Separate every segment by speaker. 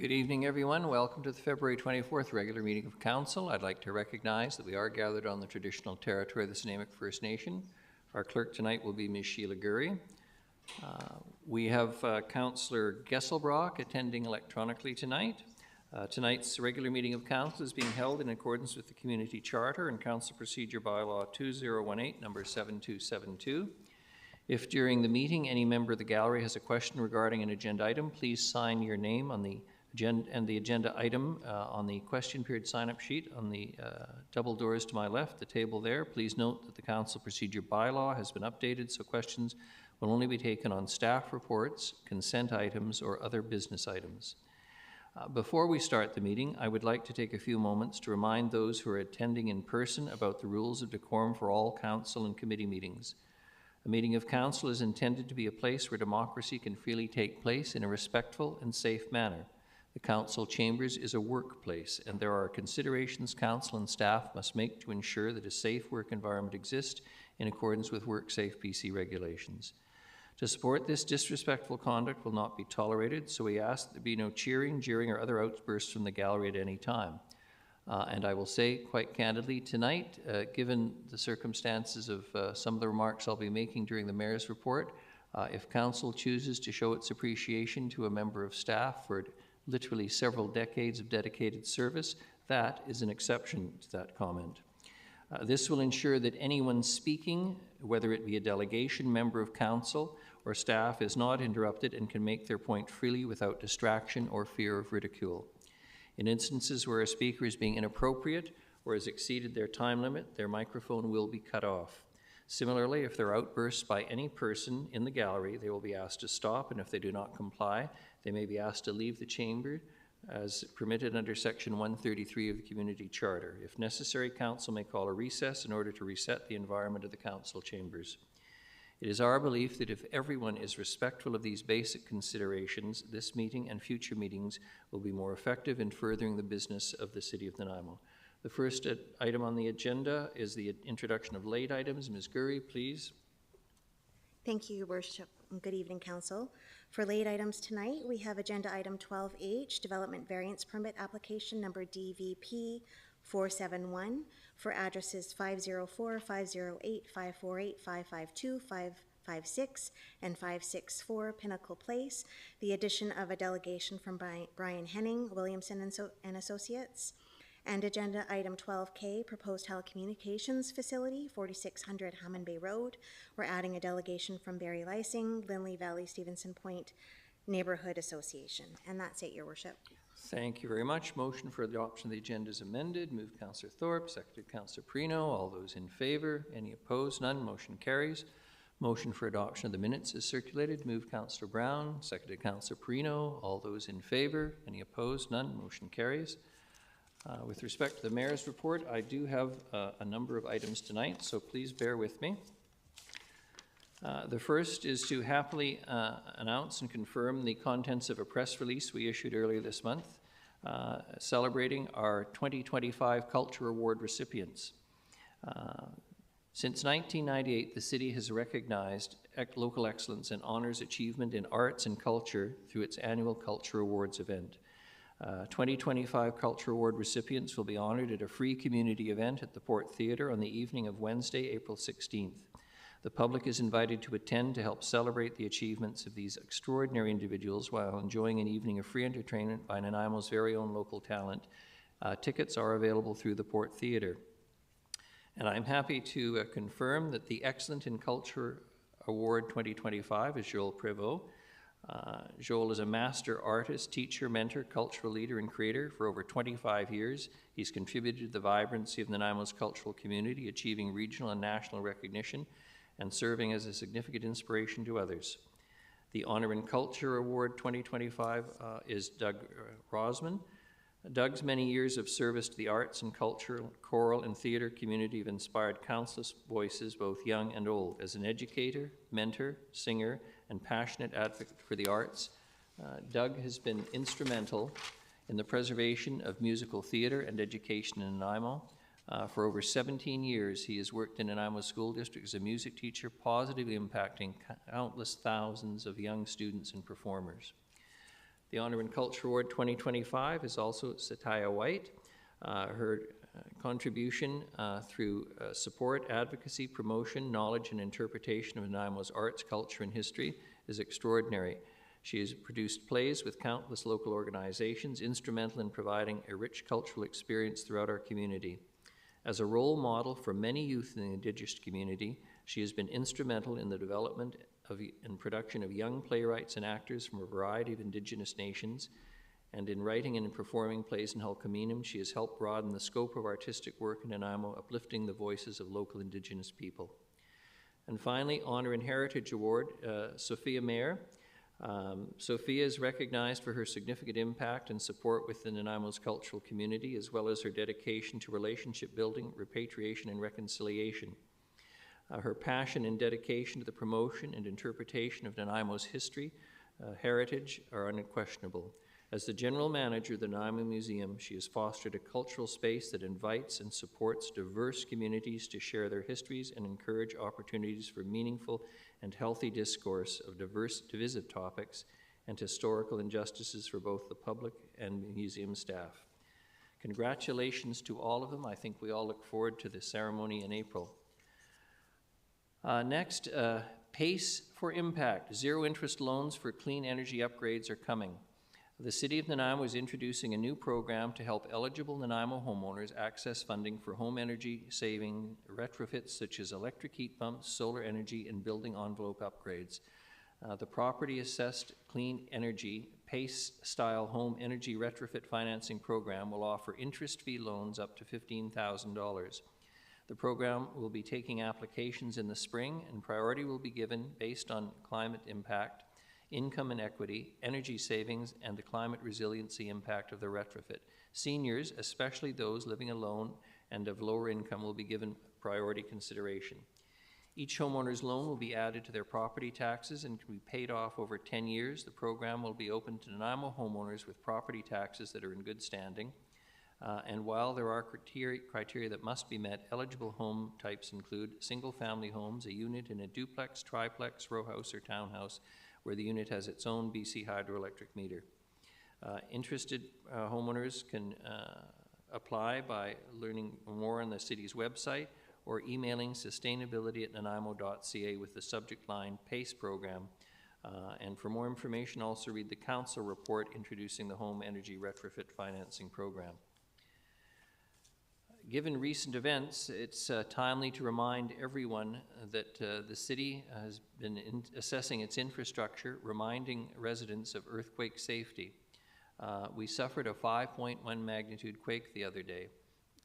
Speaker 1: Good evening, everyone. Welcome to the February 24th regular meeting of Council. I'd like to recognize that we are gathered on the traditional territory of the Snuneymuxw First Nation. Our clerk tonight will be Ms. Sheila Gurry. We have Councillor Gesselbrock attending electronically tonight. Tonight's regular meeting of Council is being held in accordance with the Community Charter and Council Procedure Bylaw 2018, number 7272. If during the meeting any member of the gallery has a question regarding an agenda item, please sign your name on the agenda item on the question period sign-up sheet on the double doors to my left, the table there. Please note that the Council Procedure Bylaw has been updated, so questions will only be taken on staff reports, consent items, or other business items. Before we start the meeting, I would like to take a few moments to remind those who are attending in person about the rules of decorum for all council and committee meetings. A meeting of council is intended to be a place where democracy can freely take place in a respectful and safe manner. The council chambers is a workplace, and there are considerations council and staff must make to ensure that a safe work environment exists in accordance with WorkSafe BC regulations. To support this, disrespectful conduct will not be tolerated, so we ask that there be no cheering, jeering, or other outbursts from the gallery at any time. And I will say quite candidly tonight, given the circumstances of some of the remarks I'll be making during the Mayor's report, if Council chooses to show its appreciation to a member of staff for literally several decades of dedicated service, that is an exception to that comment. This will ensure that anyone speaking, whether it be a delegation, member of Council, or staff, is not interrupted and can make their point freely without distraction or fear of ridicule. In instances where a speaker is being inappropriate or has exceeded their time limit, their microphone will be cut off. Similarly, if there are outbursts by any person in the gallery, they will be asked to stop, and if they do not comply, they may be asked to leave the chamber as permitted under Section 133 of the Community Charter. If necessary, Council may call a recess in order to reset the environment of the Council chambers. It is our belief that if everyone is respectful of these basic considerations, this meeting and future meetings will be more effective in furthering the business of the City of Nanaimo. The first item on the agenda is the introduction of late items. Ms. Gurry, please.
Speaker 2: Thank you, Your Worship, and good evening, Council. For late items tonight, we have Agenda Item 12H, Development Variance Permit Application Number DVP 471 for addresses 504, 508, 548, 552, 556, and 564 Pinnacle Place. The addition of a delegation from Brian Henning, Williamson and Associates. And Agenda Item 12K, Proposed Telecommunications Facility, 4600 Hammond Bay Road. We're adding a delegation from Barry Lysing, Lindley Valley Stevenson Point Neighborhood Association. And that's it, Your Worship.
Speaker 1: Thank you very much. Motion for adoption of the agenda is amended. Moved Councillor Thorpe, seconded Councillor Perino. All those in favour? Any opposed? None. Motion carries. Motion for adoption of the minutes is circulated. Moved Councillor Brown, seconded Councillor Perino. All those in favour? Any opposed? None. Motion carries. With respect to the Mayor's report, I do have a number of items tonight, so please bear with me. The first is to happily announce and confirm the contents of a press release we issued earlier this month celebrating our 2025 Culture Award recipients. Since 1998, the City has recognized local excellence and honors achievement in arts and culture through its annual Culture Awards event. 2025 Culture Award recipients will be honored at a free community event at the Port Theatre on the evening of Wednesday, April 16th. The public is invited to attend to help celebrate the achievements of these extraordinary individuals while enjoying an evening of free entertainment by Nanaimo's very own local talent. Tickets are available through the Port Theatre. And I'm happy to confirm that the Excellent in Culture Award 2025 is Joel Prévost. Joel is a master artist, teacher, mentor, cultural leader, and creator for over 25 years. He's contributed to the vibrancy of Nanaimo's cultural community, achieving regional and national recognition, and serving as a significant inspiration to others. The Honor in Culture Award 2025 is Doug Rosman. Doug's many years of service to the arts and culture, choral and theatre community have inspired countless voices, both young and old. As an educator, mentor, singer, and passionate advocate for the arts, Doug has been instrumental in the preservation of musical theatre and education in Nanaimo. For over 17 years, he has worked in Nanaimo School District as a music teacher, positively impacting countless thousands of young students and performers. The Honor in Culture Award 2025 is also Satya White. Her contribution through support, advocacy, promotion, knowledge, and interpretation of Nanaimo's arts, culture, and history is extraordinary. She has produced plays with countless local organizations, instrumental in providing a rich cultural experience throughout our community. As a role model for many youth in the Indigenous community, she has been instrumental in the development and production of young playwrights and actors from a variety of Indigenous nations, and in writing and performing plays in Hulkaminam, she has helped broaden the scope of artistic work in Nanaimo, uplifting the voices of local Indigenous people. And finally, Honor and Heritage Award, Sophia Mayer. Sophia is recognized for her significant impact and support within Nanaimo's cultural community, as well as her dedication to relationship building, repatriation, and reconciliation. Her passion and dedication to the promotion and interpretation of Nanaimo's history, heritage are unquestionable. As the general manager of the Nanaimo Museum, she has fostered a cultural space that invites and supports diverse communities to share their histories and encourage opportunities for meaningful and healthy discourse of diverse divisive topics and historical injustices for both the public and museum staff. Congratulations to all of them. I think we all look forward to the ceremony in April. Next, PACE for Impact. Zero interest loans for clean energy upgrades are coming. The City of Nanaimo is introducing a new program to help eligible Nanaimo homeowners access funding for home energy saving retrofits such as electric heat pumps, solar energy, and building envelope upgrades. The Property Assessed Clean Energy PACE-style home energy retrofit financing program will offer interest-free loans up to $15,000. The program will be taking applications in the spring, and priority will be given based on climate impact, income and equity, energy savings, and the climate resiliency impact of the retrofit. Seniors, especially those living alone and of lower income, will be given priority consideration. Each homeowner's loan will be added to their property taxes and can be paid off over 10 years. The program will be open to Nanaimo homeowners with property taxes that are in good standing. And while there are criteria that must be met, eligible home types include single-family homes, a unit in a duplex, triplex, row house, or townhouse, where the unit has its own BC hydroelectric meter. Interested homeowners can apply by learning more on the city's website or emailing sustainability@nanaimo.ca with the subject line PACE program. And for more information, also read the council report introducing the home energy retrofit financing program. Given recent events, it's timely to remind everyone that the city has been assessing its infrastructure, reminding residents of earthquake safety. We suffered a 5.1 magnitude quake the other day,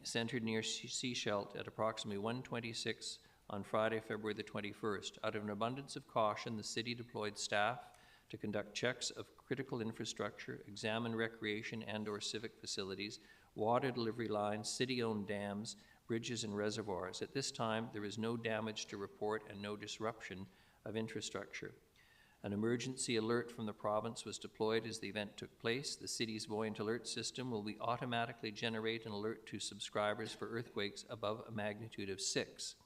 Speaker 1: centered near Seashelt at approximately 1:26 on Friday, February the 21st. Out of an abundance of caution, the city deployed staff to conduct checks of critical infrastructure, examine recreation and/or civic facilities, water delivery lines, city-owned dams, bridges, and reservoirs. At this time, there is no damage to report and no disruption of infrastructure. An emergency alert from the province was deployed as the event took place. The city's Voyant Alert system will automatically generate an alert to subscribers for earthquakes above a magnitude of 6.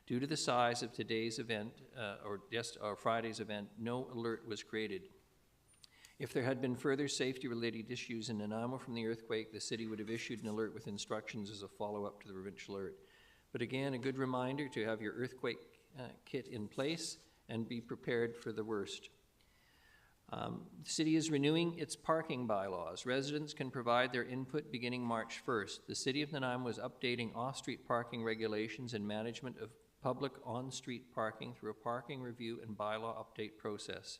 Speaker 1: Due to the size of today's event, or Friday's event, no alert was created. If there had been further safety-related issues in Nanaimo from the earthquake, the city would have issued an alert with instructions as a follow-up to the provincial alert. But again, a good reminder to have your earthquake kit in place and be prepared for the worst. The city is renewing its parking bylaws. Residents can provide their input beginning March 1st. The City of Nanaimo is updating off-street parking regulations and management of public on-street parking through a parking review and bylaw update process.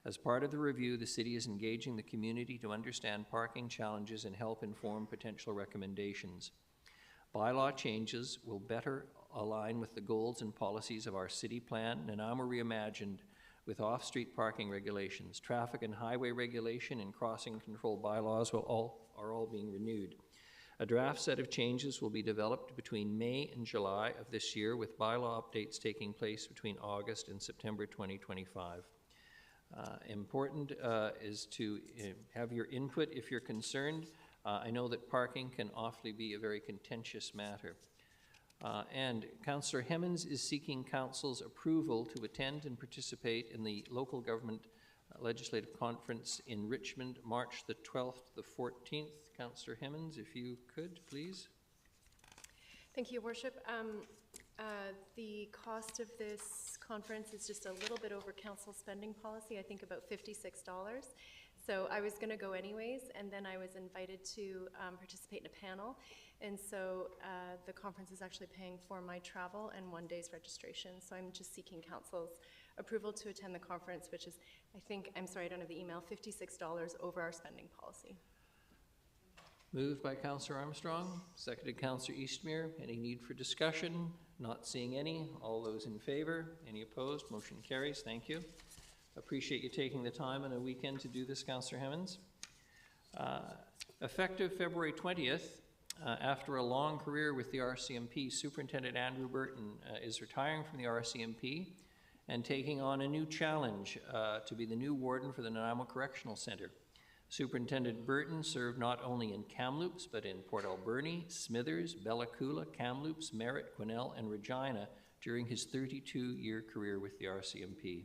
Speaker 1: As part of the review, the city is engaging the community to understand parking challenges and help inform potential recommendations. Bylaw changes will better align with the goals and policies of our city plan, Nanaimo Reimagined, with off-street parking regulations. Traffic and highway regulation and crossing control bylaws are all being renewed. A draft set of changes will be developed between May and July of this year, with bylaw updates taking place between August and September 2025. Important is to have your input if you're concerned. I know that parking can awfully be a very contentious matter. And Councillor Hemmons is seeking Council's approval to attend and participate in the local government Legislative Conference in Richmond, March the 12th to the 14th. Councillor Hemmons, if you could, please.
Speaker 3: Thank you, Your Worship. The cost of this conference is just a little bit over council spending policy, I think about $56. So I was going to go anyways, and then I was invited to participate in a panel. And so the conference is actually paying for my travel and 1 day's registration. So I'm just seeking council's approval to attend the conference, which is, I think, I'm sorry, I don't have the email, $56 over our spending policy.
Speaker 1: Moved by Councillor Armstrong, seconded Councillor Eastmere. Any need for discussion? Not seeing any. All those in favor? Any opposed? Motion carries. Thank you. Appreciate you taking the time on a weekend to do this, Councillor Hemmons. Effective February 20th, after a long career with the RCMP, Superintendent Andrew Burton is retiring from the RCMP and taking on a new challenge to be the new warden for the Nanaimo Correctional Centre. Superintendent Burton served not only in Kamloops, but in Port Alberni, Smithers, Bella Coola, Kamloops, Merritt, Quesnel, and Regina during his 32-year career with the RCMP.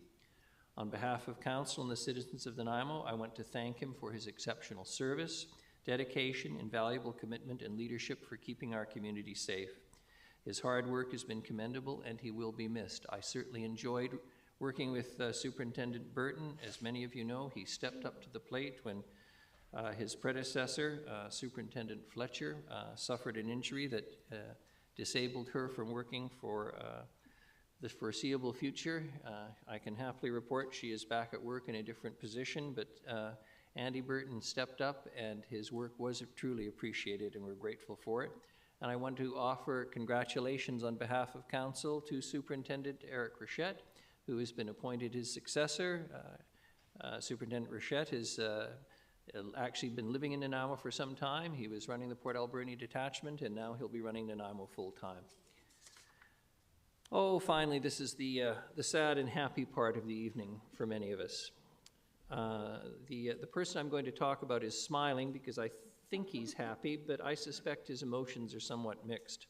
Speaker 1: On behalf of Council and the citizens of Nanaimo, I want to thank him for his exceptional service, dedication, invaluable commitment, and leadership for keeping our community safe. His hard work has been commendable, and he will be missed. I certainly enjoyed working with Superintendent Burton. As many of you know, he stepped up to the plate when his predecessor, Superintendent Fletcher, suffered an injury that disabled her from working for the foreseeable future. I can happily report she is back at work in a different position, but Andy Burton stepped up and his work was truly appreciated, and we're grateful for it. And I want to offer congratulations on behalf of Council to Superintendent Eric Rochette, who has been appointed his successor. Superintendent Rochette has actually been living in Nanaimo for some time. He was running the Port Alberni detachment, and now he'll be running Nanaimo full-time. Oh, finally, this is the sad and happy part of the evening for many of us. The person I'm going to talk about is smiling because I think he's happy, but I suspect his emotions are somewhat mixed.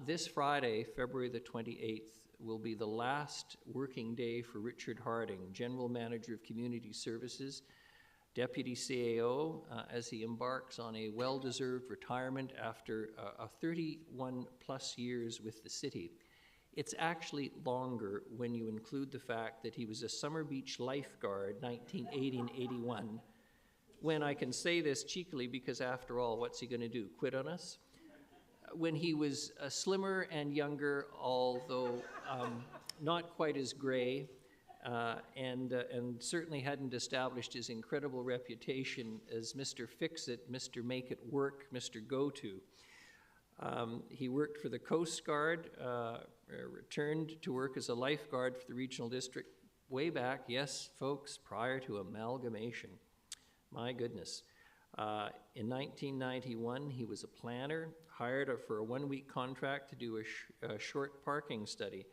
Speaker 1: This Friday, February the 28th, will be the last working day for Richard Harding, General Manager of Community Services, Deputy CAO, as he embarks on a well-deserved retirement after 31-plus years with the city. It's actually longer when you include the fact that he was a Summer Beach lifeguard 1980 and 81, when I can say this cheekily because after all, what's he going to do, quit on us? When he was slimmer and younger, although not quite as gray, and certainly hadn't established his incredible reputation as Mr. Fix-It, Mr. Make It Work, Mr. Go-To. He worked for the Coast Guard, returned to work as a lifeguard for the regional district way back, yes, folks, prior to amalgamation. My goodness. In 1991, he was a planner, hired for a one-week contract to do a short parking study.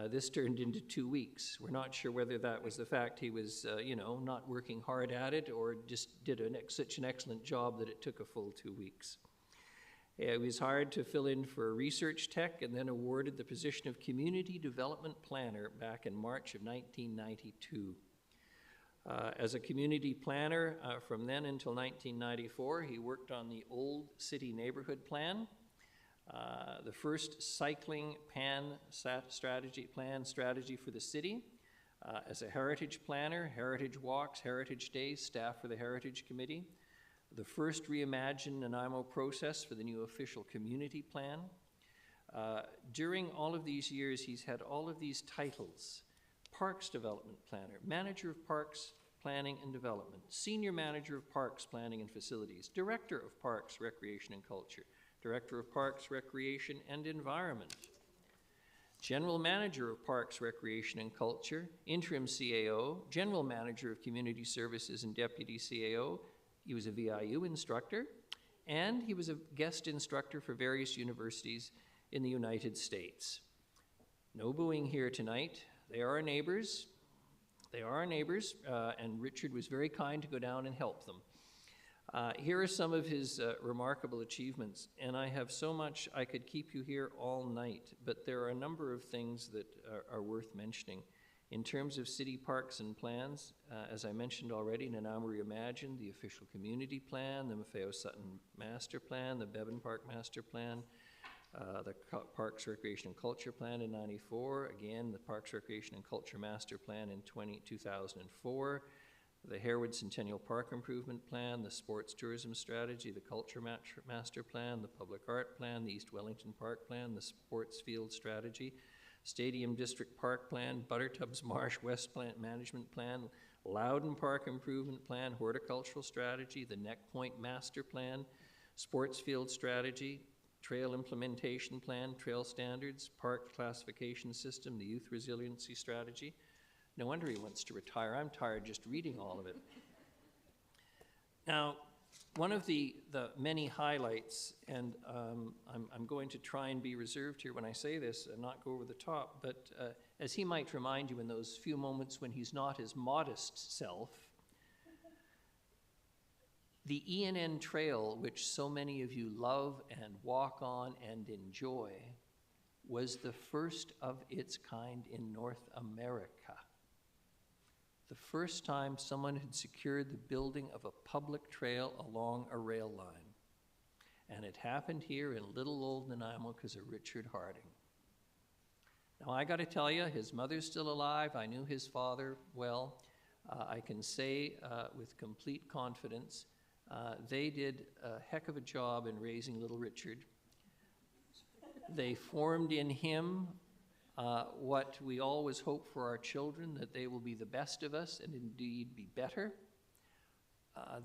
Speaker 1: This turned into 2 weeks. We're not sure whether that was the fact he was, not working hard at it or just did such an excellent job that it took a full 2 weeks. He was hired to fill in for research tech and then awarded the position of Community Development Planner back in March of 1992. As a community planner from then until 1994, he worked on the Old City Neighborhood Plan, the first cycling strategy for the city, as a heritage planner, heritage walks, heritage days, staff for the Heritage Committee, the first reimagined Nanaimo process for the new official community plan. During all of these years, he's had all of these titles: Parks Development Planner, Manager of Parks Planning and Development, Senior Manager of Parks Planning and Facilities, Director of Parks, Recreation and Culture, Director of Parks, Recreation and Environment, General Manager of Parks, Recreation and Culture, Interim CAO, General Manager of Community Services and Deputy CAO. He was a VIU instructor, and he was a guest instructor for various universities in the United States. No booing here tonight. They are our neighbors. They are our neighbors, and Richard was very kind to go down and help them. Here are some of his remarkable achievements, and I have so much I could keep you here all night, but there are a number of things that are worth mentioning. In terms of city parks and plans, as I mentioned already, Nanaimo Reimagined, the official community plan, the Maffeo Sutton Master Plan, the Bevan Park Master Plan, the Parks Recreation and Culture Plan in '94, again, the Parks Recreation and Culture Master Plan in 2004, the Harewood Centennial Park Improvement Plan, the Sports Tourism Strategy, the Culture Master Plan, the Public Art Plan, the East Wellington Park Plan, the Sports Field Strategy, Stadium District Park Plan, Buttertubs Marsh West Plant Management Plan, Loudon Park Improvement Plan, Horticultural Strategy, the Neck Point Master Plan, Sports Field Strategy, Trail Implementation Plan, Trail Standards, Park Classification System, the Youth Resiliency Strategy. No wonder he wants to retire. I'm tired just reading all of it. Now, one of the many highlights, and I'm going to try and be reserved here when I say this and not go over the top, but as he might remind you in those few moments when he's not his modest self, the ENN Trail, which so many of you love and walk on and enjoy, was the first of its kind in North America. The first time someone had secured the building of a public trail along a rail line. And it happened here in little old Nanaimo because of Richard Harding. Now I gotta tell you, his mother's still alive. I knew his father well. I can say with complete confidence, they did a heck of a job in raising little Richard. They formed in him what we always hope for our children, that they will be the best of us and indeed be better,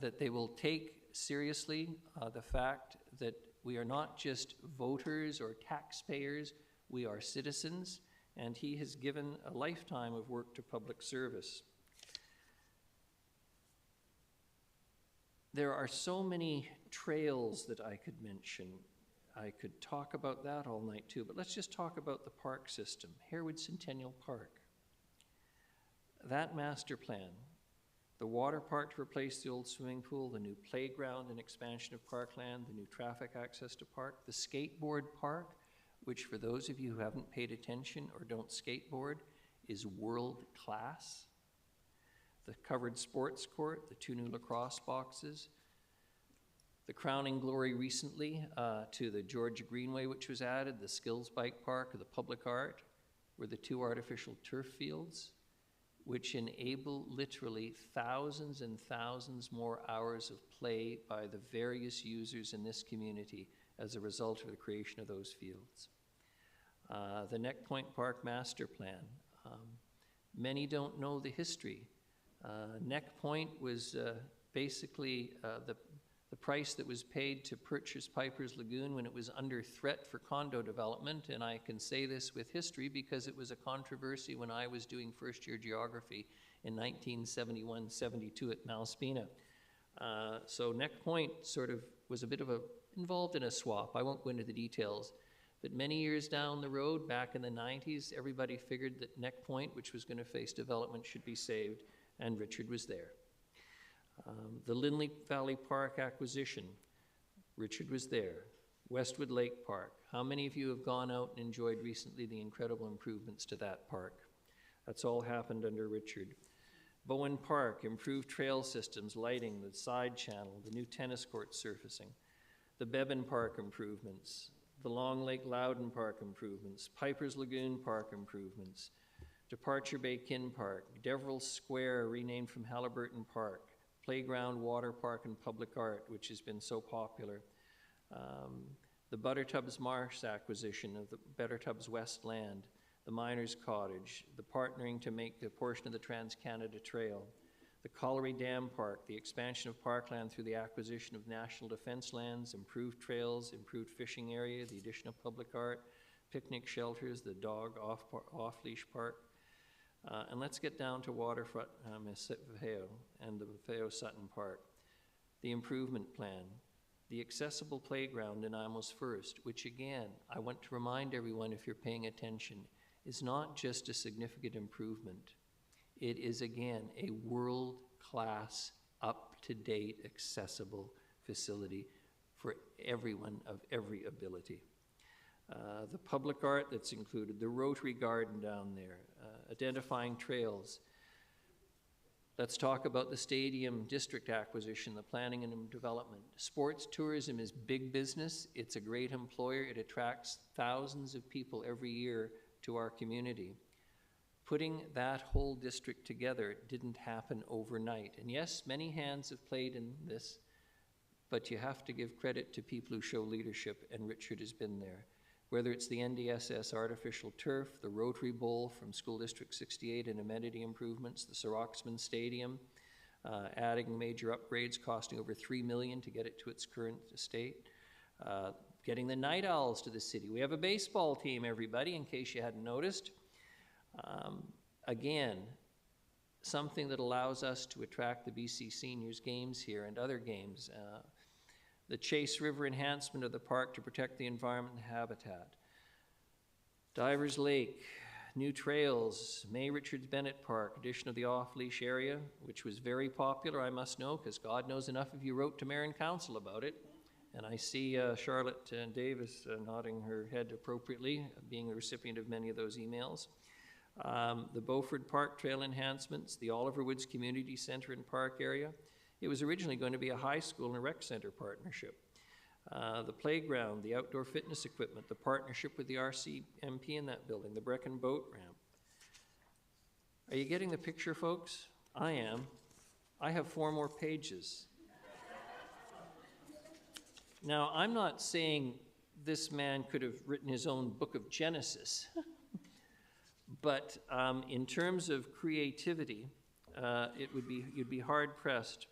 Speaker 1: that they will take seriously the fact that we are not just voters or taxpayers, we are citizens, and he has given a lifetime of work to public service. There are so many trails that I could mention. I could talk about that all night too, but let's just talk about the park system. Harewood Centennial Park. That master plan, the water park to replace the old swimming pool, the new playground and expansion of parkland, the new traffic access to park, the skateboard park, which for those of you who haven't paid attention or don't skateboard, is world class. The covered sports court, the 2 new lacrosse boxes, the crowning glory recently to the Georgia Greenway, which was added, the Skills Bike Park, the Public Art, were the 2 artificial turf fields, which enable literally thousands and thousands more hours of play by the various users in this community as a result of the creation of those fields. The Neck Point Park Master Plan. Many don't know the history. Neck Point was basically the price that was paid to purchase Piper's Lagoon when it was under threat for condo development, and I can say this with history because it was a controversy when I was doing first-year geography in 1971-72 at Malaspina. So Neck Point sort of was a bit of involved in a swap. I won't go into the details, but many years down the road, back in the 90s, everybody figured that Neck Point, which was going to face development, should be saved, and Richard was there. The Lindley Valley Park acquisition, Richard was there. Westwood Lake Park, how many of you have gone out and enjoyed recently the incredible improvements to that park? That's all happened under Richard. Bowen Park, improved trail systems, lighting, the side channel, the new tennis court surfacing, the Bevan Park improvements, the Long Lake Loudon Park improvements, Piper's Lagoon Park improvements, Departure Bay Kin Park, Deverell Square renamed from Halliburton Park, Playground, Water Park, and Public Art, which has been so popular. The Buttertubs Marsh acquisition of the Buttertubs West Land, the Miners Cottage, the partnering to make a portion of the Trans-Canada Trail, the Colliery Dam Park, the expansion of parkland through the acquisition of national defense lands, improved trails, improved fishing area, the addition of public art, picnic shelters, the dog off-leash park. And let's get down to waterfront Maffeo and the Maffeo Sutton Park. The improvement plan, the accessible playground in Nanaimo's First, which again, I want to remind everyone if you're paying attention, is not just a significant improvement. It is again a world-class, up-to-date, accessible facility for everyone of every ability. The public art that's included, the Rotary Garden down there, identifying trails. Let's talk about the stadium district acquisition, the planning and development. Sports tourism is big business. It's a great employer. It attracts thousands of people every year to our community. Putting that whole district together didn't happen overnight. And yes, many hands have played in this, but you have to give credit to people who show leadership, and Richard has been there. Whether it's the NDSS artificial turf, the Rotary Bowl from School District 68 and amenity improvements, the Sir Oxman Stadium, adding major upgrades costing over $3 million to get it to its current state, getting the Night Owls to the city. We have a baseball team, everybody, in case you hadn't noticed. Again, something that allows us to attract the BC Seniors games here and other games. The Chase River enhancement of the park to protect the environment and habitat. Divers Lake, new trails, May Richards Bennett Park, addition of the off-leash area, which was very popular, I must know, because God knows enough of you wrote to Mayor and Council about it. And I see Charlotte Davis nodding her head appropriately, being the recipient of many of those emails. The Beaufort Park Trail enhancements, the Oliver Woods Community Center and Park area. It was originally going to be a high school and a rec center partnership. The playground, the outdoor fitness equipment, the partnership with the RCMP in that building, the Brecken boat ramp. Are you getting the picture, folks? I am. I have 4 more pages. Now, I'm not saying this man could have written his own book of Genesis, but in terms of creativity, you'd be hard-pressed.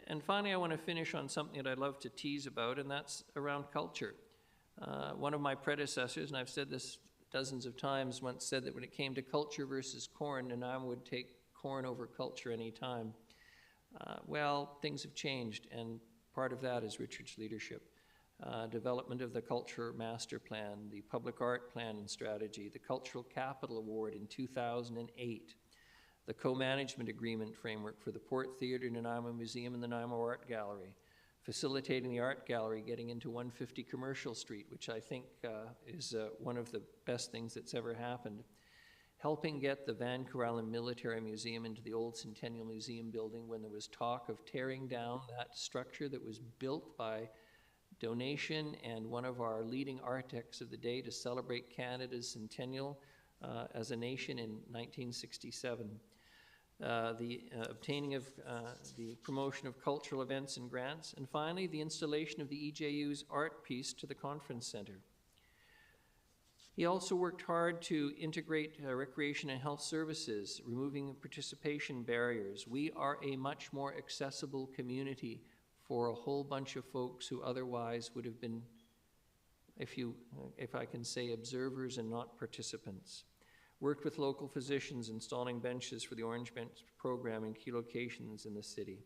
Speaker 1: And finally, I want to finish on something that I'd love to tease about, and that's around culture. One of my predecessors, and I've said this dozens of times, once said that when it came to culture versus corn, Nanaimo would take corn over culture any time. Well, things have changed, and part of that is Richard's leadership. Development of the Culture Master Plan, the Public Art Plan and Strategy, the Cultural Capital Award in 2008, the co-management agreement framework for the Port Theatre, Nanaimo Museum, and the Nanaimo Art Gallery, facilitating the art gallery getting into 150 Commercial Street, which I think is one of the best things that's ever happened, helping get the Vancouver Island Military Museum into the old Centennial Museum building when there was talk of tearing down that structure that was built by donation and one of our leading architects of the day to celebrate Canada's centennial as a nation in 1967. The obtaining of the promotion of cultural events and grants, and finally, the installation of the EJU's art piece to the conference center. He also worked hard to integrate recreation and health services, removing participation barriers. We are a much more accessible community for a whole bunch of folks who otherwise would have been, if I can say, observers and not participants. Worked with local physicians installing benches for the Orange Bench program in key locations in the city.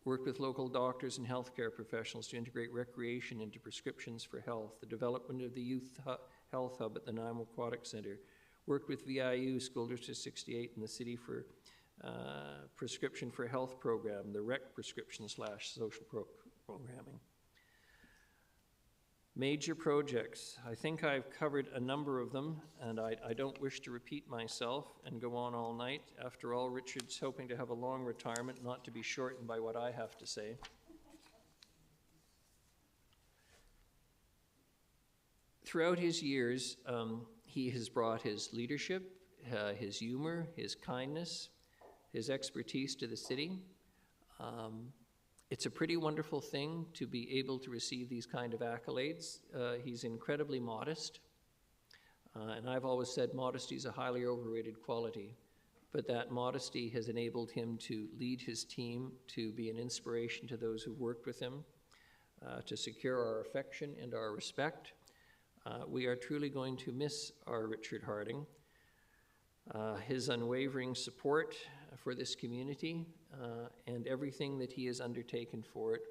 Speaker 1: Worked with local doctors and healthcare professionals to integrate recreation into prescriptions for health, the development of the Youth Health Hub at the Nanaimo Aquatic Center. Worked with VIU, School District 68 in the city for prescription for health program, the rec prescription / social programming. Major projects. I think I've covered a number of them, and I don't wish to repeat myself and go on all night. After all, Richard's hoping to have a long retirement, not to be shortened by what I have to say. Throughout his years, he has brought his leadership, his humor, his kindness, his expertise to the city. It's a pretty wonderful thing to be able to receive these kind of accolades. He's incredibly modest, and I've always said modesty is a highly overrated quality, but that modesty has enabled him to lead his team, to be an inspiration to those who worked with him, to secure our affection and our respect. We are truly going to miss our Richard Harding. His unwavering support for this community and everything that he has undertaken for it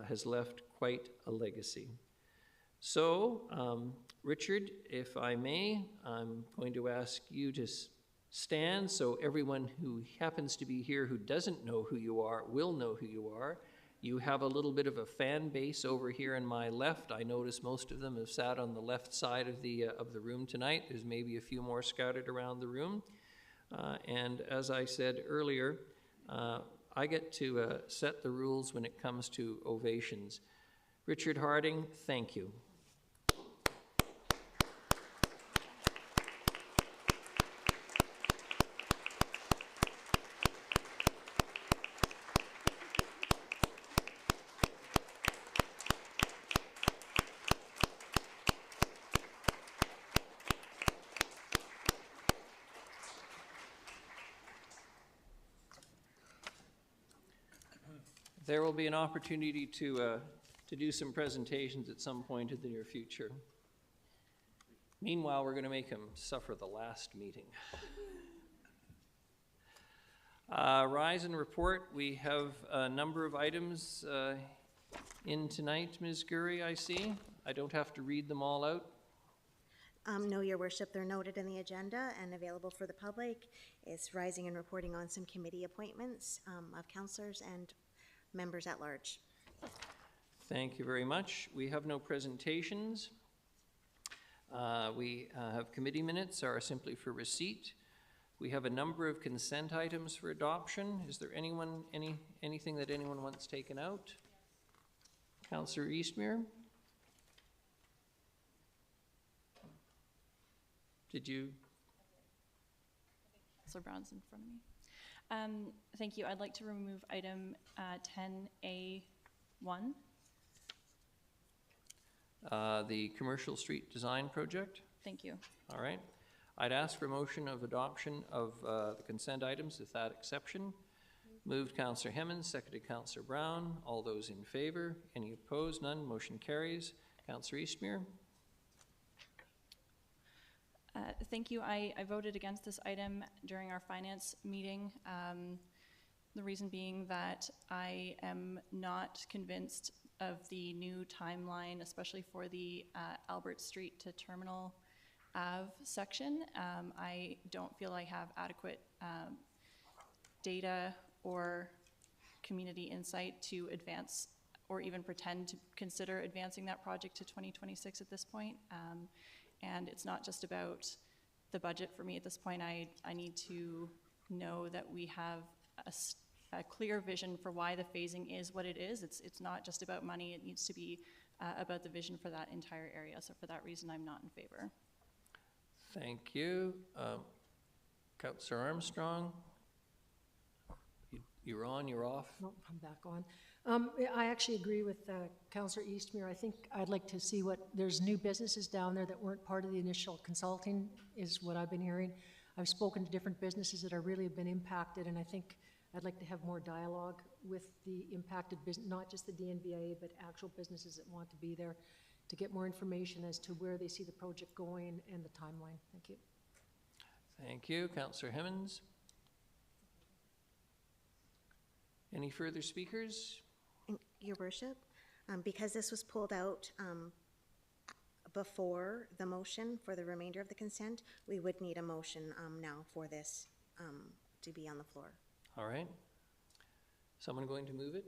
Speaker 1: has left quite a legacy. So, Richard, if I may, I'm going to ask you to stand so everyone who happens to be here who doesn't know who you are will know who you are, You have a little bit of a fan base over here on my left. I notice most of them have sat on the left side of the room tonight. There's maybe a few more scattered around the room. And as I said earlier, I get to set the rules when it comes to ovations. Richard Harding, thank you. There will be an opportunity to do some presentations at some point in the near future. Meanwhile, we're going to make him suffer the last meeting. Rise and report. We have a number of items in tonight, Ms. Gurry, I see. I don't have to read them all out.
Speaker 2: No, Your Worship, they're noted in the agenda and available for the public. It's rising and reporting on some committee appointments of councillors and members at large.
Speaker 1: Thank you very much. We have no presentations. We have committee minutes are simply for receipt. We have a number of consent items for adoption. Is there anything that anyone wants taken out? Councillor Eastmere? Did you?
Speaker 4: Councillor Brown's in front of me. Thank you. I'd like to remove item 10A1.
Speaker 1: The Commercial Street Design Project?
Speaker 4: Thank you.
Speaker 1: All right. I'd ask for motion of adoption of the consent items with that exception. Moved Councillor Hemmens, seconded Councillor Brown. All those in favor? Any opposed? None. Motion carries. Councillor Eastmere?
Speaker 4: Thank you. I voted against this item during our finance meeting. The reason being that I am not convinced of the new timeline, especially for the Albert Street to Terminal Ave section. I don't feel I have adequate data or community insight to advance or even pretend to consider advancing that project to 2026 at this point. And it's not just about the budget for me at this point. I need to know that we have a clear vision for why the phasing is what it is. It's not just about money. It needs to be about the vision for that entire area. So for that reason, I'm not in favor.
Speaker 1: Thank you. Councillor Armstrong? You're on, you're off?
Speaker 5: No, I'm back on. I actually agree with Councillor Eastmere. I think I'd like to see there's new businesses down there that weren't part of the initial consulting, is what I've been hearing. I've spoken to different businesses that are really have been impacted, and I think I'd like to have more dialogue with the impacted business, not just the DNVA, but actual businesses that want to be there, to get more information as to where they see the project going and the timeline. Thank you.
Speaker 1: Thank you. Councillor Hemmens? Any further speakers?
Speaker 2: Your Worship, because this was pulled out before the motion for the remainder of the consent, we would need a motion now for this to be on the floor.
Speaker 1: All right. Someone going to move it?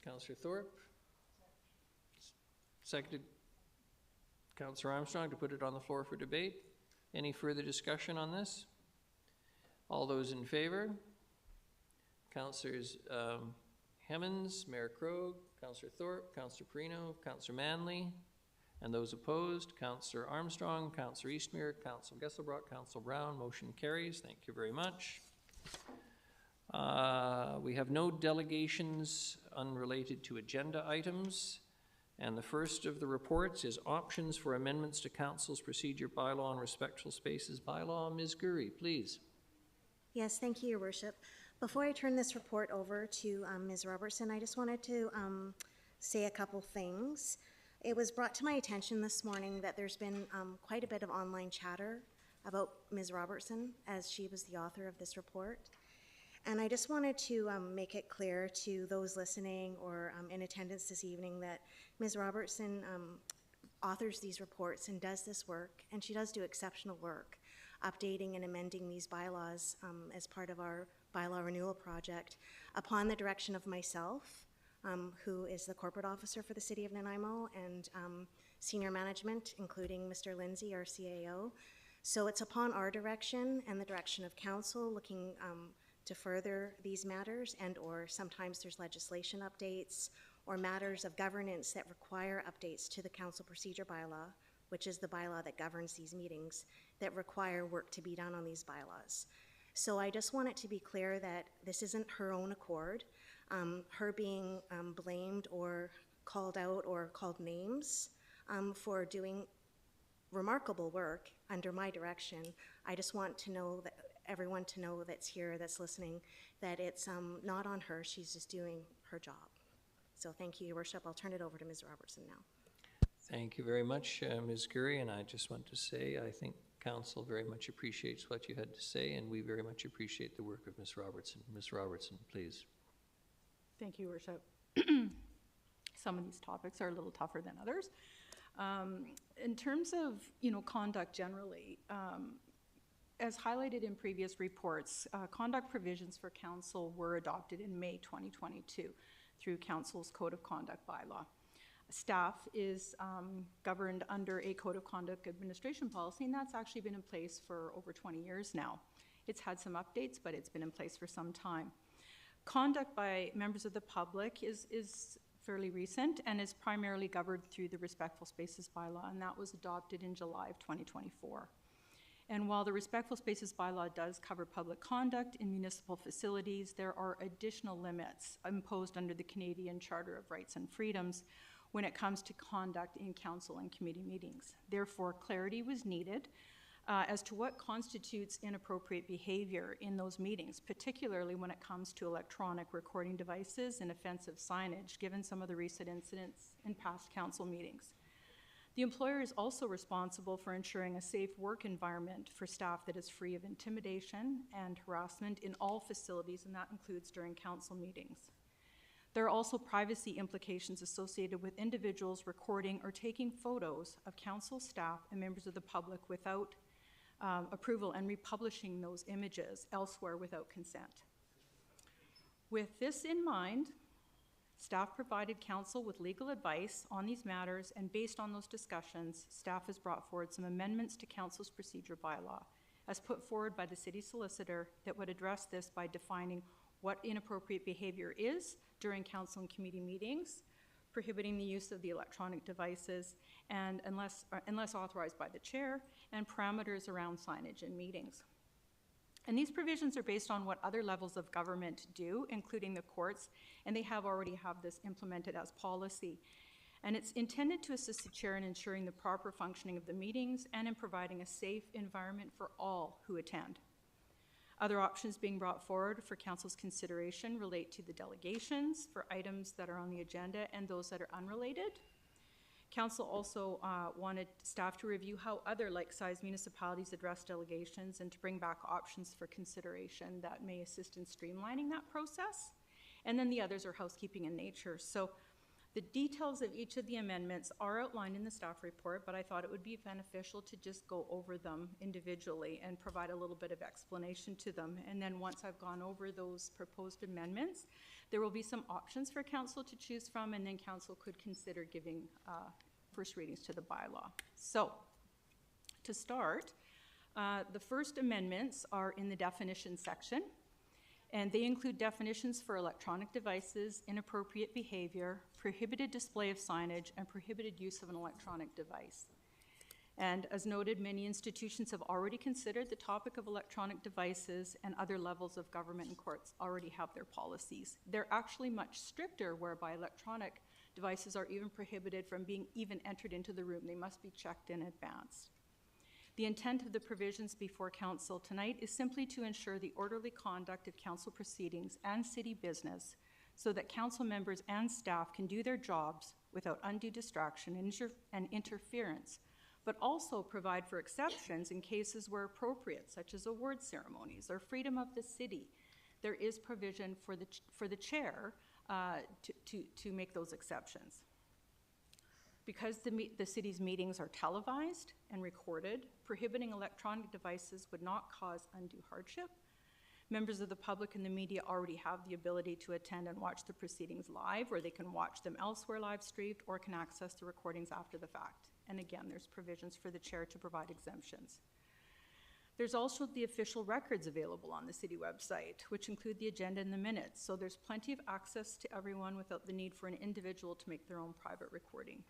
Speaker 1: Councillor Thorpe? Seconded Councillor Armstrong to put it on the floor for debate. Any further discussion on this? All those in favor? Councillors Hemmens, Mayor Krogh, Councillor Thorpe, Councillor Perino, Councillor Manley, and those opposed, Councillor Armstrong, Councillor Eastmere, Councillor Gesselbrock, Councillor Brown. Motion carries. Thank you very much. We have no delegations unrelated to agenda items. And the first of the reports is options for amendments to Council's procedure bylaw on respectful spaces bylaw. Ms. Gurry, please.
Speaker 2: Yes, thank you, Your Worship. Before I turn this report over to Ms. Robertson, I just wanted to say a couple things. It was brought to my attention this morning that there's been quite a bit of online chatter about Ms. Robertson, as she was the author of this report. And I just wanted to make it clear to those listening or in attendance this evening that Ms. Robertson authors these reports and does this work, and she does do exceptional work updating and amending these bylaws as part of our bylaw renewal project upon the direction of myself, who is the corporate officer for the City of Nanaimo, and senior management, including Mr. Lindsay, our CAO. So it's upon our direction and the direction of council looking to further these matters, and/or sometimes there's legislation updates or matters of governance that require updates to the council procedure bylaw, which is the bylaw that governs these meetings, that require work to be done on these bylaws. So I just want it to be clear that this isn't her own accord. Her being blamed or called out or called names for doing remarkable work under my direction. I just want to know that everyone to know that's here, that's listening, that it's not on her. She's just doing her job. So thank you, Your Worship. I'll turn it over to Ms. Robertson now.
Speaker 1: Thank you very much, Ms. Gurry, and I just want to say I think council very much appreciates what you had to say, and we very much appreciate the work of Ms. Robertson. Ms. Robertson, please.
Speaker 6: Thank you, Your Worship. Some of these topics are a little tougher than others. In terms of, conduct generally, as highlighted in previous reports, conduct provisions for council were adopted in May 2022 through council's Code of Conduct bylaw. Staff is governed under a Code of Conduct administration policy, and that's actually been in place for over 20 years now. It's had some updates, but it's been in place for some time. Conduct by members of the public is fairly recent and is primarily governed through the Respectful Spaces bylaw, and that was adopted in July of 2024. And while the Respectful Spaces bylaw does cover public conduct in municipal facilities, there are additional limits imposed under the Canadian Charter of Rights and Freedoms when it comes to conduct in council and committee meetings. Therefore, clarity was needed as to what constitutes inappropriate behavior in those meetings, particularly when it comes to electronic recording devices and offensive signage, given some of the recent incidents in past council meetings. The employer is also responsible for ensuring a safe work environment for staff that is free of intimidation and harassment in all facilities, and that includes during council meetings. There are also privacy implications associated with individuals recording or taking photos of council staff and members of the public without approval and republishing those images elsewhere without consent. With this in mind, staff provided council with legal advice on these matters, and based on those discussions, staff has brought forward some amendments to council's procedure bylaw, as put forward by the city solicitor, that would address this by defining what inappropriate behavior is during council and committee meetings, prohibiting the use of the electronic devices, and unless authorized by the chair, and parameters around signage in meetings. And these provisions are based on what other levels of government do, including the courts, and they already have this implemented as policy. And it's intended to assist the chair in ensuring the proper functioning of the meetings and in providing a safe environment for all who attend. Other options being brought forward for council's consideration relate to the delegations for items that are on the agenda and those that are unrelated. Council also wanted staff to review how other like-sized municipalities address delegations and to bring back options for consideration that may assist in streamlining that process. And then the others are housekeeping in nature. So the details of each of the amendments are outlined in the staff report, but I thought it would be beneficial to just go over them individually and provide a little bit of explanation to them. And then once I've gone over those proposed amendments, there will be some options for council to choose from, and then council could consider giving first readings to the bylaw. So to start, the first amendments are in the definition section, and they include definitions for electronic devices, inappropriate behavior, prohibited display of signage, and prohibited use of an electronic device. And as noted, many institutions have already considered the topic of electronic devices, and other levels of government and courts already have their policies. They're actually much stricter, whereby electronic devices are even prohibited from being even entered into the room. They must be checked in advance. The intent of the provisions before council tonight is simply to ensure the orderly conduct of council proceedings and city business, so that council members and staff can do their jobs without undue distraction and interference, but also provide for exceptions in cases where appropriate, such as award ceremonies or freedom of the city. There is provision for the chair to make those exceptions. Because the city's meetings are televised and recorded, prohibiting electronic devices would not cause undue hardship. Members of the public and the media already have the ability to attend and watch the proceedings live, or they can watch them elsewhere live streamed, or can access the recordings after the fact. And again, there's provisions for the chair to provide exemptions. There's also the official records available on the city website, which include the agenda and the minutes. So there's plenty of access to everyone without the need for an individual to make their own private recording.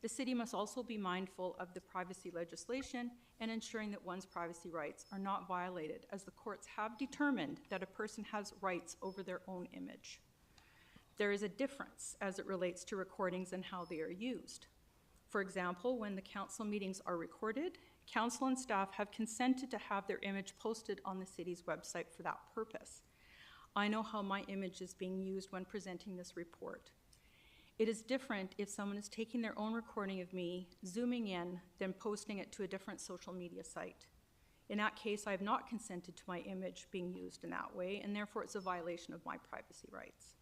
Speaker 6: The city must also be mindful of the privacy legislation and ensuring that one's privacy rights are not violated, as the courts have determined that a person has rights over their own image. There is a difference as it relates to recordings and how they are used. For example, when the council meetings are recorded, council and staff have consented to have their image posted on the city's website for that purpose. I know how my image is being used when presenting this report. It is different if someone is taking their own recording of me, zooming in, then posting it to a different social media site. In that case, I have not consented to my image being used in that way, and therefore it's a violation of my privacy rights.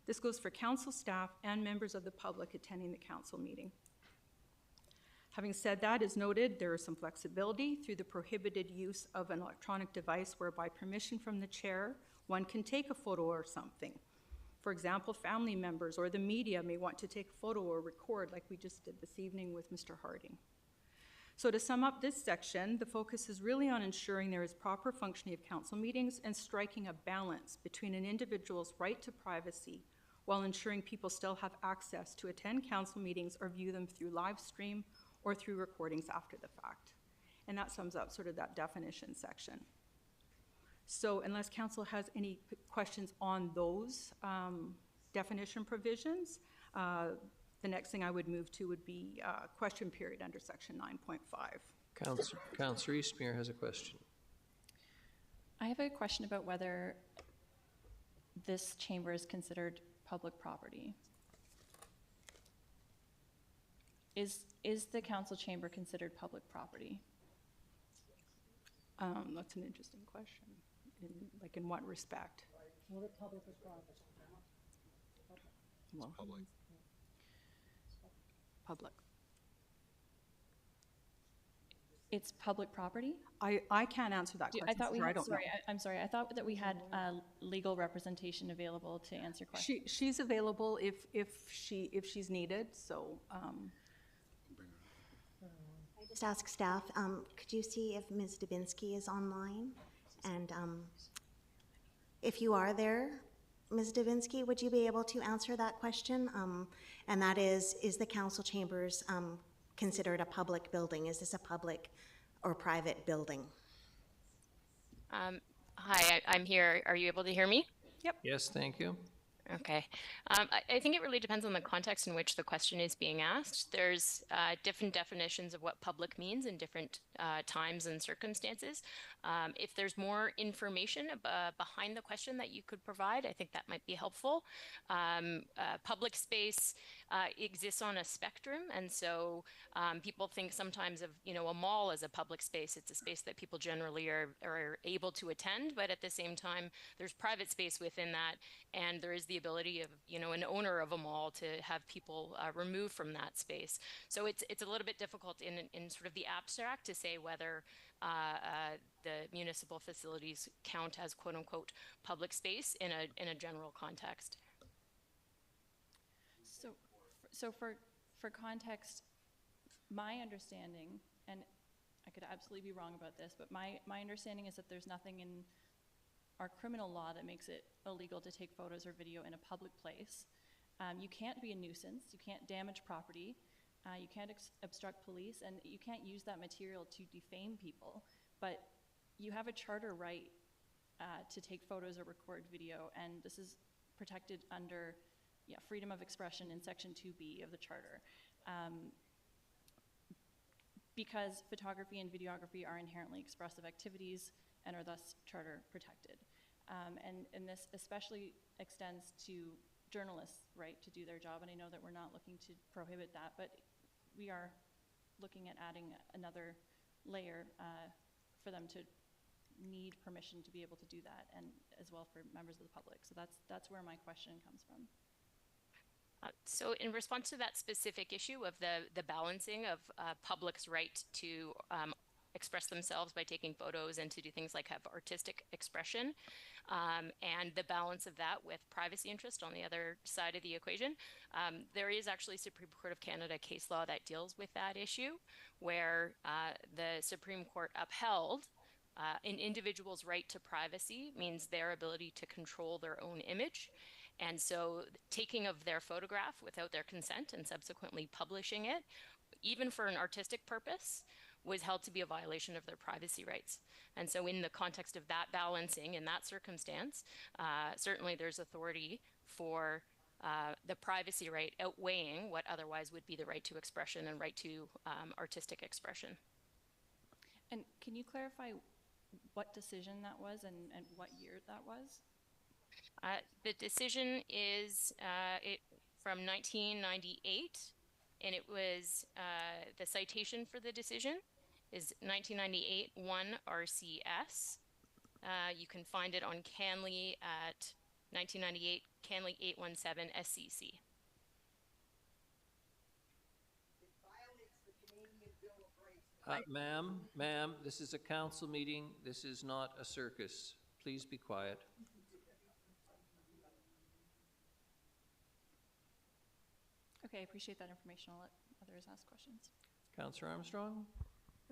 Speaker 6: This goes for council staff and members of the public attending the council meeting. Having said that, as noted, there is some flexibility through the prohibited use of an electronic device where by permission from the chair, one can take a photo or something. For example, family members or the media may want to take a photo or record like we just did this evening with Mr. Harding. So to sum up this section, the focus is really on ensuring there is proper functioning of council meetings and striking a balance between an individual's right to privacy while ensuring people still have access to attend council meetings or view them through live stream or through recordings after the fact. And that sums up sort of that definition section. So unless council has any questions on those definition provisions, the next thing I would move to would be question period under section 9.5.
Speaker 1: Councillor Eastmere has a question.
Speaker 4: I have a question about whether this chamber is considered public property. Is the council chamber considered public property?
Speaker 6: That's an interesting question. In what respect?
Speaker 5: Well, public or private?
Speaker 6: Well,
Speaker 7: Public.
Speaker 6: public.
Speaker 4: It's public property?
Speaker 6: I can't answer that question.
Speaker 4: I thought we
Speaker 6: sir. I
Speaker 4: had,
Speaker 6: don't know.
Speaker 4: sorry, I'm sorry. I thought that we had legal representation available to answer questions.
Speaker 6: She's available if she's needed. So
Speaker 2: Just ask staff, could you see if Ms. Dubinsky is online? And if you are there, Ms. Dubinsky, would you be able to answer that question? And that is the council chambers considered a public building? Is this a public or private building?
Speaker 8: Hi, I'm here. Are you able to hear me?
Speaker 1: Yes, thank you.
Speaker 8: Okay. I think it really depends on the context in which the question is being asked. There's different definitions of what public means in different times and circumstances. If there's more information behind the question that you could provide, I think that might be helpful. Public space exists on a spectrum, and so people think sometimes of a mall as a public space. It's a space that people generally are able to attend, but at the same time, there's private space within that, and there is the ability of an owner of a mall to have people removed from that space. So it's a little bit difficult in sort of the abstract to say whether the municipal facilities count as quote unquote public space in a general context.
Speaker 4: So for context, my understanding, and I could absolutely be wrong about this, but my understanding is that there's nothing in our criminal law that makes it illegal to take photos or video in a public place. You can't be a nuisance, you can't damage property, you can't obstruct police, and you can't use that material to defame people, but you have a charter right to take photos or record video, and this is protected under freedom of expression in Section 2B of the Charter. Because photography and videography are inherently expressive activities and are thus charter protected. And this especially extends to journalists' right to do their job, and I know that we're not looking to prohibit that, but we are looking at adding another layer for them to need permission to be able to do that, and as well for members of the public. So that's where my question comes from.
Speaker 8: So in response to that specific issue of the balancing of public's right to express themselves by taking photos and to do things like have artistic expression. And the balance of that with privacy interest on the other side of the equation. There is actually Supreme Court of Canada case law that deals with that issue, where the Supreme Court upheld an individual's right to privacy means their ability to control their own image. And so taking of their photograph without their consent and subsequently publishing it, even for an artistic purpose, was held to be a violation of their privacy rights. And so in the context of that balancing, in that circumstance, certainly there's authority for the privacy right outweighing what otherwise would be the right to expression and right to artistic expression.
Speaker 4: And can you clarify what decision that was and what year that was?
Speaker 8: The decision is from 1998, and it was the citation for the decision is 1998 1 RCS. You can find it on CanLII at 1998 CanLII 817 SCC.
Speaker 1: Ma'am, this is a council meeting. This is not a circus. Please be quiet.
Speaker 4: Okay, I appreciate that information. I'll let others ask questions.
Speaker 1: Councillor Armstrong?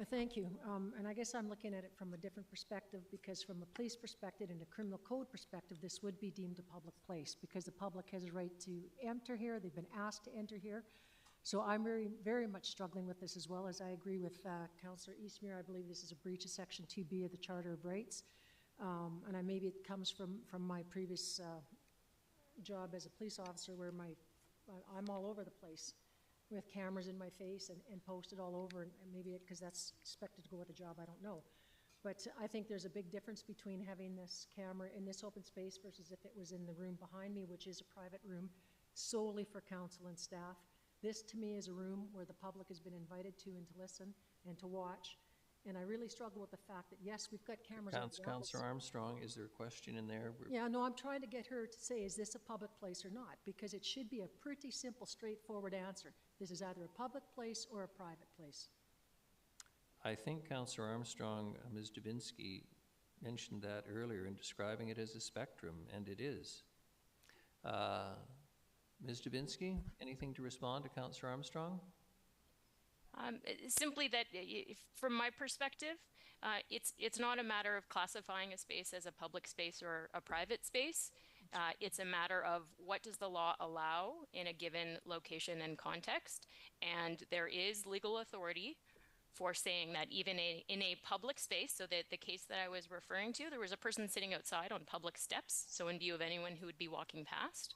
Speaker 5: Thank you. And I guess I'm looking at it from a different perspective, because from a police perspective and a criminal code perspective, this would be deemed a public place because the public has a right to enter here. They've been asked to enter here. So I'm very, very much struggling with this, as well as I agree with Councillor Eastmere. I believe this is a breach of Section 2B of the Charter of Rights. And maybe it comes from my previous job as a police officer, where I'm all over the place with cameras in my face and posted all over, and maybe because that's expected to go with the job, I don't know. But I think there's a big difference between having this camera in this open space versus if it was in the room behind me, which is a private room solely for council and staff. This, to me, is a room where the public has been invited to and to listen and to watch. And I really struggle with the fact that, yes, we've got cameras.
Speaker 1: Councillor Armstrong, is there a question in there?
Speaker 5: Yeah, no, I'm trying to get her to say, is this a public place or not? Because it should be a pretty simple, straightforward answer. This is either a public place or a private place.
Speaker 1: I think Councillor Armstrong, Ms. Dubinsky, mentioned that earlier in describing it as a spectrum, and it is. Ms. Dubinsky, anything to respond to Councillor Armstrong?
Speaker 8: Simply that, from my perspective, it's not a matter of classifying a space as a public space or a private space. It's a matter of what does the law allow in a given location and context. And there is legal authority for saying that even in a public space, so that the case that I was referring to, there was a person sitting outside on public steps, so in view of anyone who would be walking past.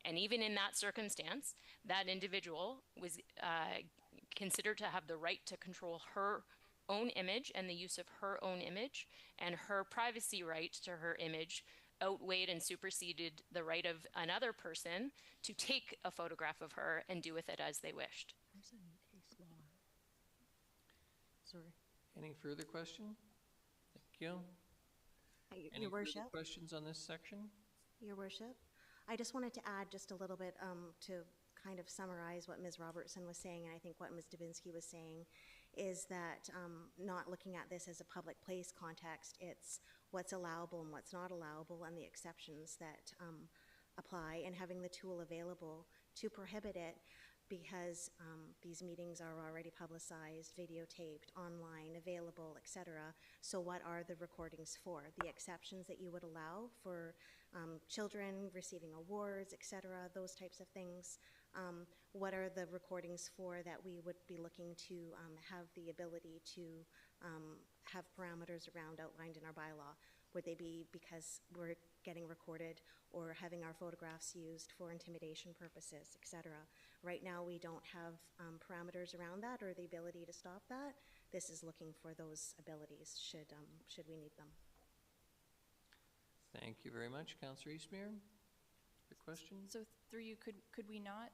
Speaker 8: And even in that circumstance, that individual was considered to have the right to control her own image and the use of her own image, and her privacy right to her image outweighed and superseded the right of another person to take a photograph of her and do with it as they wished.
Speaker 5: There's a new case law. Sorry.
Speaker 1: Any further question? Thank you. Any
Speaker 2: Your
Speaker 1: further
Speaker 2: Worship.
Speaker 1: questions on this section?
Speaker 2: Your Worship, I just wanted to add just a little bit to kind of summarize what Ms. Robertson was saying, and I think what Ms. Dubinsky was saying, is that not looking at this as a public place context, it's what's allowable and what's not allowable and the exceptions that apply, and having the tool available to prohibit it, because these meetings are already publicized, videotaped, online, available, etc. So what are the recordings for? The exceptions that you would allow for children receiving awards, etc., those types of things. What are the recordings for that we would be looking to have the ability to have parameters around outlined in our bylaw? Would they be because we're getting recorded or having our photographs used for intimidation purposes, etc.? Right now, we don't have parameters around that or the ability to stop that. This is looking for those abilities should we need them.
Speaker 1: Thank you very much. Councillor Eastmere, your question?
Speaker 4: So through you, could we not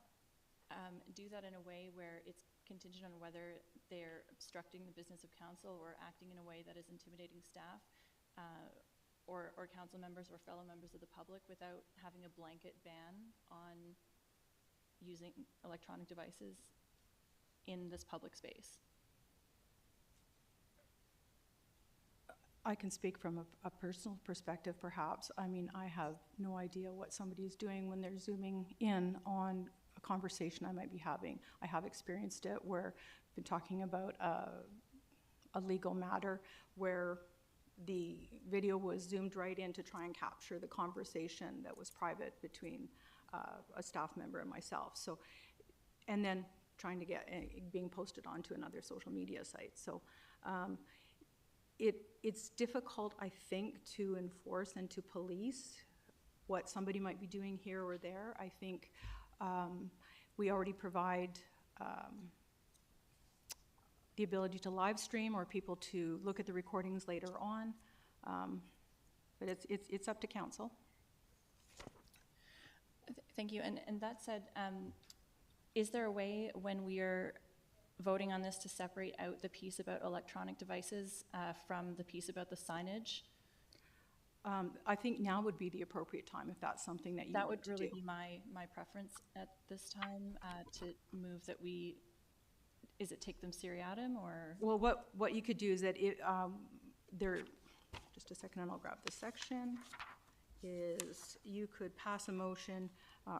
Speaker 4: do that in a way where it's contingent on whether they're obstructing the business of council or acting in a way that is intimidating staff or council members or fellow members of the public, without having a blanket ban on using electronic devices in this public space?
Speaker 6: I can speak from a personal perspective, perhaps. I mean, I have no idea what somebody is doing when they're zooming in on a conversation I might be having. I have experienced it where I've been talking about a legal matter where the video was zoomed right in to try and capture the conversation that was private between a staff member and myself. So, and then trying to get being posted onto another social media site. So it's difficult, I think, to enforce and to police what somebody might be doing here or there. I think we already provide the ability to live stream or people to look at the recordings later on. But it's up to council.
Speaker 4: Thank you. And that said, is there a way when we are voting on this to separate out the piece about electronic devices from the piece about the signage?
Speaker 6: I think now would be the appropriate time if that's something that you
Speaker 4: That
Speaker 6: want
Speaker 4: would
Speaker 6: to
Speaker 4: really
Speaker 6: do.
Speaker 4: be my preference at this time, to move that we, is it take them seriatim or?
Speaker 6: Well, what you could do is that just a second and I'll grab the section, is you could pass a motion,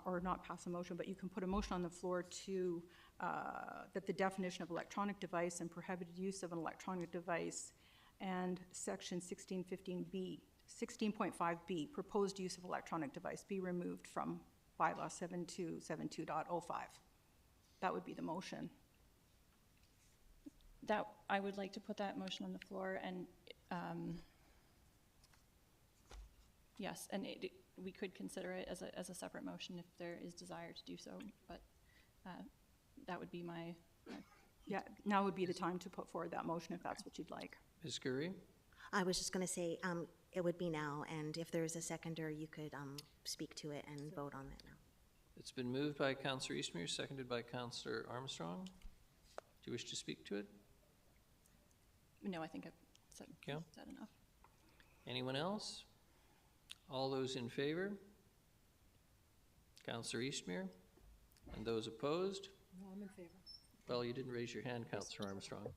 Speaker 6: or not pass a motion, but you can put a motion on the floor to, that the definition of electronic device and prohibited use of an electronic device and section 16.5B, proposed use of electronic device, be removed from bylaw 7272.05. That would be the motion.
Speaker 4: That, I would like to put that motion on the floor and, yes, and we could consider it as a separate motion if there is desire to do so, but that would be my.
Speaker 6: Yeah, now would be the time to put forward that motion if that's what you'd like.
Speaker 1: Ms. Gurry?
Speaker 2: I was just going to say, it would be now, and if there's a seconder, you could speak to it and vote on it now.
Speaker 1: It's been moved by Councillor Eastmere, seconded by Councillor Armstrong. Do you wish to speak to it?
Speaker 4: No, I think I've said enough.
Speaker 1: Anyone else? All those in favor? Councillor Eastmere? And those opposed?
Speaker 5: No, I'm in favor.
Speaker 1: Well, you didn't raise your hand, Councillor Armstrong.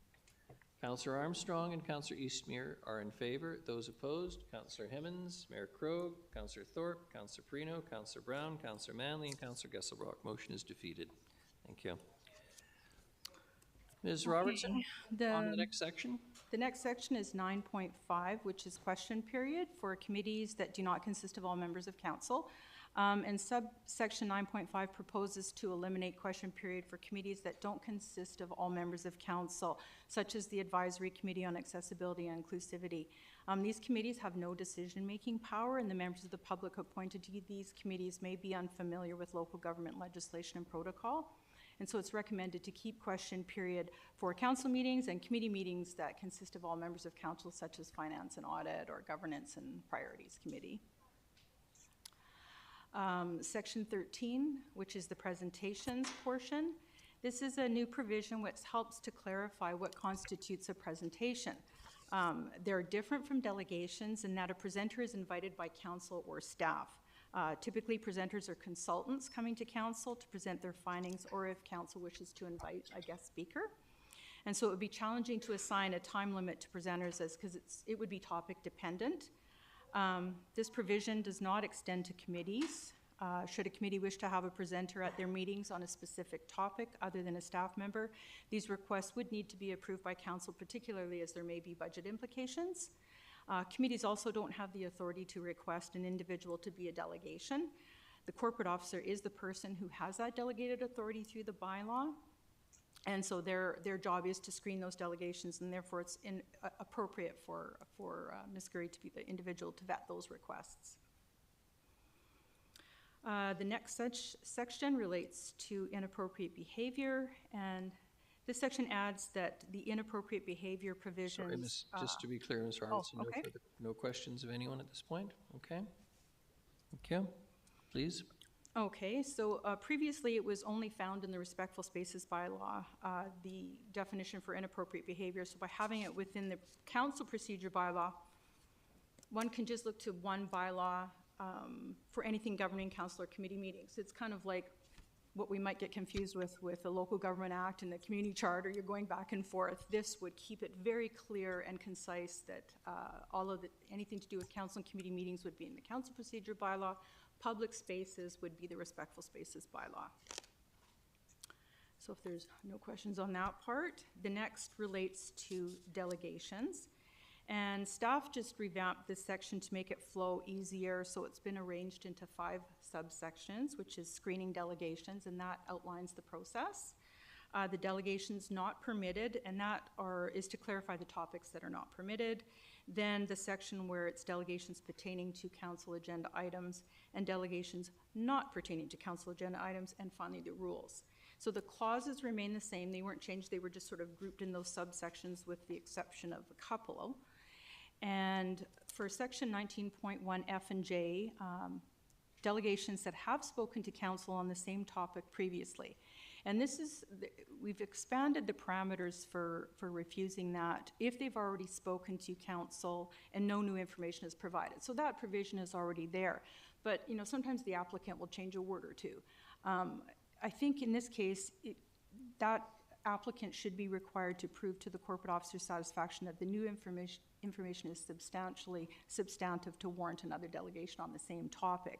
Speaker 1: Councillor Armstrong and Councillor Eastmere are in favor. Those opposed, Councillor Hemmons, Mayor Krogh, Councillor Thorpe, Councillor Perino, Councillor Brown, Councillor Manley, and Councillor Gesselbrock. Motion is defeated. Thank you. Ms. Robertson, on to the next section.
Speaker 6: The next section is 9.5, which is question period for committees that do not consist of all members of council. And subsection 9.5 proposes to eliminate question period for committees that don't consist of all members of council, such as the Advisory Committee on Accessibility and Inclusivity. These committees have no decision-making power, and the members of the public appointed to these committees may be unfamiliar with local government legislation and protocol. And so it's recommended to keep question period for council meetings and committee meetings that consist of all members of council, such as Finance and Audit or Governance and Priorities Committee. Section 13, which is the presentations portion. This is a new provision which helps to clarify what constitutes a presentation. They're different from delegations in that a presenter is invited by council or staff. Typically, presenters are consultants coming to council to present their findings, or if council wishes to invite a guest speaker. And so it would be challenging to assign a time limit to presenters because it would be topic dependent. This provision does not extend to committees. Should a committee wish to have a presenter at their meetings on a specific topic other than a staff member, these requests would need to be approved by council, particularly as there may be budget implications. Committees also don't have the authority to request an individual to be a delegation. The corporate officer is the person who has that delegated authority through the bylaw. And so their job is to screen those delegations, and therefore it's appropriate for Ms. Gurry to be the individual to vet those requests. The next section relates to inappropriate behavior, and this section adds that the inappropriate behavior provisions...
Speaker 1: Sorry, Ms., just to be clear, Ms. Robertson,
Speaker 6: okay.
Speaker 1: no questions of anyone at this point? Okay. Thank you. Please.
Speaker 6: Okay, so previously it was only found in the Respectful Spaces bylaw, the definition for inappropriate behavior. So by having it within the council procedure bylaw, one can just look to one bylaw for anything governing council or committee meetings. It's kind of like what we might get confused with the Local Government Act and the Community Charter, you're going back and forth. This would keep it very clear and concise that anything to do with council and committee meetings would be in the council procedure bylaw. Public spaces would be the respectful spaces bylaw. So if there's no questions on that part, the next relates to delegations. And staff just revamped this section to make it flow easier, so it's been arranged into 5 subsections, which is screening delegations, and that outlines the process. The delegations not permitted, and that is to clarify the topics that are not permitted. Then the section where it's delegations pertaining to council agenda items and delegations not pertaining to council agenda items, and finally the rules. So the clauses remain the same. They weren't changed. They were just sort of grouped in those subsections with the exception of a couple. And for section 19.1 F and J, delegations that have spoken to council on the same topic previously. And this is, we've expanded the parameters for refusing that if they've already spoken to council and no new information is provided. So that provision is already there. But, you know, sometimes the applicant will change a word or two. I think in this case, that applicant should be required to prove to the corporate officer's satisfaction that the new information is substantive to warrant another delegation on the same topic.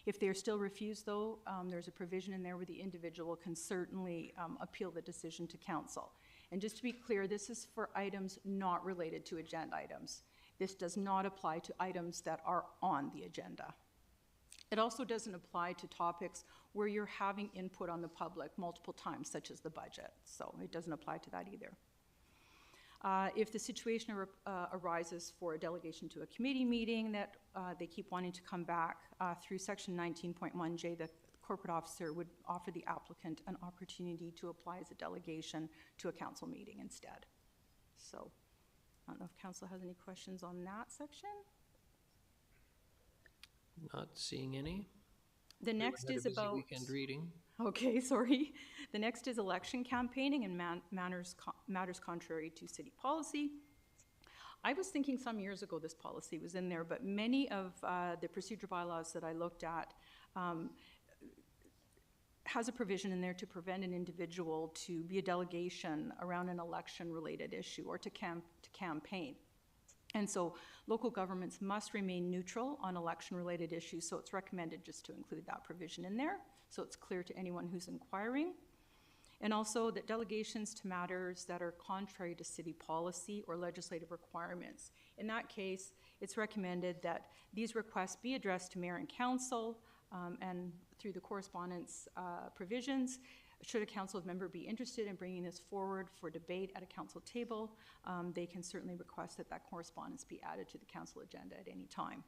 Speaker 6: If they're still refused, though, there's a provision in there where the individual can certainly appeal the decision to council. And just to be clear, this is for items not related to agenda items. This does not apply to items that are on the agenda. It also doesn't apply to topics where you're having input on the public multiple times, such as the budget. So it doesn't apply to that either. If the situation arises for a delegation to a committee meeting that they keep wanting to come back through section 19.1J, the corporate officer would offer the applicant an opportunity to apply as a delegation to a council meeting instead. So I don't know if council has any questions on that section.
Speaker 1: Not seeing any.
Speaker 6: The next is about
Speaker 1: Weekend reading.
Speaker 6: Okay, sorry. The next is election campaigning and matters contrary to city policy. I was thinking some years ago this policy was in there, but many of the procedure bylaws that I looked at has a provision in there to prevent an individual to be a delegation around an election-related issue or to campaign. And so local governments must remain neutral on election-related issues, so it's recommended just to include that provision in there, so it's clear to anyone who's inquiring. And also that delegations to matters that are contrary to city policy or legislative requirements. In that case, it's recommended that these requests be addressed to mayor and council, and through the correspondence provisions. Should a council member be interested in bringing this forward for debate at a council table, they can certainly request that that correspondence be added to the council agenda at any time.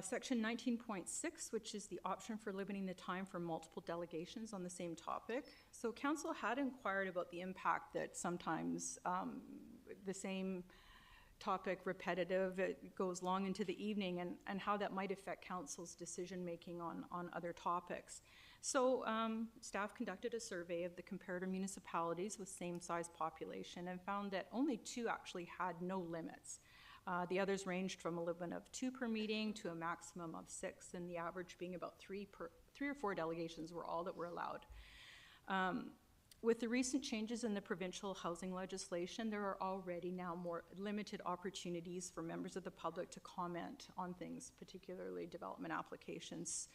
Speaker 6: Section 19.6, which is the option for limiting the time for multiple delegations on the same topic. So council had inquired about the impact that sometimes the same topic, repetitive, it goes long into the evening, and how that might affect council's decision-making on other topics. So staff conducted a survey of the comparator municipalities with same-size population and found that only 2 actually had no limits. The others ranged from a limit of 2 per meeting to a maximum of 6, and the average being about 3 or 4 delegations were all that were allowed. With the recent changes in the provincial housing legislation, there are already now more limited opportunities for members of the public to comment on things, particularly development applications.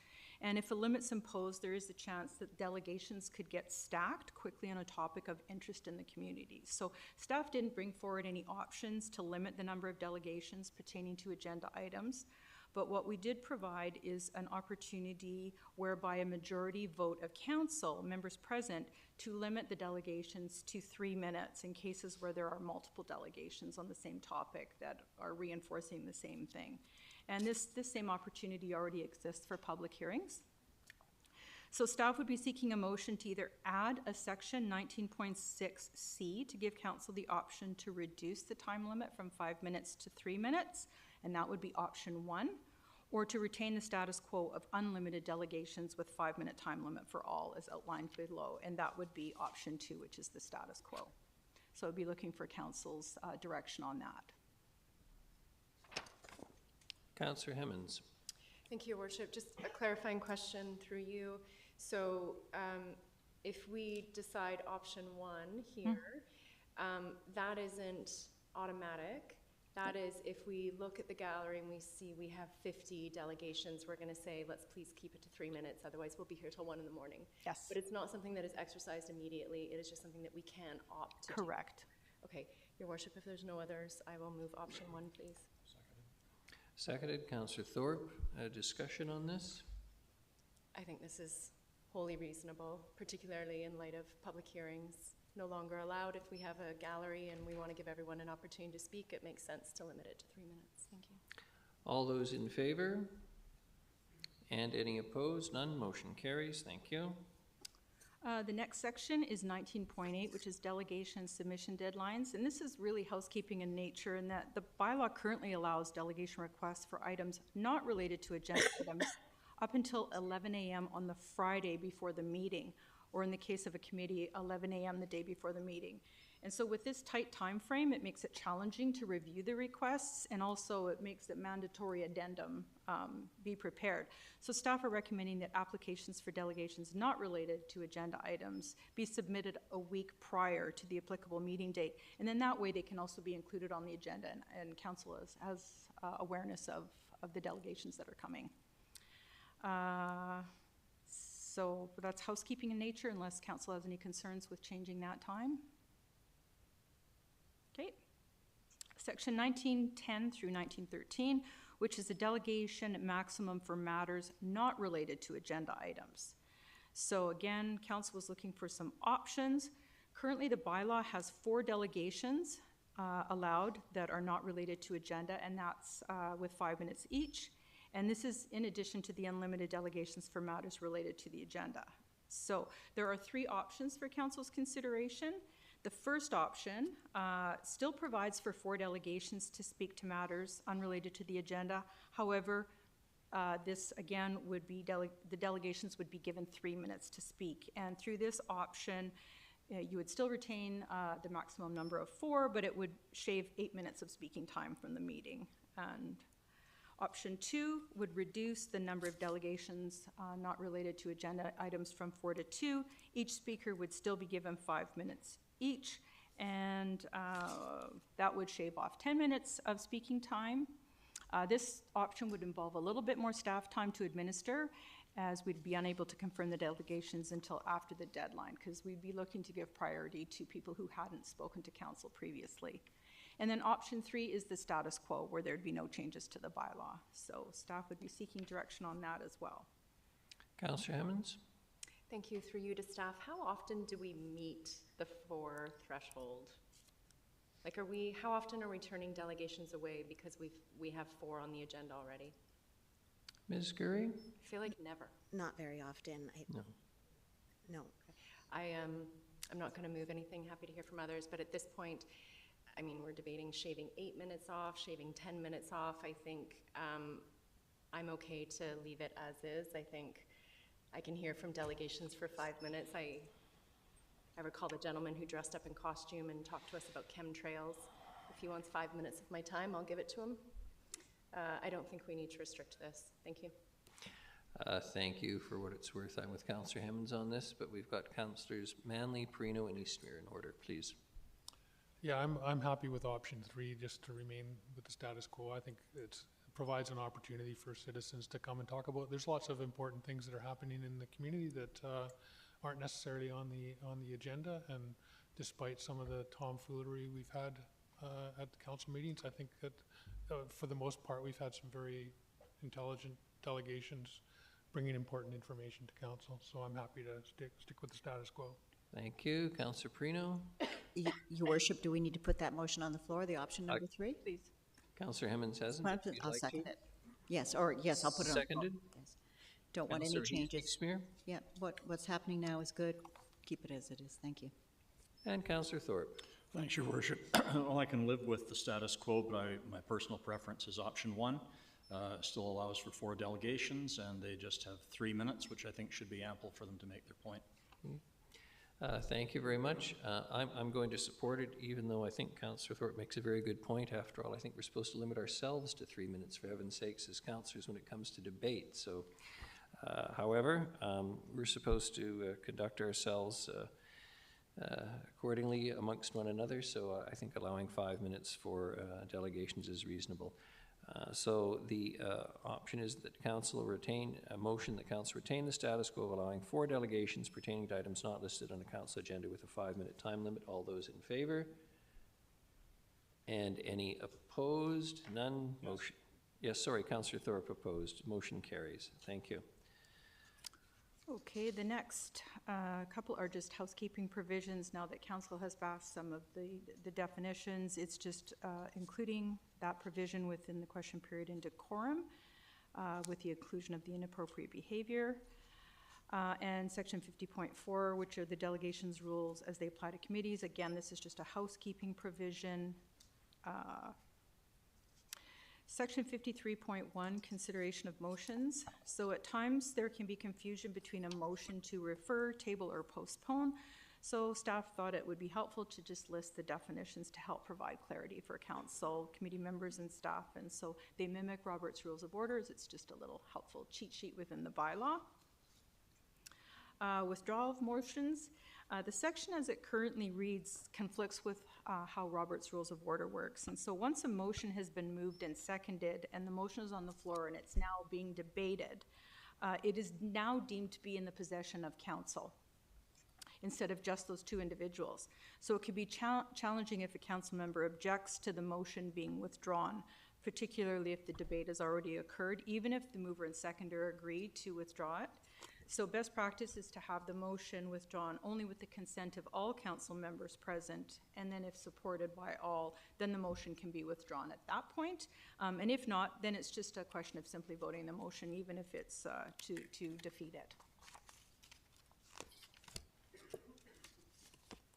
Speaker 6: And if a limit's imposed, there is a chance that delegations could get stacked quickly on a topic of interest in the community. So staff didn't bring forward any options to limit the number of delegations pertaining to agenda items. But what we did provide is an opportunity whereby a majority vote of council members present to limit the delegations to 3 minutes in cases where there are multiple delegations on the same topic that are reinforcing the same thing. And this same opportunity already exists for public hearings. So staff would be seeking a motion to either add a section 19.6C to give council the option to reduce the time limit from 5 minutes to 3 minutes, and that would be option 1, or to retain the status quo of unlimited delegations with 5-minute time limit for all as outlined below, and that would be option 2, which is the status quo. So I'd be looking for council's direction on that.
Speaker 1: Councillor Hemmons.
Speaker 3: Thank you, Your Worship. Just a clarifying question through you. So if we decide option 1 here, that isn't automatic. That is, if we look at the gallery and we see we have 50 delegations, we're going to say, let's please keep it to 3 minutes, otherwise we'll be here till 1 in the morning.
Speaker 6: Yes.
Speaker 3: But it's not something that is exercised immediately. It is just something that we can opt to do.
Speaker 6: Correct.
Speaker 3: Okay, Your Worship, if there's no others, I will move option 1, please.
Speaker 1: Seconded, Councillor Thorpe. Discussion on this?
Speaker 3: I think this is wholly reasonable, particularly in light of public hearings no longer allowed. If we have a gallery and we want to give everyone an opportunity to speak, it makes sense to limit it to 3 minutes. Thank you.
Speaker 1: All those in favor? And any opposed? None. Motion carries. Thank you.
Speaker 6: The next section is 19.8, which is delegation submission deadlines. And this is really housekeeping in nature in that the bylaw currently allows delegation requests for items not related to agenda items up until 11 a.m. on the Friday before the meeting, or in the case of a committee, 11 a.m. the day before the meeting. And so with this tight time frame, it makes it challenging to review the requests, and also it makes it mandatory addendum be prepared. So staff are recommending that applications for delegations not related to agenda items be submitted a week prior to the applicable meeting date. And then that way they can also be included on the agenda, and council has awareness of the delegations that are coming. So that's housekeeping in nature, unless council has any concerns with changing that time. Okay. Section 1910 through 1913, which is a delegation maximum for matters not related to agenda items. So again, council was looking for some options. Currently, the bylaw has 4 delegations allowed that are not related to agenda, and that's with 5 minutes each. And this is in addition to the unlimited delegations for matters related to the agenda. So there are 3 options for council's consideration. The first option still provides for 4 delegations to speak to matters unrelated to the agenda. However, this again would be, the delegations would be given 3 minutes to speak. And through this option, you would still retain the maximum number of 4, but it would shave 8 minutes of speaking time from the meeting. And option 2 would reduce the number of delegations not related to agenda items from 4 to 2. Each speaker would still be given 5 minutes each, and that would shave off 10 minutes of speaking time. This option would involve a little bit more staff time to administer, as we'd be unable to confirm the delegations until after the deadline, because we'd be looking to give priority to people who hadn't spoken to council previously. And then option 3 is the status quo, where there'd be no changes to the bylaw. So staff would be seeking direction on that as well.
Speaker 1: Councillor Hemmons?
Speaker 3: Thank you. Through you to staff, how often do we meet the 4 threshold? Like, how often are we turning delegations away because we have 4 on the agenda already?
Speaker 1: Ms. Gurry?
Speaker 3: I feel like never.
Speaker 2: Not very often.
Speaker 1: No.
Speaker 2: No.
Speaker 3: I'm not going to move anything. Happy to hear from others. But at this point, I mean, we're debating shaving 8 minutes off, shaving 10 minutes off. I think I'm okay to leave it as is. I think I can hear from delegations for 5 minutes. I recall the gentleman who dressed up in costume and talked to us about chemtrails. If he wants 5 minutes of my time, I'll give it to him. I don't think we need to restrict this. Thank you.
Speaker 1: Thank you. For what it's worth, I'm with Councillor Hemmons on this, but we've got Councillors Manley, Perino, and Eastmere in order, please.
Speaker 7: Yeah, I'm happy with option 3, just to remain with the status quo. I think it provides an opportunity for citizens to come and talk about. There's lots of important things that are happening in the community that aren't necessarily on the agenda, and despite some of the tomfoolery we've had at the council meetings, I think that for the most part we've had some very intelligent delegations bringing important information to council. So I'm happy to stick with the status quo.
Speaker 1: Thank you. Councillor Perino?
Speaker 9: Your Worship, do we need to put that motion on the floor, the option number 3?
Speaker 6: Please.
Speaker 1: Councillor Hemmons hasn't.
Speaker 9: I'll
Speaker 1: if you'd
Speaker 9: I'll
Speaker 1: like
Speaker 9: second
Speaker 1: to.
Speaker 9: it. Yes, or yes, I'll put it on.
Speaker 1: Seconded.
Speaker 9: Yes. Don't want any
Speaker 1: Councillor
Speaker 9: changes.
Speaker 1: Eastmere?
Speaker 9: Yeah, what's happening now is good. Keep it as it is. Thank you.
Speaker 1: And Councillor Thorpe.
Speaker 10: Thanks, Your Worship. Well, I can live with the status quo, but my personal preference is option 1. Still allows for 4 delegations, and they just have 3 minutes, which I think should be ample for them to make their point.
Speaker 1: Thank you very much. I'm going to support it, even though I think Councillor Thorpe makes a very good point. After all, I think we're supposed to limit ourselves to 3 minutes, for heaven's sakes, as councillors when it comes to debate. So, however, we're supposed to conduct ourselves accordingly amongst one another, so I think allowing 5 minutes for delegations is reasonable. So the option is that council retain a motion that council retain the status quo of allowing 4 delegations pertaining to items not listed on a council agenda with a 5-minute time limit. All those in favor? And any opposed? None?
Speaker 10: Yes.
Speaker 1: Motion. Yes, sorry, Councillor Thorpe opposed. Motion carries. Thank you.
Speaker 6: Okay, the next couple are just housekeeping provisions. Now that council has passed some of the definitions, it's just including that provision within the question period in decorum with the inclusion of the inappropriate behavior. And section 50.4, which are the delegations rules as they apply to committees. Again, this is just a housekeeping provision. Section 53.1, consideration of motions. So at times there can be confusion between a motion to refer, table, or postpone. So staff thought it would be helpful to just list the definitions to help provide clarity for council, committee members, and staff. And so they mimic Robert's Rules of Orders. It's just a little helpful cheat sheet within the bylaw. Withdrawal of motions. The section as it currently reads conflicts with how Robert's Rules of Order works. And so once a motion has been moved and seconded and the motion is on the floor and it's now being debated, it is now deemed to be in the possession of council instead of just those 2 individuals. So it could be challenging if a council member objects to the motion being withdrawn, particularly if the debate has already occurred, even if the mover and seconder agree to withdraw it. So best practice is to have the motion withdrawn only with the consent of all council members present, and then if supported by all, then the motion can be withdrawn at that point. And if not, then it's just a question of simply voting the motion, even if it's to defeat it.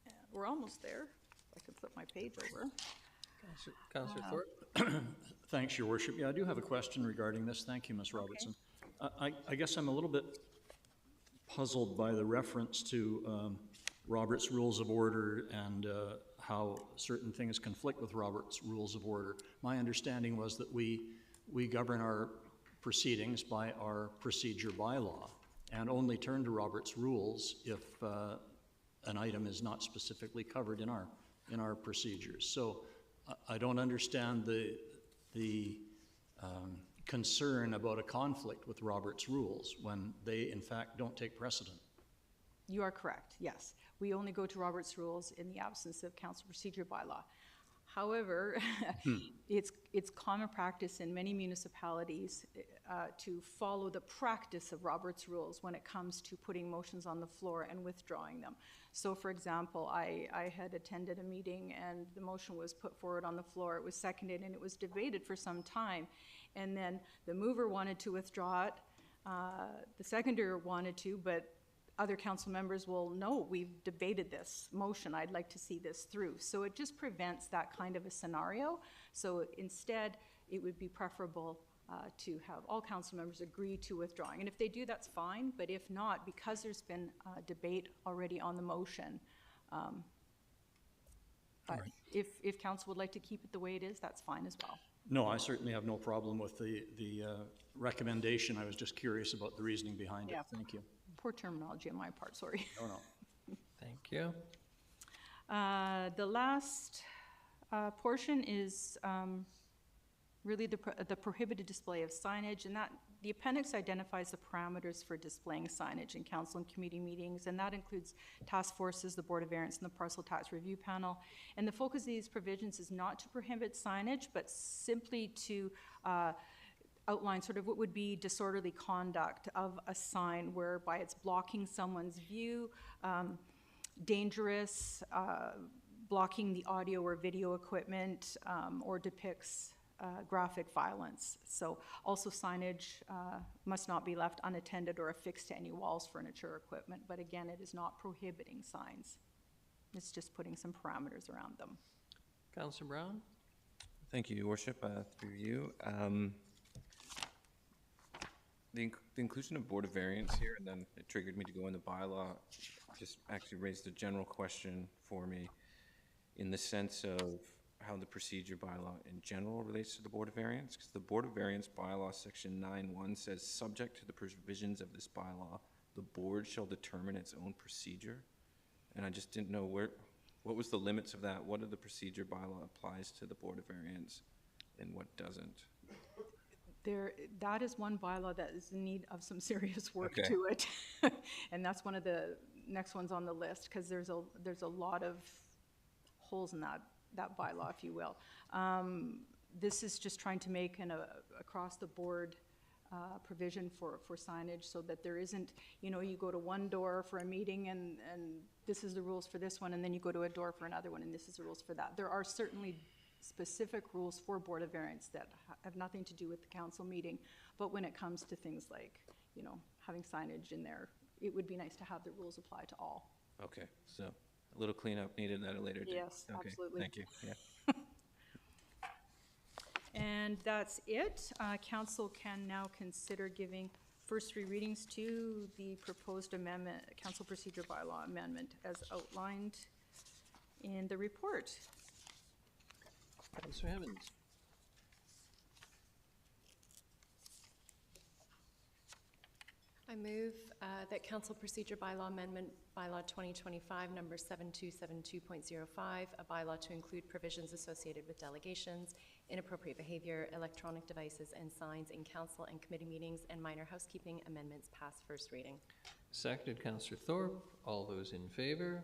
Speaker 6: And we're almost there. If I could flip my page over.
Speaker 1: Councillor Thorpe?
Speaker 10: Thanks, Your Worship. Yeah, I do have a question regarding this. Thank you, Ms. Robertson. I guess I'm a little bit puzzled by the reference to Robert's Rules of Order and how certain things conflict with Robert's Rules of Order. My understanding was that we govern our proceedings by our procedure bylaw and only turn to Robert's Rules if an item is not specifically covered in our procedures. So I don't understand the concern about a conflict with Robert's Rules when they, in fact, don't take precedent.
Speaker 6: You are correct, yes. We only go to Robert's Rules in the absence of council procedure bylaw. However, it's common practice in many municipalities to follow the practice of Robert's Rules when it comes to putting motions on the floor and withdrawing them. So for example, I had attended a meeting and the motion was put forward on the floor, it was seconded, and it was debated for some time. And then the mover wanted to withdraw it, the seconder wanted to, but other council members will know we've debated this motion, I'd like to see this through. So it just prevents that kind of a scenario. So instead, it would be preferable to have all council members agree to withdrawing. And if they do, that's fine, but if not, because there's been debate already on the motion, but if council would like to keep it the way it is, that's fine as well.
Speaker 10: No, I certainly have no problem with the recommendation. I was just curious about the reasoning behind it. Thank you.
Speaker 6: Poor terminology on my part, sorry.
Speaker 10: No.
Speaker 1: Thank you.
Speaker 6: The last portion is really the prohibited display of signage, and that the appendix identifies the parameters for displaying signage in council and committee meetings, and that includes task forces, the Board of Variance, and the Parcel Tax Review Panel. And the focus of these provisions is not to prohibit signage, but simply to outline sort of what would be disorderly conduct of a sign whereby it's blocking someone's view, dangerous, blocking the audio or video equipment, or depicts graphic violence. So also signage must not be left unattended or affixed to any walls, furniture, or equipment. But again, it is not prohibiting signs. It's just putting some parameters around them.
Speaker 1: Councillor Brown?
Speaker 11: Thank you, Your Worship. Through you. The inclusion of Board of Variance here, and then it triggered me to go in the bylaw. just actually raised a general question for me in the sense of how the procedure bylaw in general relates to the Board of Variance, because the Board of Variance bylaw section 9.1 says, subject to the provisions of this bylaw, the board shall determine its own procedure. And I just didn't know what was the limits of that? What of the procedure bylaw applies to the Board of Variance and what doesn't?
Speaker 6: That is one bylaw that is in need of some serious work
Speaker 11: Okay.
Speaker 6: to it. And that's one of the next ones on the list, because there's a lot of holes in that bylaw, if you will. This is just trying to make an across-the-board provision for signage so that there isn't, you go to one door for a meeting and this is the rules for this one, and then you go to a door for another one and this is the rules for that. There are certainly specific rules for Board of Variance that have nothing to do with the council meeting, but when it comes to things like, having signage in there, it would be nice to have the rules apply to all.
Speaker 11: Okay, so a little cleanup needed at a later date.
Speaker 6: Yes,
Speaker 11: Okay,
Speaker 6: absolutely.
Speaker 11: thank you. Yeah.
Speaker 6: And that's it. Council can now consider giving first three readings to the proposed amendment, council procedure bylaw amendment as outlined in the report.
Speaker 1: Councillor Hemmons.
Speaker 3: I move that council procedure bylaw amendment, bylaw 2025, number 7272.05, a bylaw to include provisions associated with delegations, inappropriate behavior, electronic devices, and signs in council and committee meetings, and minor housekeeping amendments pass first reading.
Speaker 1: Seconded, Councillor Thorpe. All those in favor?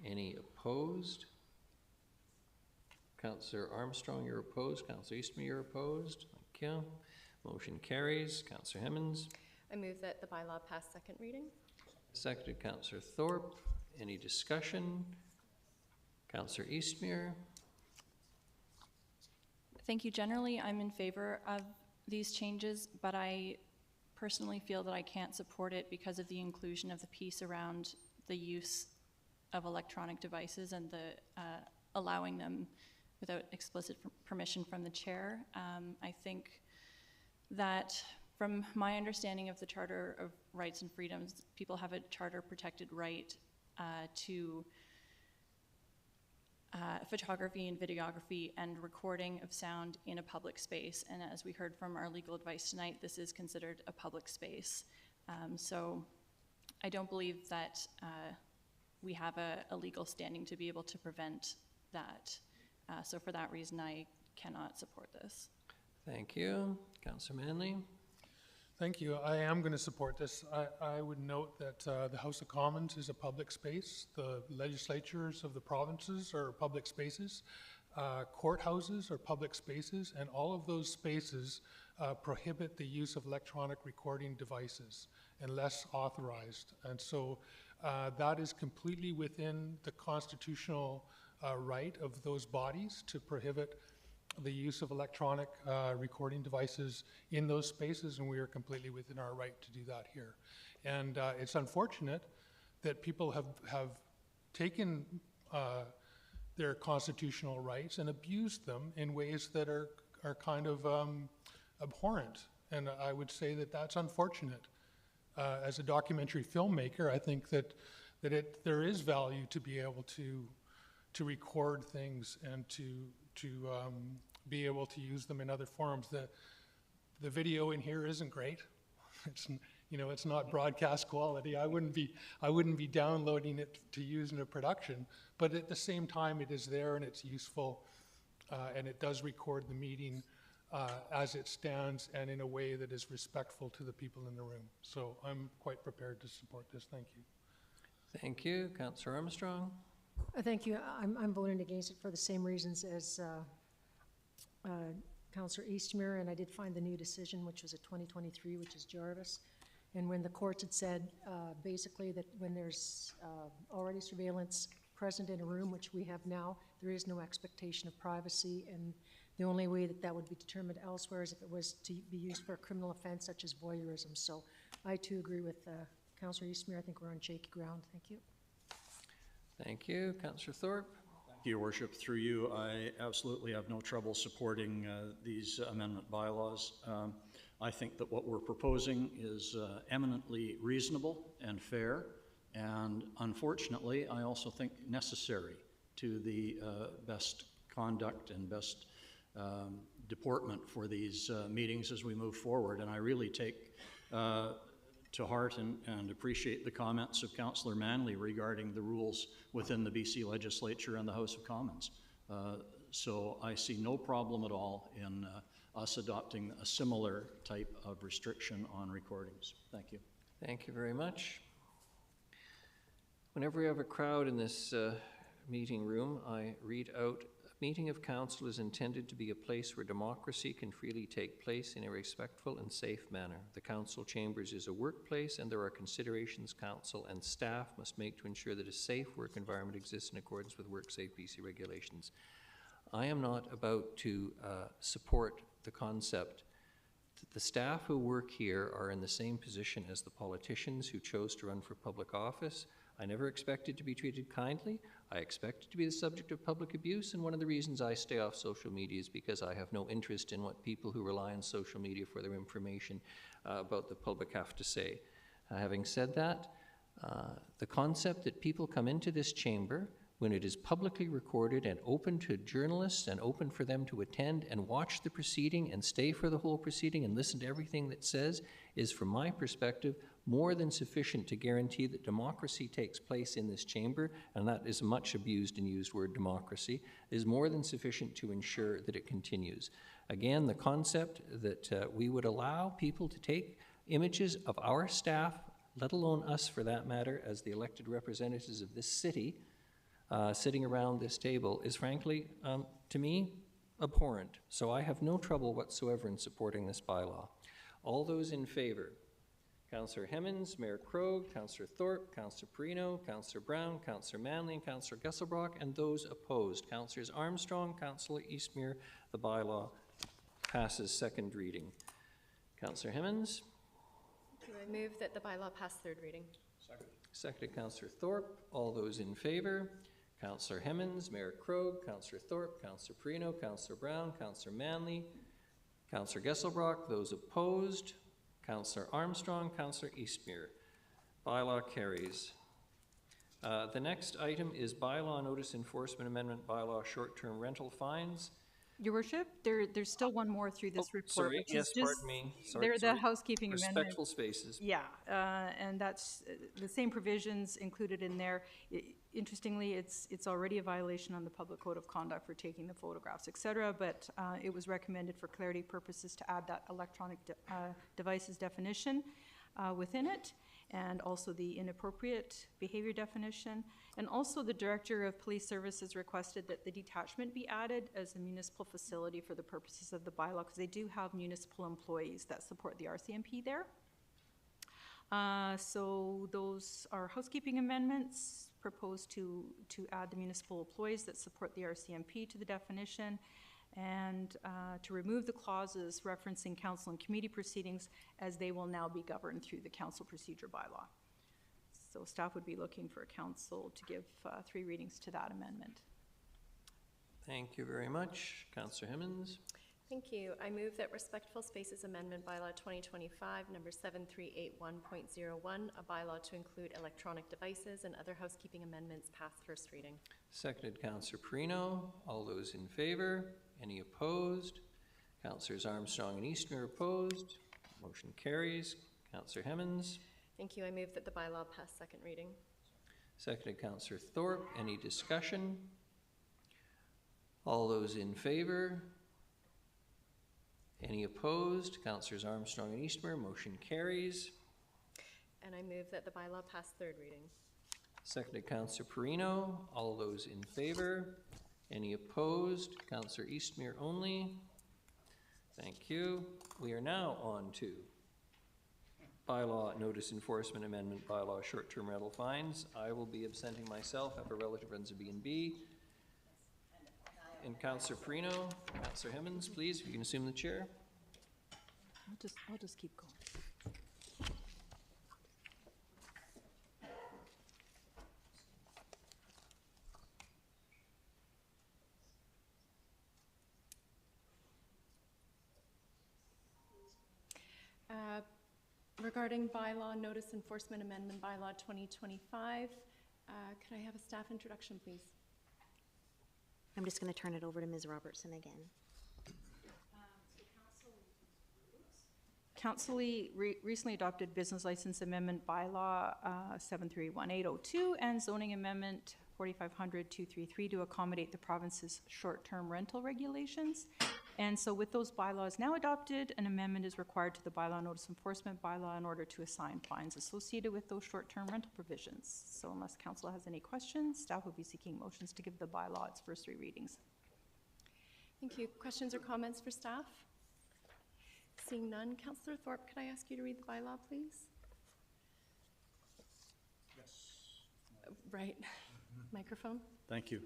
Speaker 1: Any opposed? Councillor Armstrong, you're opposed. Councillor Eastman, you're opposed. Thank you. Motion carries. Councillor Hemmons.
Speaker 3: I move that the bylaw pass second reading.
Speaker 1: Seconded, Councillor Thorpe. Any discussion? Councillor Eastmere.
Speaker 4: Thank you. Generally, I'm in favor of these changes, but I personally feel that I can't support it because of the inclusion of the piece around the use of electronic devices and the allowing them without explicit permission from the chair. I think that from my understanding of the Charter of Rights and Freedoms, people have a charter-protected right to photography and videography and recording of sound in a public space. And as we heard from our legal advice tonight, this is considered a public space. So I don't believe that we have a legal standing to be able to prevent that. So for that reason, I cannot support this.
Speaker 1: Thank you. Councillor Manley.
Speaker 7: Thank you. I am going to support this. I would note that the House of Commons is a public space. The legislatures of the provinces are public spaces. Courthouses are public spaces, and all of those spaces prohibit the use of electronic recording devices unless authorized. And so that is completely within the constitutional right of those bodies to prohibit the use of electronic recording devices in those spaces, and we are completely within our right to do that here. And it's unfortunate that people have taken their constitutional rights and abused them in ways that are kind of abhorrent. And I would say that that's unfortunate. As a documentary filmmaker, I think that there is value to be able to record things and to be able to use them in other forms. The video in here isn't great. It's not broadcast quality. I wouldn't be downloading it to use in a production, but at the same time it is there and it's useful, and it does record the meeting as it stands and in a way that is respectful to the people in the room. So I'm quite prepared to support this. Thank you.
Speaker 1: Thank you. Councillor Armstrong.
Speaker 5: Thank you. I'm voting against it for the same reasons as Councillor Eastmere, and I did find the new decision, which was a 2023, which is Jarvis. And when the courts had said basically that when there's already surveillance present in a room, which we have now, there is no expectation of privacy, and the only way that would be determined elsewhere is if it was to be used for a criminal offense such as voyeurism. So I too agree with Councillor Eastmere. I think we're on shaky ground. Thank you.
Speaker 1: Thank you. Councillor Thorpe.
Speaker 10: Thank you, Your Worship. Through you, I absolutely have no trouble supporting these amendment bylaws. I think that what we're proposing is eminently reasonable and fair. and unfortunately, I also think necessary to the best conduct and best deportment for these meetings as we move forward. And I really take to heart and appreciate the comments of Councillor Manley regarding the rules within the BC Legislature and the House of Commons. So I see no problem at all in us adopting a similar type of restriction on recordings. Thank you.
Speaker 1: Thank you very much. Whenever we have a crowd in this meeting room, I read out, "A meeting of council is intended to be a place where democracy can freely take place in a respectful and safe manner. The council chambers is a workplace, and there are considerations council and staff must make to ensure that a safe work environment exists in accordance with WorkSafe BC regulations." I am not about to support the concept that the staff who work here are in the same position as the politicians who chose to run for public office. I never expected to be treated kindly. I expected to be the subject of public abuse, and one of the reasons I stay off social media is because I have no interest in what people who rely on social media for their information about the public have to say. Having said that, the concept that people come into this chamber when it is publicly recorded and open to journalists and open for them to attend and watch the proceeding and stay for the whole proceeding and listen to everything that says is, from my perspective, more than sufficient to guarantee that democracy takes place in this chamber, and that is a much abused and used word, democracy, is more than sufficient to ensure that it continues. Again, the concept that we would allow people to take images of our staff, let alone us for that matter, as the elected representatives of this city, sitting around this table is frankly, to me, abhorrent. So I have no trouble whatsoever in supporting this bylaw. All those in favor: Councillor Hemmens, Mayor Krogh, Councillor Thorpe, Councillor Perino, Councillor Brown, Councillor Manley, and Councillor Gesselbrock, and those opposed: Councillors Armstrong, Councillor Eastmere. The bylaw passes second reading. Councillor Hemmens.
Speaker 3: I move that the bylaw pass third reading.
Speaker 1: Seconded, Councillor Thorpe. All those in favor: Councillor Hemmens, Mayor Krogh, Councillor Thorpe, Councillor Perino, Councillor Brown, Councillor Manley, Councillor Gesselbrock. Those opposed: Councillor Armstrong, Councillor Eastmere. Bylaw carries. The next item is Bylaw Notice Enforcement Amendment Bylaw Short-Term Rental Fines.
Speaker 6: Your Worship, there's still one more through this report.
Speaker 1: Sorry,
Speaker 6: which
Speaker 1: yes,
Speaker 6: is just-
Speaker 1: pardon me. Sorry,
Speaker 6: They're the
Speaker 1: sorry.
Speaker 6: housekeeping amendment.
Speaker 1: Respectful spaces.
Speaker 6: Yeah, and that's the same provisions included in there. Interestingly, it's already a violation on the Public Code of Conduct for taking the photographs, et cetera, but it was recommended for clarity purposes to add that electronic devices definition within it, and also the inappropriate behavior definition. And also the Director of Police Services requested that the detachment be added as a municipal facility for the purposes of the bylaw, because they do have municipal employees that support the RCMP there. So those are housekeeping amendments proposed to add the municipal employees that support the RCMP to the definition, and to remove the clauses referencing council and committee proceedings, as they will now be governed through the council procedure bylaw. So staff would be looking for council to give 3 readings to that amendment.
Speaker 1: Thank you very much. Councillor Hemmens.
Speaker 3: Thank you. I move that Respectful Spaces Amendment Bylaw 2025, number 7381.01, a bylaw to include electronic devices and other housekeeping amendments, pass first reading.
Speaker 1: Seconded, Councillor Perino. All those in favor? Any opposed? Councillors Armstrong and Eastmere opposed. Motion carries. Councillor Hemmens.
Speaker 3: Thank you. I move that the bylaw pass second reading.
Speaker 1: Seconded, Councillor Thorpe. Any discussion? All those in favor? Any opposed? Councillors Armstrong and Eastmere. Motion carries.
Speaker 3: And I move that the bylaw pass third reading.
Speaker 1: Seconded, Councillor Perino. All those in favor? Any opposed? Councillor Eastmere only. Thank you. We are now on to Bylaw Notice Enforcement Amendment Bylaw Short-Term Rental Fines. I will be absenting myself. I have a relative runs a B&B. And Councillor Perino, Councillor Hemmens, please, if you can assume the chair.
Speaker 6: I'll just keep going.
Speaker 3: Regarding bylaw notice enforcement amendment bylaw 2025, could I have a staff introduction, please?
Speaker 2: I'm just going to turn it over to Ms. Robertson again.
Speaker 6: Council recently adopted business license amendment bylaw 731802 and zoning amendment 4500-233 to accommodate the province's short-term rental regulations. And so with those bylaws now adopted, an amendment is required to the bylaw notice enforcement bylaw in order to assign fines associated with those short-term rental provisions. So unless council has any questions, staff will be seeking motions to give the bylaw its first 3 readings.
Speaker 3: Thank you. Questions or comments for staff? Seeing none, Councillor Thorpe, could I ask you to read the bylaw, please?
Speaker 10: Yes.
Speaker 3: Right. Microphone.
Speaker 10: Thank you.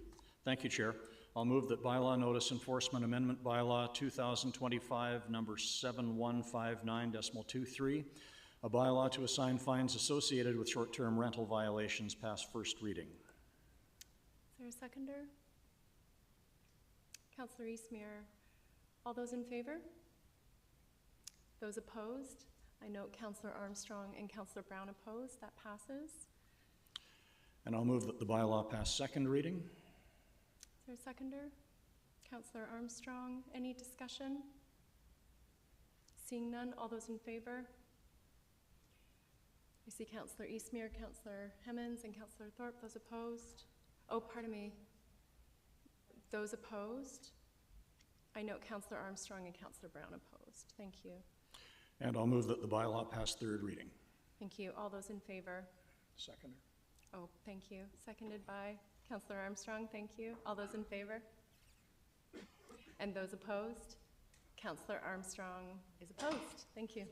Speaker 10: Thank you, Chair. I'll move that bylaw notice enforcement amendment bylaw 2025 number 7159.23, a bylaw to assign fines associated with short-term rental violations, pass first reading.
Speaker 3: Is there a seconder? Councillor Eastmere. All those in favor? Those opposed? I note Councillor Armstrong and Councillor Brown opposed. That passes.
Speaker 10: And I'll move that the bylaw pass second reading.
Speaker 3: Is there a seconder? Councillor Armstrong, any discussion? Seeing none, all those in favor? I see Councillor Eastmere, Councillor Hemmons, and Councillor Thorpe. Those opposed? Oh, pardon me. Those opposed? I note Councillor Armstrong and Councillor Brown opposed. Thank you.
Speaker 10: And I'll move that the bylaw pass third reading.
Speaker 3: Thank you. All those in favor?
Speaker 10: Seconder.
Speaker 3: Oh, thank you. Seconded by Councillor Armstrong. Thank you. All those in favor? And those opposed? Councillor Armstrong is opposed. Thank you.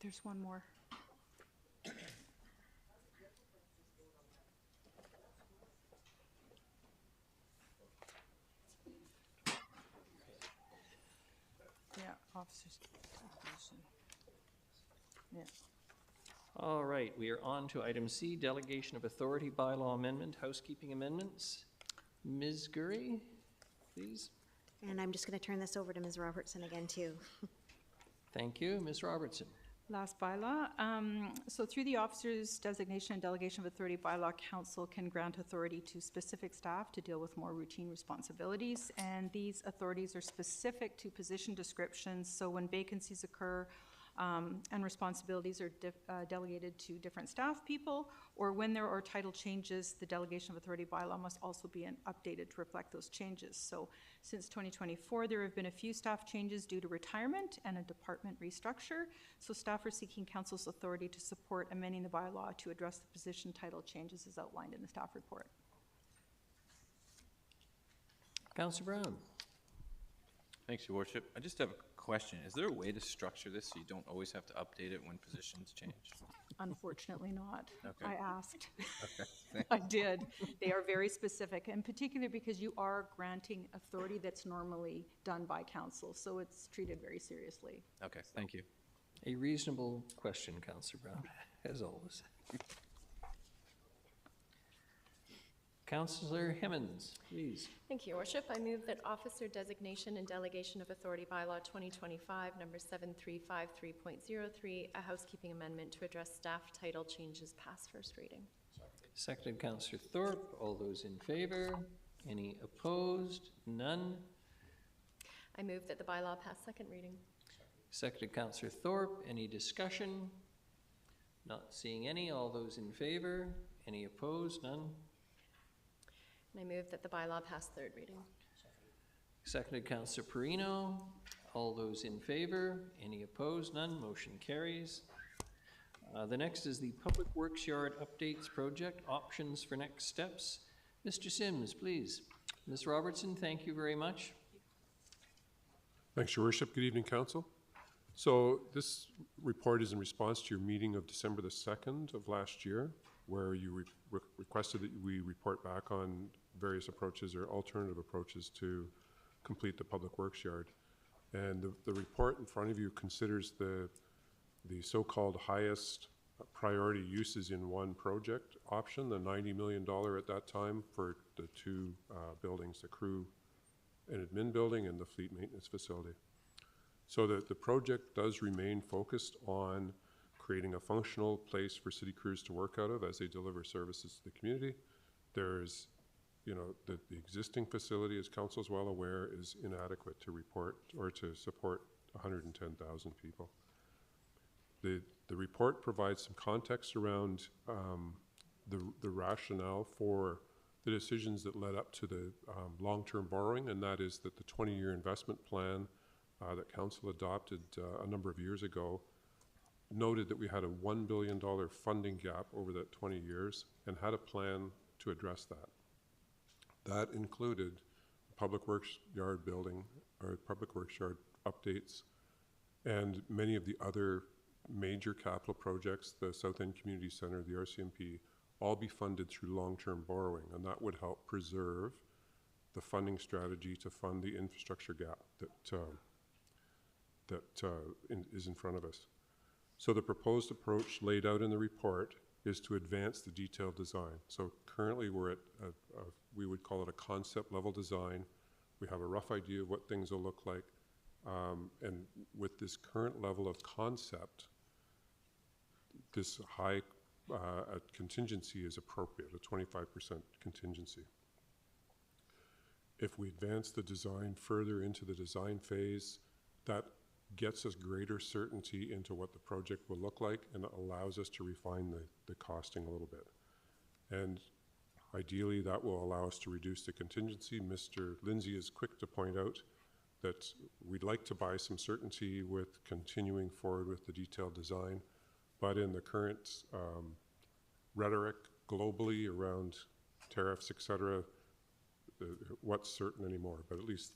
Speaker 6: There's one more. Yeah, officers. Yeah.
Speaker 1: All right, we are on to item C, delegation of authority bylaw amendment, housekeeping amendments. Ms. Gurry, please.
Speaker 2: And I'm just going to turn this over to Ms. Robertson again, too.
Speaker 1: Thank you. Ms. Robertson.
Speaker 6: Last bylaw. So through the officer's designation and delegation of authority bylaw, council can grant authority to specific staff to deal with more routine responsibilities. And these authorities are specific to position descriptions. So when vacancies occur and responsibilities are delegated to different staff people, or when there are title changes, the delegation of authority bylaw must also be updated to reflect those changes. So since 2024, there have been a few staff changes due to retirement and a department restructure. So staff are seeking council's authority to support amending the bylaw to address the position title changes as outlined in the staff report.
Speaker 1: Councillor Brown.
Speaker 11: Thanks, Your Worship. I just have a question. Is there a way to structure this so you don't always have to update it when positions change?
Speaker 6: Unfortunately not.
Speaker 11: Okay.
Speaker 6: I asked.
Speaker 11: Okay.
Speaker 6: I did. They are very specific, and particularly because you are granting authority that's normally done by council, so it's treated very seriously.
Speaker 11: Okay, thank you.
Speaker 1: A reasonable question, Councillor Brown, as always. Councillor Hemmons, please.
Speaker 3: Thank you, Your Worship. I move that officer designation and delegation of authority bylaw 2025, number 7353.03, a housekeeping amendment to address staff title changes, pass first reading.
Speaker 1: Seconded, Councillor Thorpe. All those in favor? Any opposed? None.
Speaker 3: I move that the bylaw pass second reading.
Speaker 1: Seconded, Councillor Thorpe. Any discussion? Not seeing any. All those in favor? Any opposed? None.
Speaker 3: And I move that the bylaw pass third reading.
Speaker 1: Seconded, Councillor Perino. All those in favor? Any opposed? None. Motion carries. The next is the Public Works Yard Updates Project, options for next steps. Mr. Sims, please. Ms. Robertson, thank you very much.
Speaker 12: Thanks, Your Worship. Good evening, Council. So this report is in response to your meeting of December the 2nd of last year, where you requested that we report back on various approaches or alternative approaches to complete the Public Works Yard. And the report in front of you considers the so-called highest priority uses in one project option, the $90 million at that time for the two buildings, the crew and admin building and the fleet maintenance facility. So that the project does remain focused on creating a functional place for city crews to work out of as they deliver services to the community. There's, you know, the existing facility, as council is well aware, is inadequate to report or to support 110,000 people. The report provides some context around the rationale for the decisions that led up to the long-term borrowing, and that is that the 20-year investment plan that council adopted a number of years ago noted that we had a $1 billion funding gap over that 20 years and had a plan to address that. That included public works yard building, or public works yard updates, and many of the other major capital projects, the South End Community Center, the RCMP, all be funded through long-term borrowing, and that would help preserve the funding strategy to fund the infrastructure gap that is in front of us. So the proposed approach laid out in the report is to advance the detailed design. So currently we're at, we would call it a concept level design. We have a rough idea of what things will look like. And with this current level of concept, this high contingency is appropriate, a 25% contingency. If we advance the design further into the design phase, that gets us greater certainty into what the project will look like and allows us to refine the costing a little bit. And ideally, that will allow us to reduce the contingency. Mr. Lindsay is quick to point out that we'd like to buy some certainty with continuing forward with the detailed design, but in the current rhetoric globally around tariffs, et cetera, what's certain anymore? But at least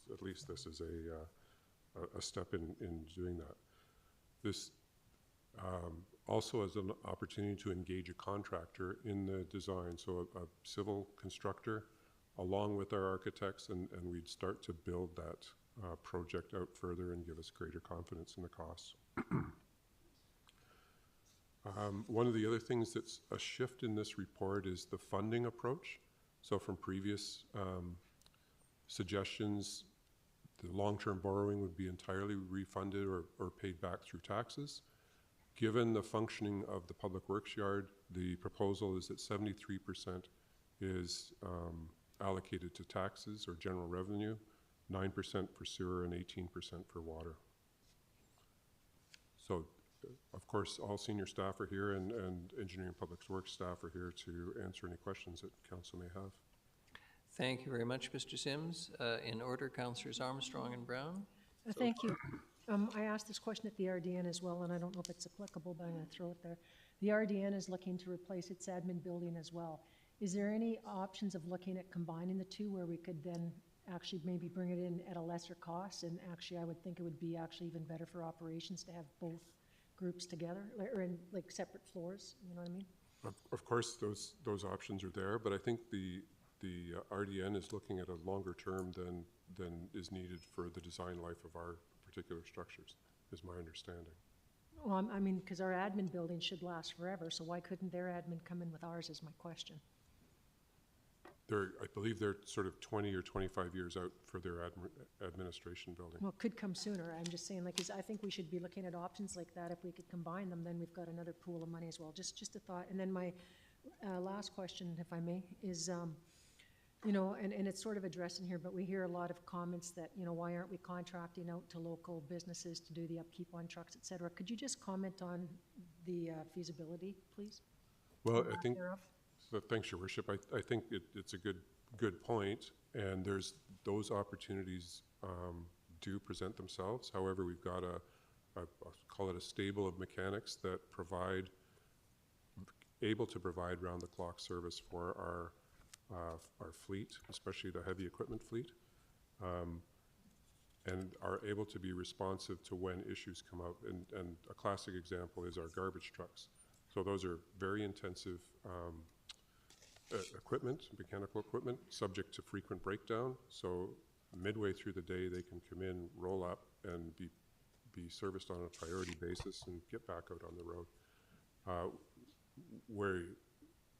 Speaker 12: this is a step in doing that. This also has an opportunity to engage a contractor in the design, so a civil constructor along with our architects, and we'd start to build that project out further and give us greater confidence in the costs. One of the other things that's a shift in this report is the funding approach. So from previous suggestions, the long-term borrowing would be entirely refunded or paid back through taxes. Given the functioning of the public works yard, the proposal is that 73% is allocated to taxes or general revenue, 9% for sewer, and 18% for water. So, of course, all senior staff are here, and engineering public works staff are here to answer any questions that council may have.
Speaker 1: Thank you very much, Mr. Sims. In order, Councillors Armstrong and Brown.
Speaker 5: Thank you. I asked this question at the RDN as well, and I don't know if it's applicable, but I'm going to throw it there. The RDN is looking to replace its admin building as well. Is there any options of looking at combining the two where we could then actually maybe bring it in at a lesser cost? And actually, I would think it would be actually even better for operations to have both groups together, or in like separate floors, you know what I mean?
Speaker 12: Of course, those options are there, but I think the RDN is looking at a longer term than is needed for the design life of our particular structures, is my understanding.
Speaker 5: Well, I mean, because our admin building should last forever, so why couldn't their admin come in with ours is my question.
Speaker 12: I believe they're sort of 20 or 25 years out for their administration building.
Speaker 5: Well, it could come sooner. I'm just saying, like, I think we should be looking at options like that. If we could combine them, then we've got another pool of money as well. Just a thought. And then my last question, if I may, is, you know, and it's sort of addressed in here, but we hear a lot of comments that, you know, why aren't we contracting out to local businesses to do the upkeep on trucks, et cetera? Could you just comment on the feasibility, please?
Speaker 12: Well, I think, so thanks, Your Worship. I think it's a good point, and there's those opportunities do present themselves. However, we've got I'll call it a stable of mechanics that able to provide round-the-clock service for our fleet, especially the heavy equipment fleet, and are able to be responsive to when issues come up. And a classic example is our garbage trucks. So those are very intensive equipment, mechanical equipment, subject to frequent breakdown. So midway through the day, they can come in, roll up, and be serviced on a priority basis and get back out on the road. where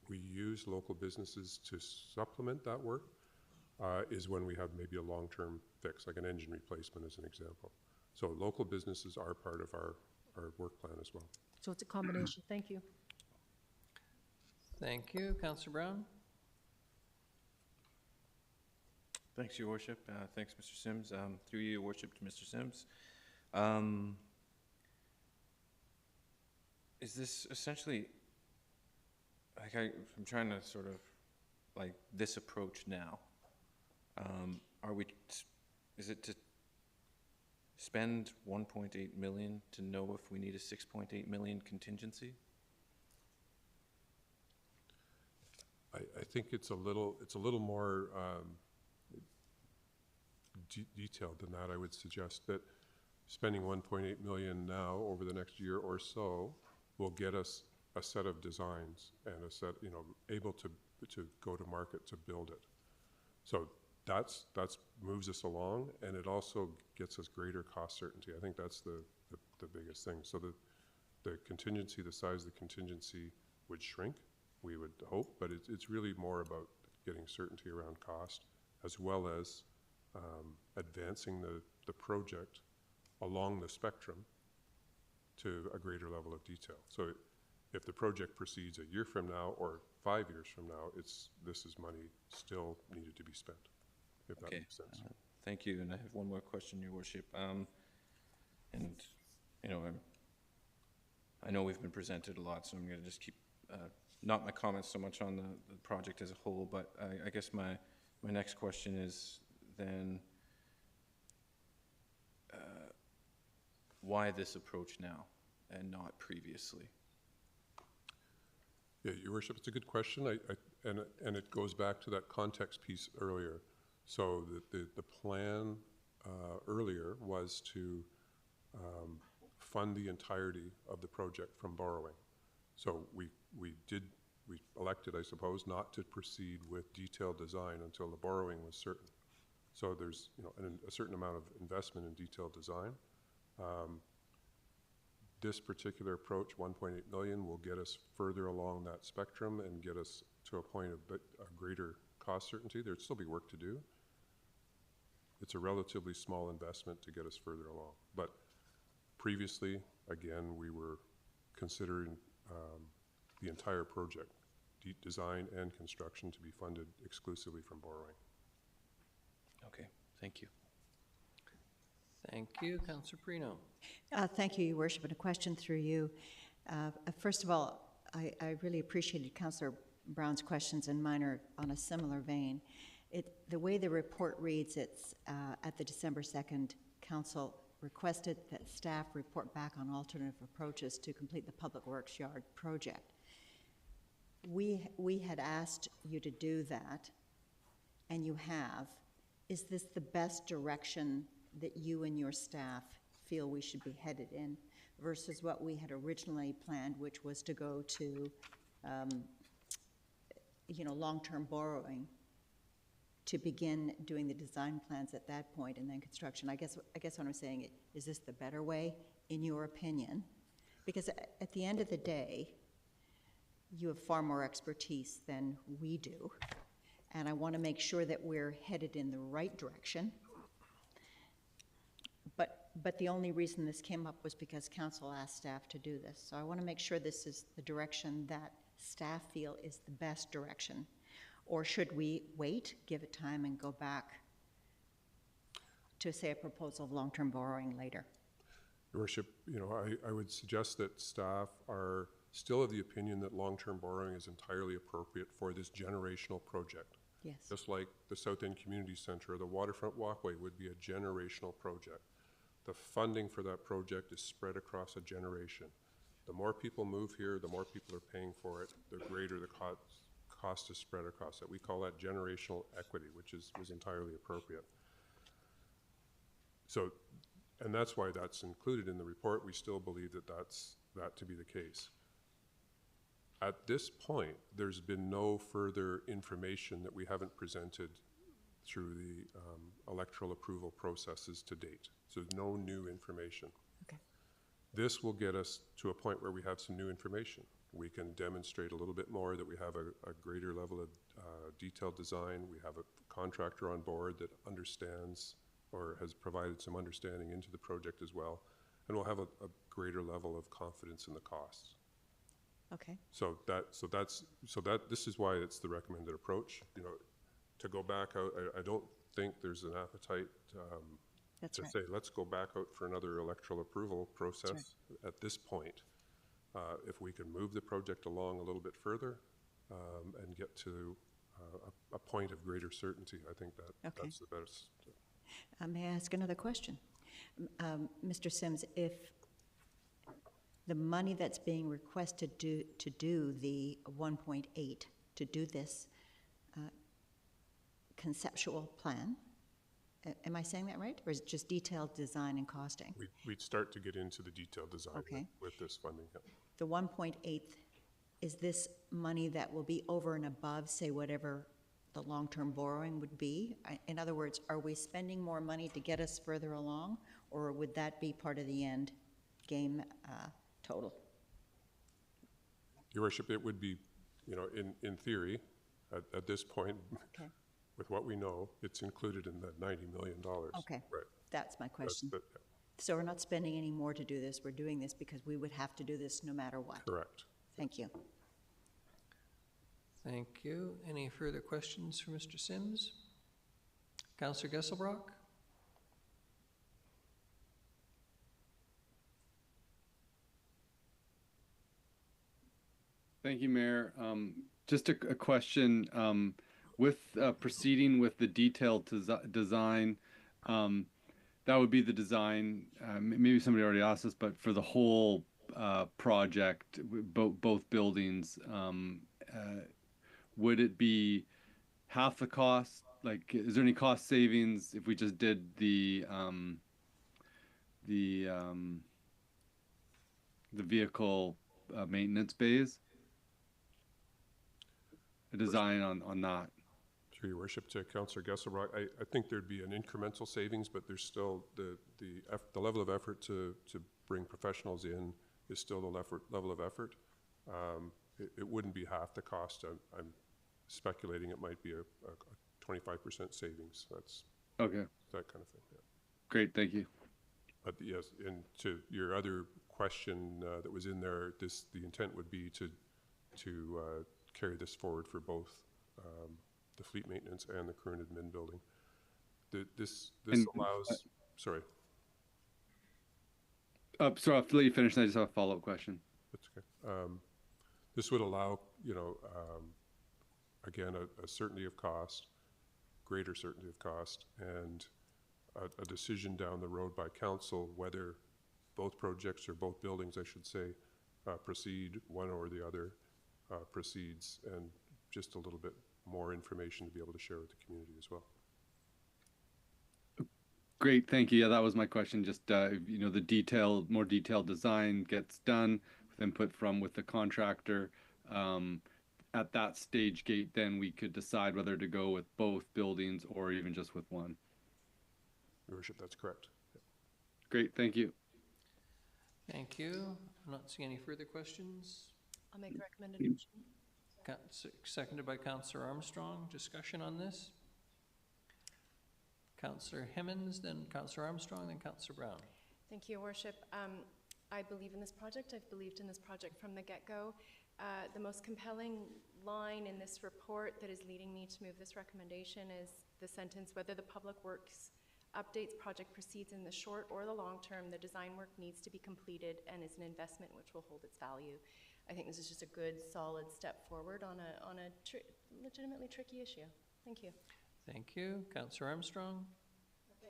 Speaker 12: we use local businesses to supplement that work is when we have maybe a long-term fix, like an engine replacement as an example. So local businesses are part of our work plan as well.
Speaker 5: So it's a combination. Thank you.
Speaker 1: Thank you. Councillor Brown?
Speaker 11: Thanks, Your Worship. Thanks, Mr. Sims. Through you, Your Worship, to Mr. Sims. Is this essentially, like I'm trying to sort of, like this approach now, is it to spend 1.8 million to know if we need a 6.8 million contingency?
Speaker 12: I think it's a little more detailed than that. I would suggest that spending 1.8 million now over the next year or so will get us a set of designs and a set, able to go to market to build it. So that's moves us along, and it also gets us greater cost certainty. I think that's the biggest thing. So the contingency, the size of the contingency would shrink, we would hope, but it's really more about getting certainty around cost, as well as advancing the project along the spectrum to a greater level of detail. So if the project proceeds a year from now or 5 years from now, this is money still needed to be spent, if that makes sense.
Speaker 11: Thank you, and I have one more question, Your Worship. I know we've been presented a lot, so I'm going to just keep, not my comments so much on the project as a whole, but I guess my next question is then, why this approach now and not previously?
Speaker 12: Yeah, Your Worship, it's a good question, and it goes back to that context piece earlier. So the plan earlier was to fund the entirety of the project from borrowing. So we elected, I suppose, not to proceed with detailed design until the borrowing was certain. So there's a certain amount of investment in detailed design. This particular approach, 1.8 million, will get us further along that spectrum and get us to a point of a greater cost certainty. There'd still be work to do. It's a relatively small investment to get us further along. But previously, again, we were considering the entire project, design and construction, to be funded exclusively from borrowing.
Speaker 11: Okay, thank you.
Speaker 1: Thank you. Councillor Perino.
Speaker 9: Thank you, Your Worship, and a question through you. First of all, I really appreciated Councillor Brown's questions, and mine are on a similar vein. The way the report reads, it's at the December 2nd, Council requested that staff report back on alternative approaches to complete the Public Works Yard project. We had asked you to do that, and you have. Is this the best direction that you and your staff feel we should be headed in versus what we had originally planned, which was to go to, long-term borrowing to begin doing the design plans at that point and then construction? I guess what I'm saying is this the better way, in your opinion? Because at the end of the day, you have far more expertise than we do, and I want to make sure that we're headed in the right direction. But the only reason this came up was because council asked staff to do this. So I want to make sure this is the direction that staff feel is the best direction. Or should we wait, give it time, and go back to, say, a proposal of long-term borrowing later?
Speaker 12: Your Worship, I would suggest that staff are still of the opinion that long-term borrowing is entirely appropriate for this generational project.
Speaker 9: Yes.
Speaker 12: Just like the South End Community Centre or the Waterfront Walkway would be a generational project. The funding for that project is spread across a generation. The more people move here, the more people are paying for it, the greater the cost is spread across it. We call that generational equity, which was entirely appropriate. So, and that's why that's included in the report. We still believe that to be the case. At this point, there's been no further information that we haven't presented through the electoral approval processes to date. So no new information.
Speaker 9: Okay.
Speaker 12: This will get us to a point where we have some new information. we can demonstrate a little bit more that we have a greater level of detailed design. We have a contractor on board that understands or has provided some understanding into the project as well. And we'll have a greater level of confidence in the costs.
Speaker 9: Okay.
Speaker 12: This is why it's the recommended approach. You know, to go back out, I don't think there's an appetite
Speaker 9: That's
Speaker 12: to
Speaker 9: right.
Speaker 12: say, let's go back out for another electoral approval process at this point. If we can move the project along a little bit further and get to a point of greater certainty, I think
Speaker 9: Okay.
Speaker 12: that's the best.
Speaker 9: May I ask another question? Mr. Sims, if the money that's being requested to do the 1.8, to do this conceptual plan, am I saying that right? Or is it just detailed design and costing?
Speaker 12: We'd start to get into the detailed design
Speaker 9: Okay.
Speaker 12: with this funding. Yeah.
Speaker 9: The 1.8, is this money that will be over and above, say, whatever the long-term borrowing would be? In other words, are we spending more money to get us further along, or would that be part of the end game total?
Speaker 12: Your Worship, it would be, you know, in theory, at this point,
Speaker 9: Okay.
Speaker 12: with what we know, it's included in that $90 million.
Speaker 9: Okay.
Speaker 12: Right.
Speaker 9: That's my question.
Speaker 12: Yeah,
Speaker 9: So we're not spending any more to do this, we're doing this because we would have to do this no matter what?
Speaker 12: correct.
Speaker 9: Thank you.
Speaker 1: Thank you. Any further questions for Mr. Sims? Councillor Gesselbrock?
Speaker 13: Thank you, Mayor. Just a question. With proceeding with the detailed design, that would be the design, maybe somebody already asked this, but for the whole project, both buildings, would it be half the cost? Like, is there any cost savings if we just did the vehicle maintenance bays? A design on that.
Speaker 12: Through your Worship, to Councillor Gesselbrock, I think there'd be an incremental savings, but there's still the level of effort to bring professionals in is still the level of effort. It wouldn't be half the cost. I'm speculating it might be a 25% savings. That's
Speaker 13: Okay.
Speaker 12: that kind of thing. Yeah.
Speaker 13: Great, thank you.
Speaker 12: But yes, and to your other question that was in there, the intent would be to carry this forward for both the fleet maintenance and the current admin building. This allows. Sorry.
Speaker 13: So I'll let you finish, and I just have a follow-up question.
Speaker 12: That's okay. This would allow, you know, again, a certainty of cost, greater certainty of cost, and a decision down the road by council whether both projects or both buildings, I should say, proceed, one or the other proceeds, and just a little bit more information to be able to share with the community as well.
Speaker 13: Great, thank you. Yeah, that was my question. Just you know, the more detailed design gets done with input with the contractor. At that stage gate, then we could decide whether to go with both buildings or even just with one.
Speaker 12: Your Worship, that's correct. Yeah.
Speaker 13: Great, thank you.
Speaker 1: Thank you. I'm not seeing any further questions.
Speaker 3: I'll make the recommended motion.
Speaker 1: Seconded by Councillor Armstrong. Discussion on this? Councillor Hemmons, then Councillor Armstrong, then Councillor Brown.
Speaker 3: Thank you, Your Worship. I believe in this project. I've believed in this project from the get-go. The most compelling line in this report that is leading me to move this recommendation is the sentence, whether the Public Works updates project proceeds in the short or the long term, the design work needs to be completed and is an investment which will hold its value. I think this is just a good, solid step forward on a legitimately tricky issue. Thank you.
Speaker 1: Thank you. Councillor Armstrong?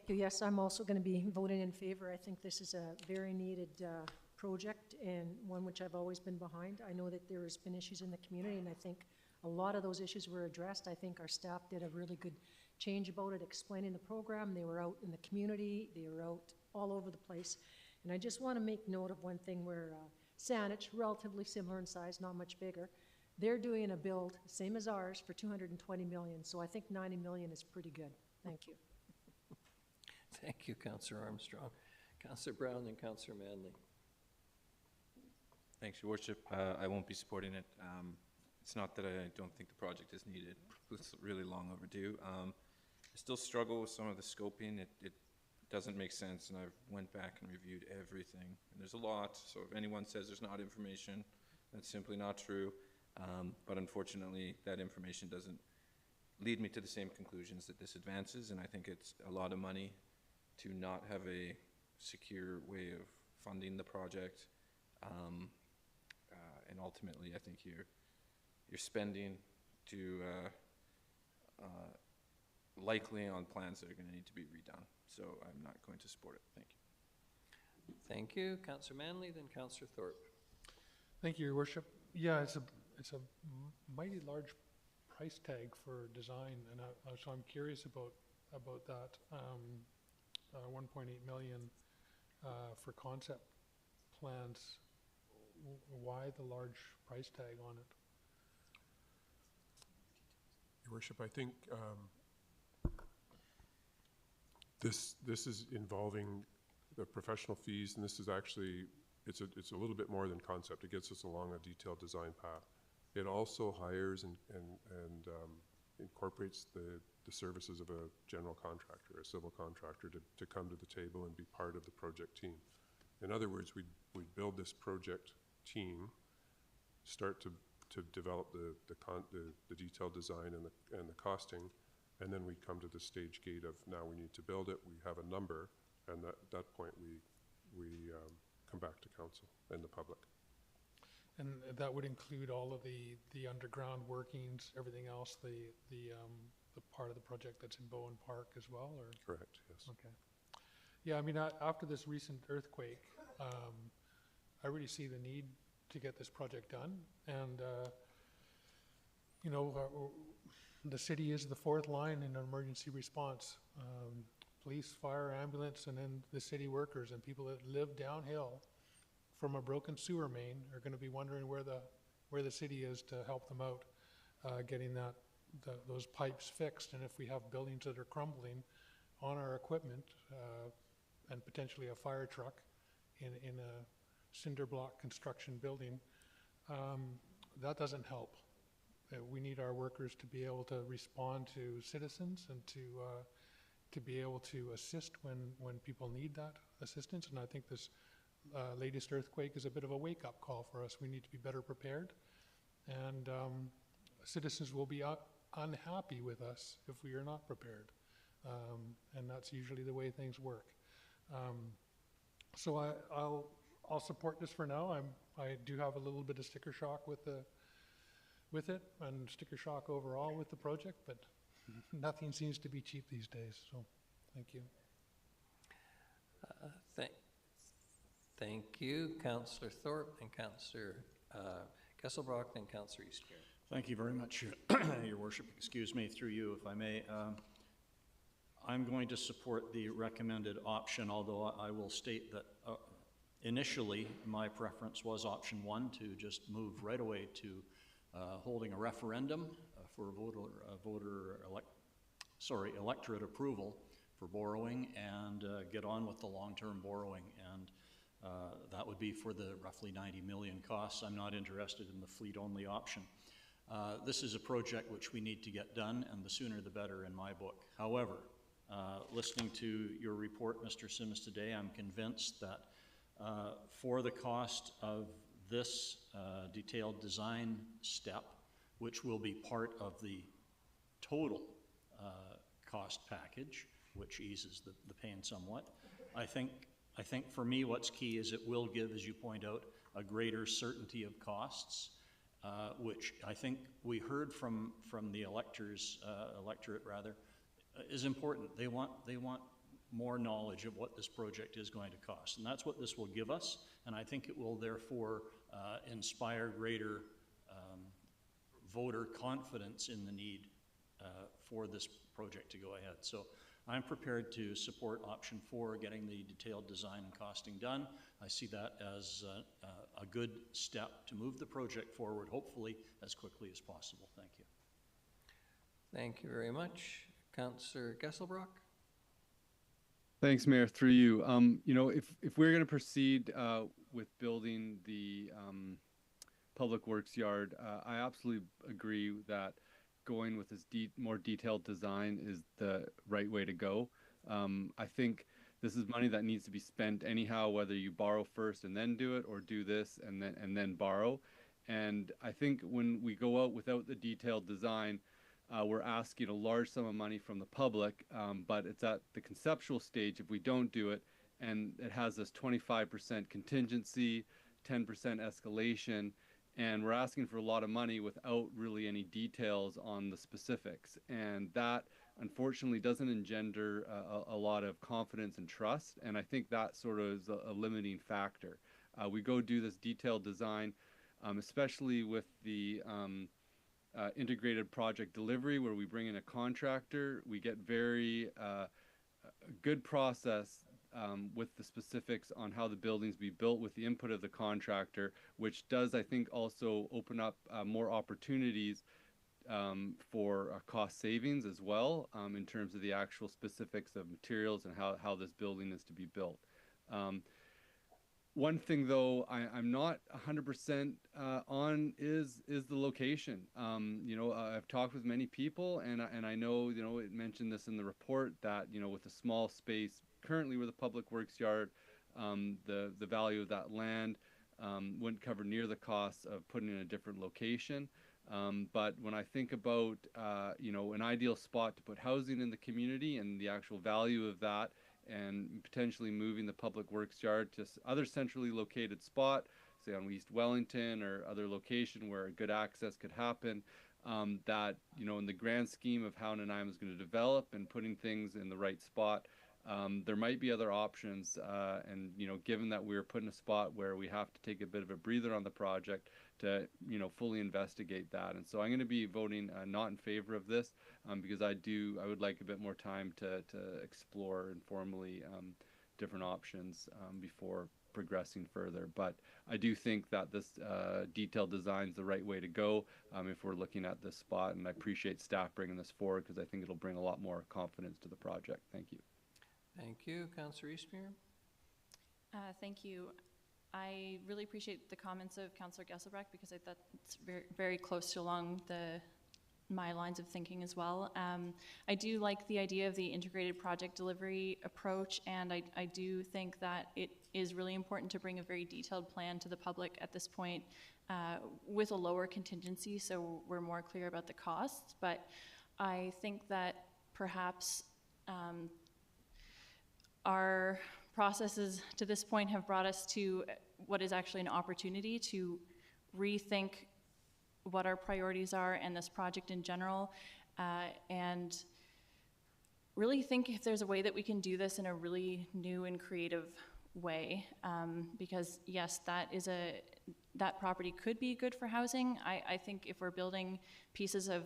Speaker 5: Yes, I'm also going to be voting in favor. I think this is a very needed project and one which I've always been behind. I know that there's been issues in the community, and I think a lot of those issues were addressed. I think our staff did a really good change about it, explaining the program. They were out in the community. They were out all over the place. And I just want to make note of one thing where Saanich, relatively similar in size, not much bigger, they're doing a build, same as ours, for $220 million. So I think $90 million is pretty good. Thank you.
Speaker 1: Thank you, Councillor Armstrong. Councillor Brown, then Councillor Manley.
Speaker 11: Thanks, Your Worship. I won't be supporting it. It's not that I don't think the project is needed. It's really long overdue. I still struggle with some of the scoping. It doesn't make sense, and I've went back and reviewed everything. And there's a lot, so if anyone says there's not information, that's simply not true. But unfortunately, that information doesn't lead me to the same conclusions that this advances, and I think it's a lot of money to not have a secure way of funding the project. And ultimately, I think you're spending to likely on plans that are going to need to be redone. So I'm not going to support it. Thank you.
Speaker 1: Thank you. Councillor Manley, then Councillor Thorpe.
Speaker 7: Thank you, Your Worship. Yeah, it's a mighty large price tag for design, and so I'm curious about that. 1.8 million for concept plans. Why the large price tag on it?
Speaker 12: Your Worship, I think this is involving the professional fees, and this is actually, it's a little bit more than concept. It gets us along a detailed design path. It also hires and incorporates the services of a general contractor, a civil contractor, to come to the table and be part of the project team. In other words, we build this project team, start to develop the detailed design and the costing, and then we come to the stage gate of now we need to build it. We have a number, and at that point we come back to council and the public.
Speaker 7: And that would include all of the underground workings, everything else, the part of the project that's in Bowen Park as well, or?
Speaker 12: Correct, yes.
Speaker 7: Okay. Yeah, I mean, after this recent earthquake, I really see the need to get this project done. And, you know, the city is the fourth line in emergency response. Police, fire, ambulance, and then the city workers and people that live downhill from a broken sewer main are going to be wondering where the city is to help them out, getting those pipes fixed. And if we have buildings that are crumbling on our equipment, and potentially a fire truck in a cinder block construction building, that doesn't help. We need our workers to be able to respond to citizens and to be able to assist when people need that assistance. And I think this latest earthquake is a bit of a wake-up call for us. We need to be better prepared, and citizens will be unhappy with us if we are not prepared, and that's usually the way things work. So I'll support this for now. I do have a little bit of sticker shock with it, and sticker shock overall with the project, but nothing seems to be cheap these days. So, thank you.
Speaker 1: Thank you, Councillor Thorpe, and Councillor Kesselbrock, then Councillor Eastmere.
Speaker 10: Thank you very much, Your Worship. Excuse me, through you, if I may. I'm going to support the recommended option, although I will state that initially my preference was option 1, to just move right away to holding a referendum for electorate approval for borrowing, and get on with the long-term borrowing. And that would be for the roughly 90 million costs. I'm not interested in the fleet-only option. This is a project which we need to get done, and the sooner the better in my book. However, listening to your report, Mr. Simms, today, I'm convinced that for the cost of this detailed design step, which will be part of the total cost package, which eases the pain somewhat, I think for me what's key is it will give, as you point out, a greater certainty of costs, which I think we heard from the electorate rather, is important. They want more knowledge of what this project is going to cost, and that's what this will give us, and I think it will therefore inspire greater voter confidence in the need for this project to go ahead. So I'm prepared to support option 4, getting the detailed design and costing done. I see that as a good step to move the project forward, hopefully as quickly as possible. Thank you.
Speaker 1: Thank you very much. Councillor Kesselbrock.
Speaker 13: Thanks, Mayor. Through you, you know, if we're going to proceed with building the public works yard, I absolutely agree that going with this more detailed design is the right way to go. I think this is money that needs to be spent anyhow, whether you borrow first and then do it, or do this and then borrow. And I think when we go out without the detailed design, we're asking a large sum of money from the public, but it's at the conceptual stage if we don't do it, and it has this 25% contingency, 10% escalation, and we're asking for a lot of money without really any details on the specifics. And that, unfortunately, doesn't engender a lot of confidence and trust, and I think that sort of is a limiting factor. We go do this detailed design, especially with the integrated project delivery, where we bring in a contractor. We get very good process with the specifics on how the buildings be built with the input of the contractor, which does, I think, also open up more opportunities for cost savings as well, in terms of the actual specifics of materials and how this building is to be built. One thing, though, I'm not 100% on is the location. You know, I've talked with many people, and I know, you know, it mentioned this in the report that, you know, with a small space currently with the public works yard, the value of that land wouldn't cover near the cost of putting in a different location. But when I think about, you know, an ideal spot to put housing in the community and the actual value of that, and potentially moving the public works yard to other centrally located spot, say on East Wellington or other location where good access could happen, that, you know, in the grand scheme of how Nanaimo is going to develop and putting things in the right spot, there might be other options. And, you know, given that we're put in a spot where we have to take a bit of a breather on the project to, you know, fully investigate that. And so I'm going to be voting not in favor of this, because I would like a bit more time to explore informally different options before progressing further. But I do think that this detailed design is the right way to go if we're looking at this spot. And I appreciate staff bringing this forward, because I think it'll bring a lot more confidence to the project. Thank you.
Speaker 1: Thank you. Councillor Eastmere?
Speaker 4: Thank you. I really appreciate the comments of Councillor Gesselbrecht, because I thought it's very, very close to along my lines of thinking as well. I do like the idea of the integrated project delivery approach, and I do think that it is really important to bring a very detailed plan to the public at this point with a lower contingency, so we're more clear about the costs. But I think that perhaps our processes to this point have brought us to what is actually an opportunity to rethink what our priorities are and this project in general, and really think if there's a way that we can do this in a really new and creative way, because yes, that property could be good for housing. I think if we're building pieces of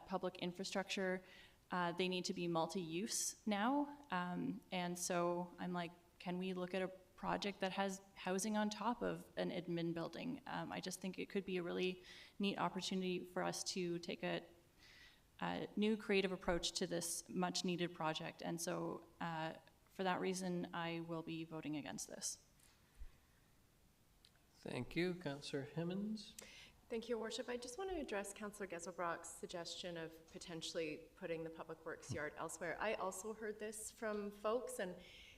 Speaker 4: public infrastructure, they need to be multi-use now, and so I'm like, can we look at a project that has housing on top of an admin building? I just think it could be a really neat opportunity for us to take a new creative approach to this much needed project. And so for that reason, I will be voting against this.
Speaker 1: Thank you. Councillor Hemmens?
Speaker 3: Thank you, Your Worship. I just want to address Councillor Gesselbrock's suggestion of potentially putting the public works yard elsewhere. I also heard this from folks, and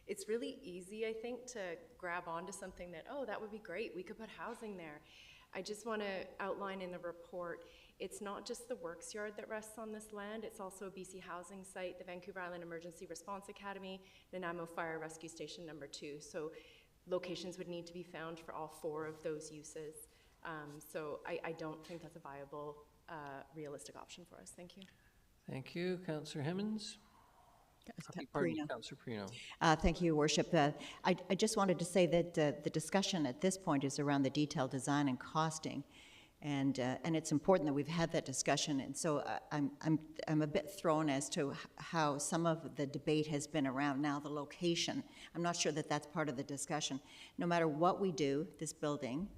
Speaker 3: it's really easy, I think, to grab onto something that, oh, that would be great, we could put housing there. I just want to outline in the report, it's not just the works yard that rests on this land, it's also a BC housing site, the Vancouver Island Emergency Response Academy, Nanaimo Fire Rescue Station number 2. So locations would need to be found for all 4 of those uses. So I don't think that's a viable, realistic option for us. Thank you.
Speaker 1: Thank you. Councillor Hemmens? Councillor Perino.
Speaker 9: Thank you, Your Worship. I just wanted to say that the discussion at this point is around the detailed design and costing, and it's important that we've had that discussion. And so I'm a bit thrown as to how some of the debate has been around now the location. I'm not sure that that's part of the discussion. No matter what we do, this building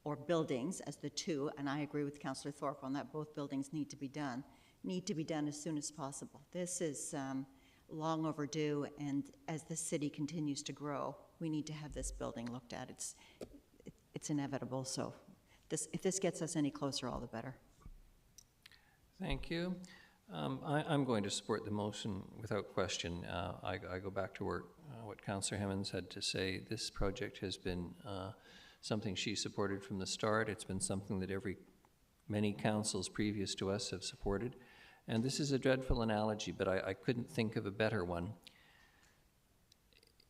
Speaker 9: or buildings as the two, and I agree with Councillor Thorpe on that, both buildings need to be done as soon as possible. This is long overdue, and as the city continues to grow, we need to have this building looked at. It's inevitable, so if this gets us any closer, all the better.
Speaker 1: Thank you. I'm going to support the motion without question. I go back to what Councillor Hemmens had to say. This project has been something she supported from the start. It's been something that many councils previous to us have supported. And this is a dreadful analogy, but I couldn't think of a better one.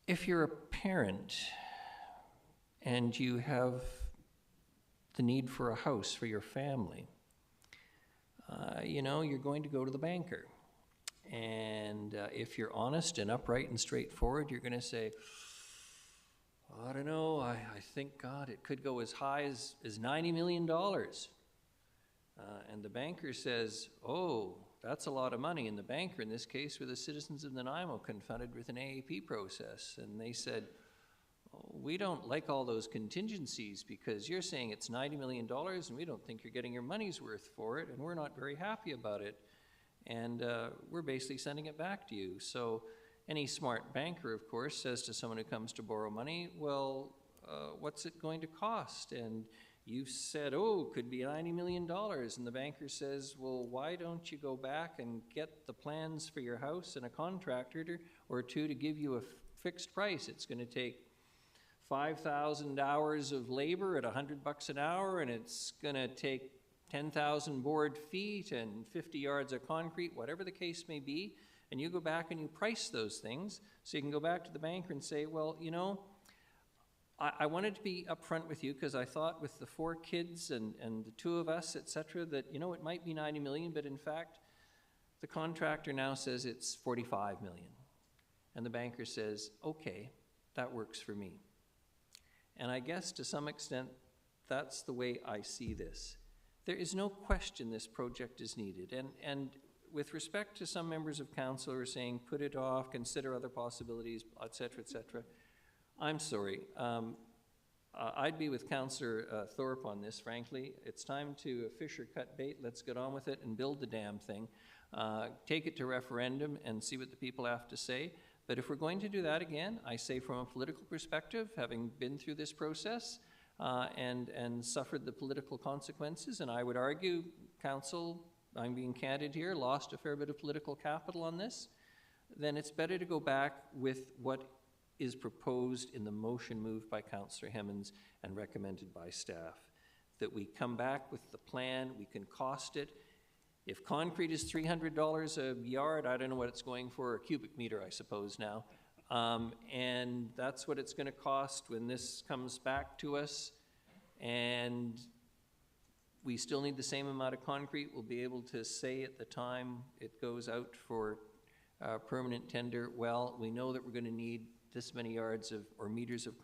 Speaker 1: If you're a parent and you have the need for a house for your family, you know, you're going to go to the banker. And if you're honest and upright and straightforward, you're going to say, I don't know, I think, God, it could go as high as $90 million. And the banker says, oh, that's a lot of money. And the banker, in this case, were the citizens of Nanaimo confronted with an AAP process. And they said, oh, we don't like all those contingencies because you're saying it's $90 million and we don't think you're getting your money's worth for it, and we're not very happy about it. And we're basically sending it back to you. So any smart banker, of course, says to someone who comes to borrow money, well, what's it going to cost? And you've said, oh, it could be $90 million. And the banker says, well, why don't you go back and get the plans for your house and a contractor or two to give you a fixed price? It's going to take 5,000 hours of labor at $100 an hour, and it's going to take 10,000 board feet and 50 yards of concrete, whatever the case may be. And you go back and you price those things so you can go back to the banker and say, well, you know, I wanted to be upfront with you because I thought with the 4 kids and the 2 of us, et cetera, that, you know, it might be 90 million, but in fact, the contractor now says it's 45 million. And the banker says, okay, that works for me. And I guess to some extent, that's the way I see this. There is no question this project is needed. And with respect to some members of council who are saying, put it off, consider other possibilities, et cetera, et cetera, I'm sorry. I'd be with Councillor Thorpe on this, frankly. It's time to fish or cut bait. Let's get on with it and build the damn thing. Take it to referendum and see what the people have to say. But if we're going to do that again, I say from a political perspective, having been through this process and suffered the political consequences, and I would argue, Council, I'm being candid here, lost a fair bit of political capital on this, then it's better to go back with what is proposed in the motion moved by Councillor Hemmens and recommended by staff. That we come back with the plan, we can cost it. If concrete is $300 a yard, I don't know what it's going for, a cubic meter, I suppose now. And that's what it's going to cost when this comes back to us. And we still need the same amount of concrete. We'll be able to say at the time it goes out for permanent tender, well, we know that we're going to need this many yards of, or meters of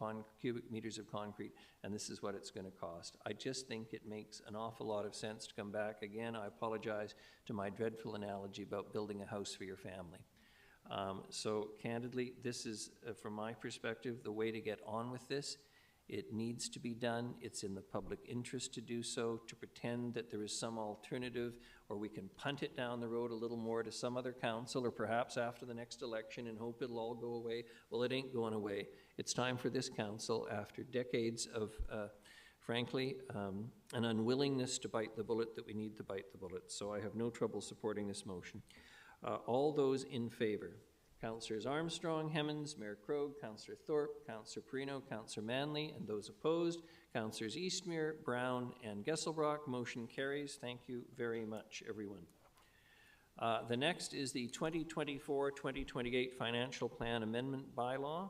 Speaker 1: cubic meters of concrete, and this is what it's going to cost. I just think it makes an awful lot of sense to come back. Again, I apologize to my dreadful analogy about building a house for your family. So candidly, this is, from my perspective, the way to get on with this. It needs to be done. It's in the public interest to do so. To pretend that there is some alternative, or we can punt it down the road a little more to some other council, or perhaps after the next election and hope it'll all go away. Well, it ain't going away. It's time for this council, after decades of, frankly, an unwillingness to bite the bullet, that we need to bite the bullet. So I have no trouble supporting this motion. All those in favor? Councillors Armstrong, Hemmens, Mayor Krogh, Councillor Thorpe, Councillor Perino, Councillor Manley, and those opposed, Councillors Eastmere, Brown, and Gesselbrock. Motion carries. Thank you very much, everyone. The next is the 2024-2028 Financial Plan Amendment Bylaw.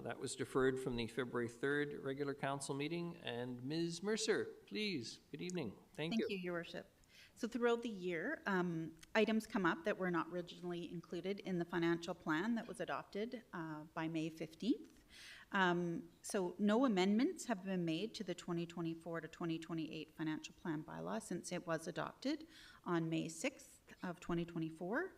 Speaker 1: That was deferred from the February 3rd regular council meeting. And Ms. Mercer, please, good evening. Thank you.
Speaker 14: Thank you, Your Worship. So throughout the year, items come up that were not originally included in the financial plan that was adopted by May 15th. So no amendments have been made to the 2024 to 2028 financial plan bylaw since it was adopted on May 6th of 2024.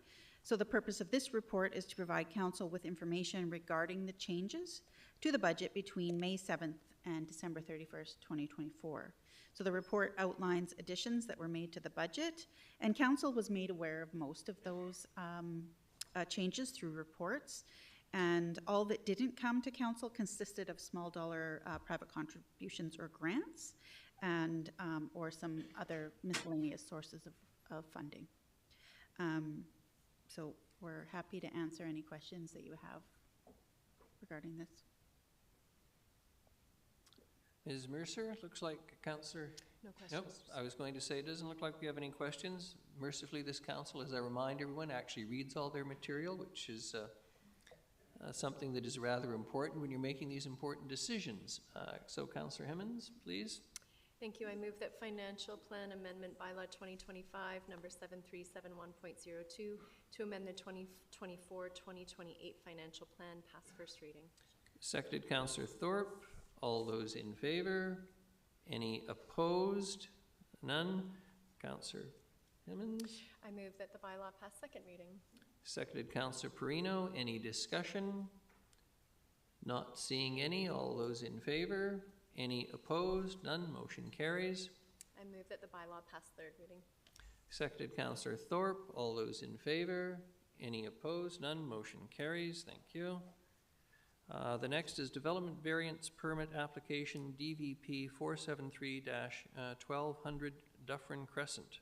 Speaker 14: So the purpose of this report is to provide council with information regarding the changes to the budget between May 7th and December 31st, 2024. So the report outlines additions that were made to the budget, and council was made aware of most of those changes through reports. And all that didn't come to council consisted of small dollar private contributions or grants, and or some other miscellaneous sources of funding. So we're happy to answer any questions that you have regarding this.
Speaker 1: Ms. Mercer, looks like Councillor.
Speaker 3: No questions.
Speaker 1: Nope, I was going to say, it doesn't look like we have any questions. Mercifully, this council, as I remind everyone, actually reads all their material, which is something that is rather important when you're making these important decisions. So Councillor Hemmons, please.
Speaker 3: Thank you. I move that Financial Plan Amendment Bylaw 2025, number 7371.02, to amend the 2024-2028 Financial Plan, pass first reading.
Speaker 1: Seconded, Councillor Thorpe. All those in favor? Any opposed? None. Councillor Hemmons.
Speaker 3: I move that the bylaw pass second reading.
Speaker 1: Seconded, Councillor Perino. Any discussion? Not seeing any. All those in favor? Any opposed? None. Motion carries.
Speaker 3: I move that the bylaw pass third reading.
Speaker 1: Seconded, Councillor Thorpe. All those in favor? Any opposed? None. Motion carries. Thank you. The next is Development Variance Permit Application DVP 473-1200 Dufferin Crescent.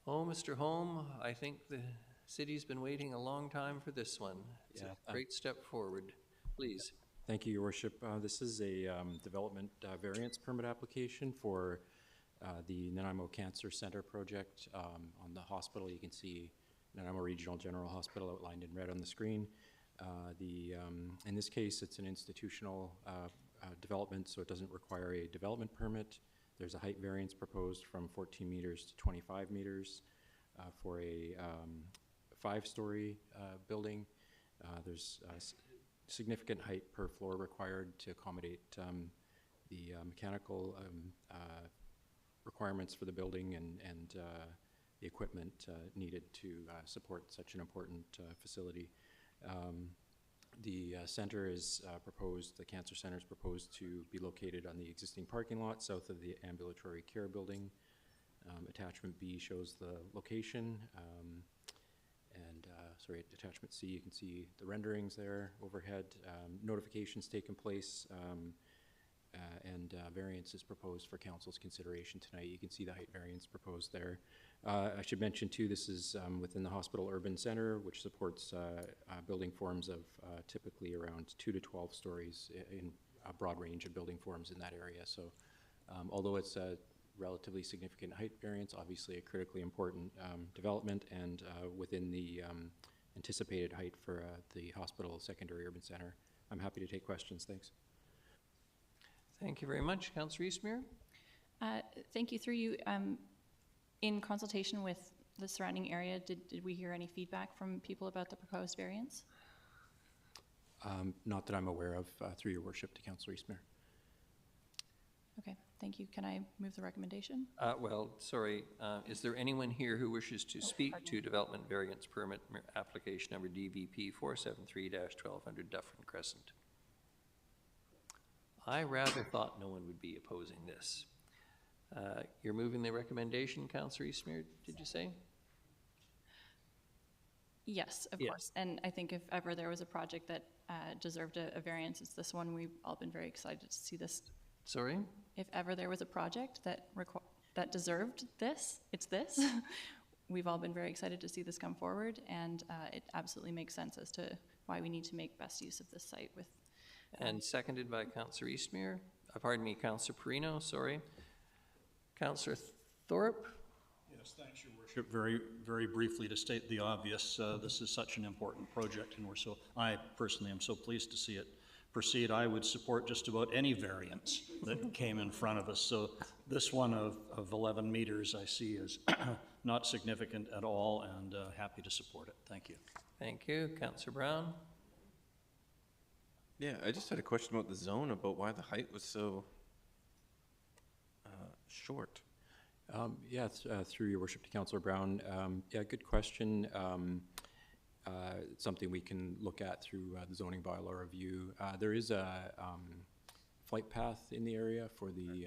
Speaker 1: Oh, Mr. Holm, I think the city's been waiting a long time for this one. It's a great step forward. Please.
Speaker 15: Thank you, Your Worship. This is a development variance permit application for the Nanaimo Cancer Center project on the hospital. You can see Nanaimo Regional General Hospital outlined in red on the screen. In this case, it's an institutional development, so it doesn't require a development permit. There's a height variance proposed from 14 meters to 25 meters for a 5-story building. There's significant height per floor required to accommodate the mechanical requirements for the building and the equipment needed to support such an important facility. The center is proposed, the cancer center is proposed to be located on the existing parking lot south of the ambulatory care building. Attachment B shows the location, attachment C, you can see the renderings there overhead. Notifications taken place, and variance is proposed for council's consideration tonight. You can see the height variance proposed there. I should mention too, this is within the hospital urban center, which supports building forms of typically around 2 to 12 stories in a broad range of building forms in that area. So although it's a relatively significant height variance, obviously a critically important development, and within the anticipated height for the hospital secondary urban center. I'm happy to take questions. Thanks.
Speaker 1: Thank you very much. Councillor Eastmere.
Speaker 4: Thank you. Through you, in consultation with the surrounding area, did we hear any feedback from people about the proposed variance?
Speaker 15: Not that I'm aware of, through your worship, to Councillor Eastmere.
Speaker 4: Okay, thank you. Can I move the recommendation?
Speaker 1: Well, sorry, is there anyone here who wishes to speak to Development Variance Permit Application Number DVP 473-1200 Dufferin Crescent? I rather thought no one would be opposing this. You're moving the recommendation, Councillor Eastmere, did you say?
Speaker 4: Yes, of course. And I think if ever there was a project that deserved a variance, it's this one. We've all been very excited to see this.
Speaker 1: Sorry?
Speaker 4: If ever there was a project that deserved this, it's this. We've all been very excited to see this come forward, and it absolutely makes sense as to why we need to make best use of this site with.
Speaker 1: And seconded by Councillor Eastmere. Pardon me, Councillor Perino, sorry. Councillor Thorpe.
Speaker 10: Yes, thanks, Your Worship. Very, very briefly to state the obvious, this is such an important project, and I personally am so pleased to see it proceed. I would support just about any variance that came in front of us. So this one of 11 meters I see is not significant at all, and happy to support it. Thank you.
Speaker 1: Thank you. Councillor Brown.
Speaker 11: Yeah, I just had a question about the zone, about why the height was so short.
Speaker 15: Through your worship to Councillor Brown. Good question. Something we can look at through the zoning bylaw review. There is a flight path in the area for the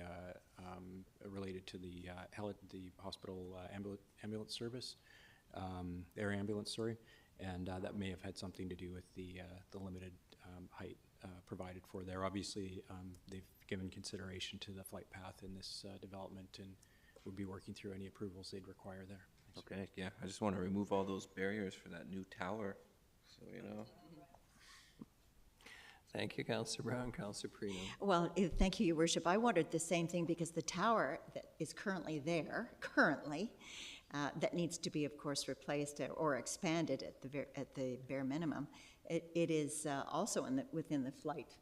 Speaker 15: related to the hospital ambulance service, air ambulance, sorry. and that may have had something to do with the limited height provided for there. Obviously, they've given consideration to the flight path in this development and would be working through any approvals they'd require there.
Speaker 11: Okay, yeah, I just want to remove all those barriers for that new tower, so, you know.
Speaker 1: Thank you, Councillor Brown. Councillor Perino.
Speaker 9: Well, thank you, Your Worship. I wondered the same thing because the tower that is currently there, that needs to be, of course, replaced or expanded at the bare minimum. It is also within the flight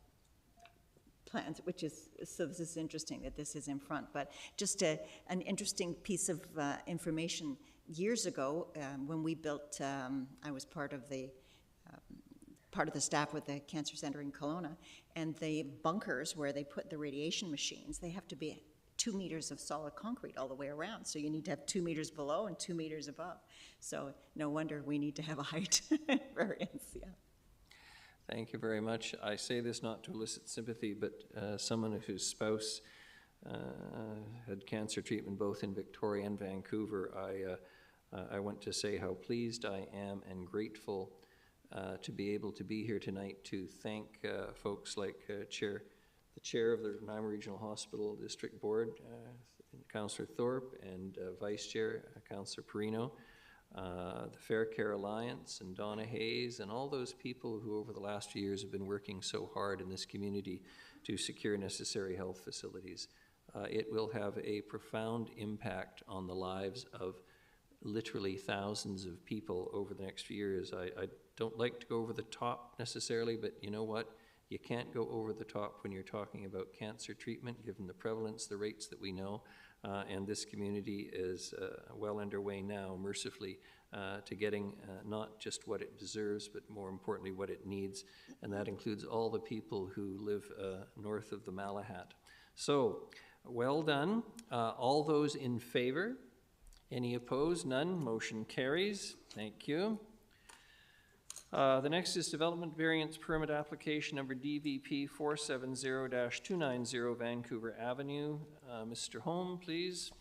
Speaker 9: plans, which is, so this is interesting that this is in front, but just an interesting piece of information. Years ago, when we built, I was part of the staff with the Cancer Center in Kelowna, and the bunkers where they put the radiation machines, they have to be 2 meters of solid concrete all the way around. So you need to have 2 meters below and 2 meters above. So no wonder we need to have a height variance, yeah.
Speaker 1: Thank you very much. I say this not to elicit sympathy, but someone whose spouse had cancer treatment both in Victoria and Vancouver, I want to say how pleased I am and grateful to be able to be here tonight to thank folks like the chair of the Nanaimo Regional Hospital District Board, Councillor Thorpe, and Vice Chair, Councillor Perino, the Fair Care Alliance, and Donna Hayes, and all those people who over the last few years have been working so hard in this community to secure necessary health facilities. It will have a profound impact on the lives of literally thousands of people over the next few years. I don't like to go over the top necessarily, but you know what? You can't go over the top when you're talking about cancer treatment, given the prevalence, the rates that we know, and this community is well underway now, mercifully, to getting not just what it deserves, but more importantly, what it needs, and that includes all the people who live north of the Malahat. So, well done. All those in favor? Any opposed? None. Motion carries. Thank you. The next is Development Variance Permit Application number DVP 470-290 Vancouver Avenue. Mr. Holm, please.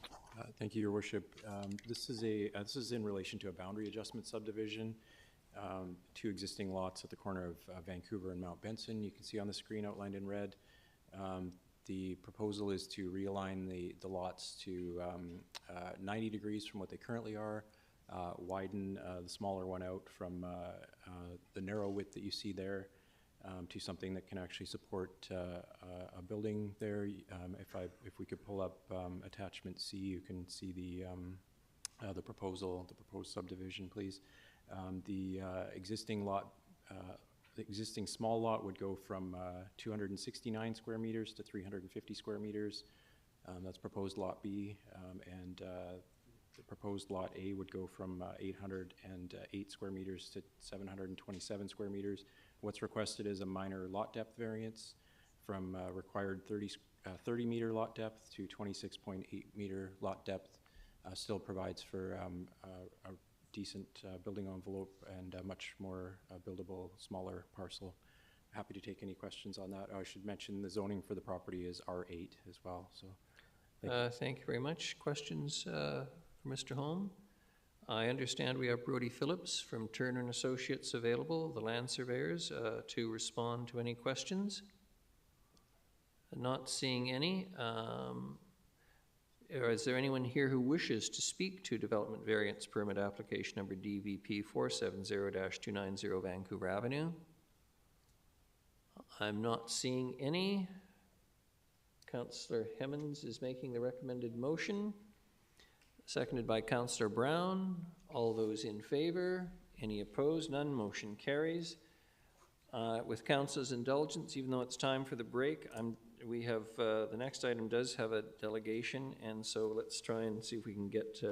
Speaker 15: Thank you, Your Worship. This is in relation to a boundary adjustment subdivision. 2 existing lots at the corner of Vancouver and Mount Benson. You can see on the screen outlined in red. The proposal is to realign the lots to 90 degrees from what they currently are, widen the smaller one out from the narrow width that you see there to something that can actually support a building there. If we could pull up attachment C, you can see the proposed subdivision, please. The existing lot. The existing small lot would go from 269 square meters to 350 square meters. That's proposed lot B, and the proposed lot A would go from 808 square meters to 727 square meters. What's requested is a minor lot depth variance from required 30 meter lot depth to 26.8 meter lot depth. Still provides for a decent building envelope and a much more buildable, smaller parcel. Happy to take any questions on that. I should mention the zoning for the property is R8 as well. So,
Speaker 1: thank you very much. Questions for Mr. Holm? I understand we have Brody Phillips from Turner and Associates available, the land surveyors, to respond to any questions. Not seeing any. Is there anyone here who wishes to speak to Development Variance Permit Application number DVP 470-290 Vancouver Avenue? I'm not seeing any. Councillor Hemmons is making the recommended motion, seconded by Councillor Brown. All those in favor? Any opposed? None. Motion carries. With Council's indulgence, even though it's time for the break, we have, the next item does have a delegation, and so let's try and see if we can get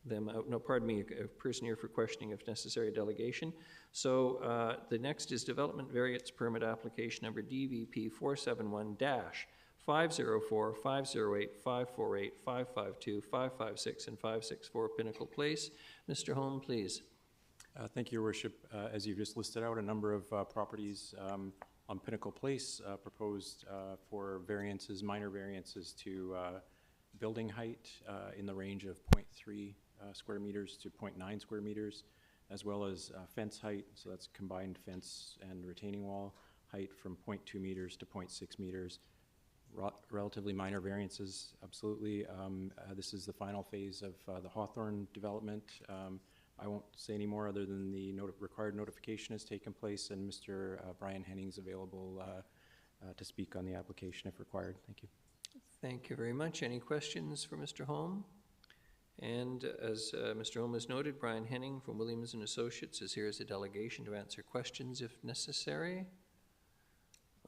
Speaker 1: them out. No, pardon me, a person here for questioning if necessary, a delegation. So the next is Development Variance Permit Application number DVP 471-504, 508, 548, 552, 556, and 564 Pinnacle Place. Mr. Holm, please.
Speaker 15: Thank you, Your Worship. As you've just listed out, a number of properties on Pinnacle Place proposed for variances, minor variances to building height in the range of 0.3 square meters to 0.9 square meters. as well as fence height, so that's combined fence and retaining wall height from 0.2 meters to 0.6 meters. Relatively minor variances, absolutely. This is the final phase of the Hawthorne development. I won't say any more other than the required notification has taken place, and Mr. Brian Henning's available to speak on the application if required. Thank you.
Speaker 1: Thank you very much. Any questions for Mr. Holm? And as Mr. Holm has noted, Brian Henning from Williams and Associates is here as a delegation to answer questions if necessary.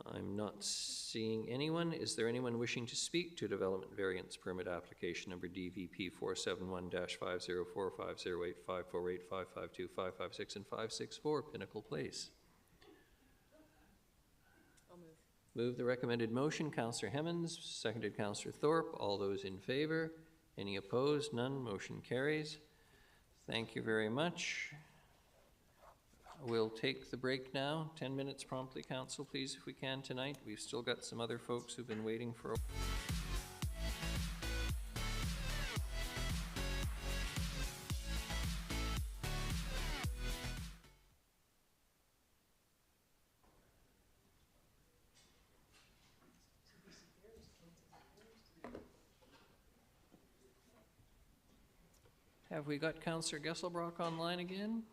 Speaker 1: I'm not seeing anyone. Is there anyone wishing to speak to development variance permit application number DVP 471-504508548552552 and 564 Pinnacle Place?
Speaker 3: I'll move.
Speaker 1: Move the recommended motion, Councillor Hemmens, seconded Councillor Thorpe. All those in favor? Any opposed? None. Motion carries. Thank you very much. We'll take the break now. 10 minutes promptly, Council, please, if we can tonight. We've still got some other folks who've been waiting for a Have we got Councillor Gesselbrock online again?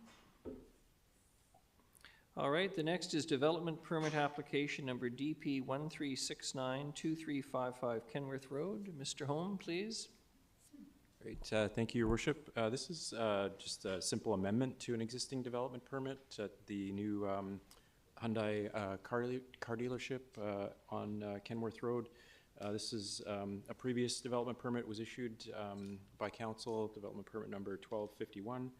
Speaker 1: All right, the next is development permit application number DP 1369-2355 Kenworth Road. Mr. Holm, please.
Speaker 15: Great, thank you, Your Worship. This is just a simple amendment to an existing development permit at the new Hyundai car dealership on Kenworth Road. This is a previous development permit was issued by council, development permit number 1251.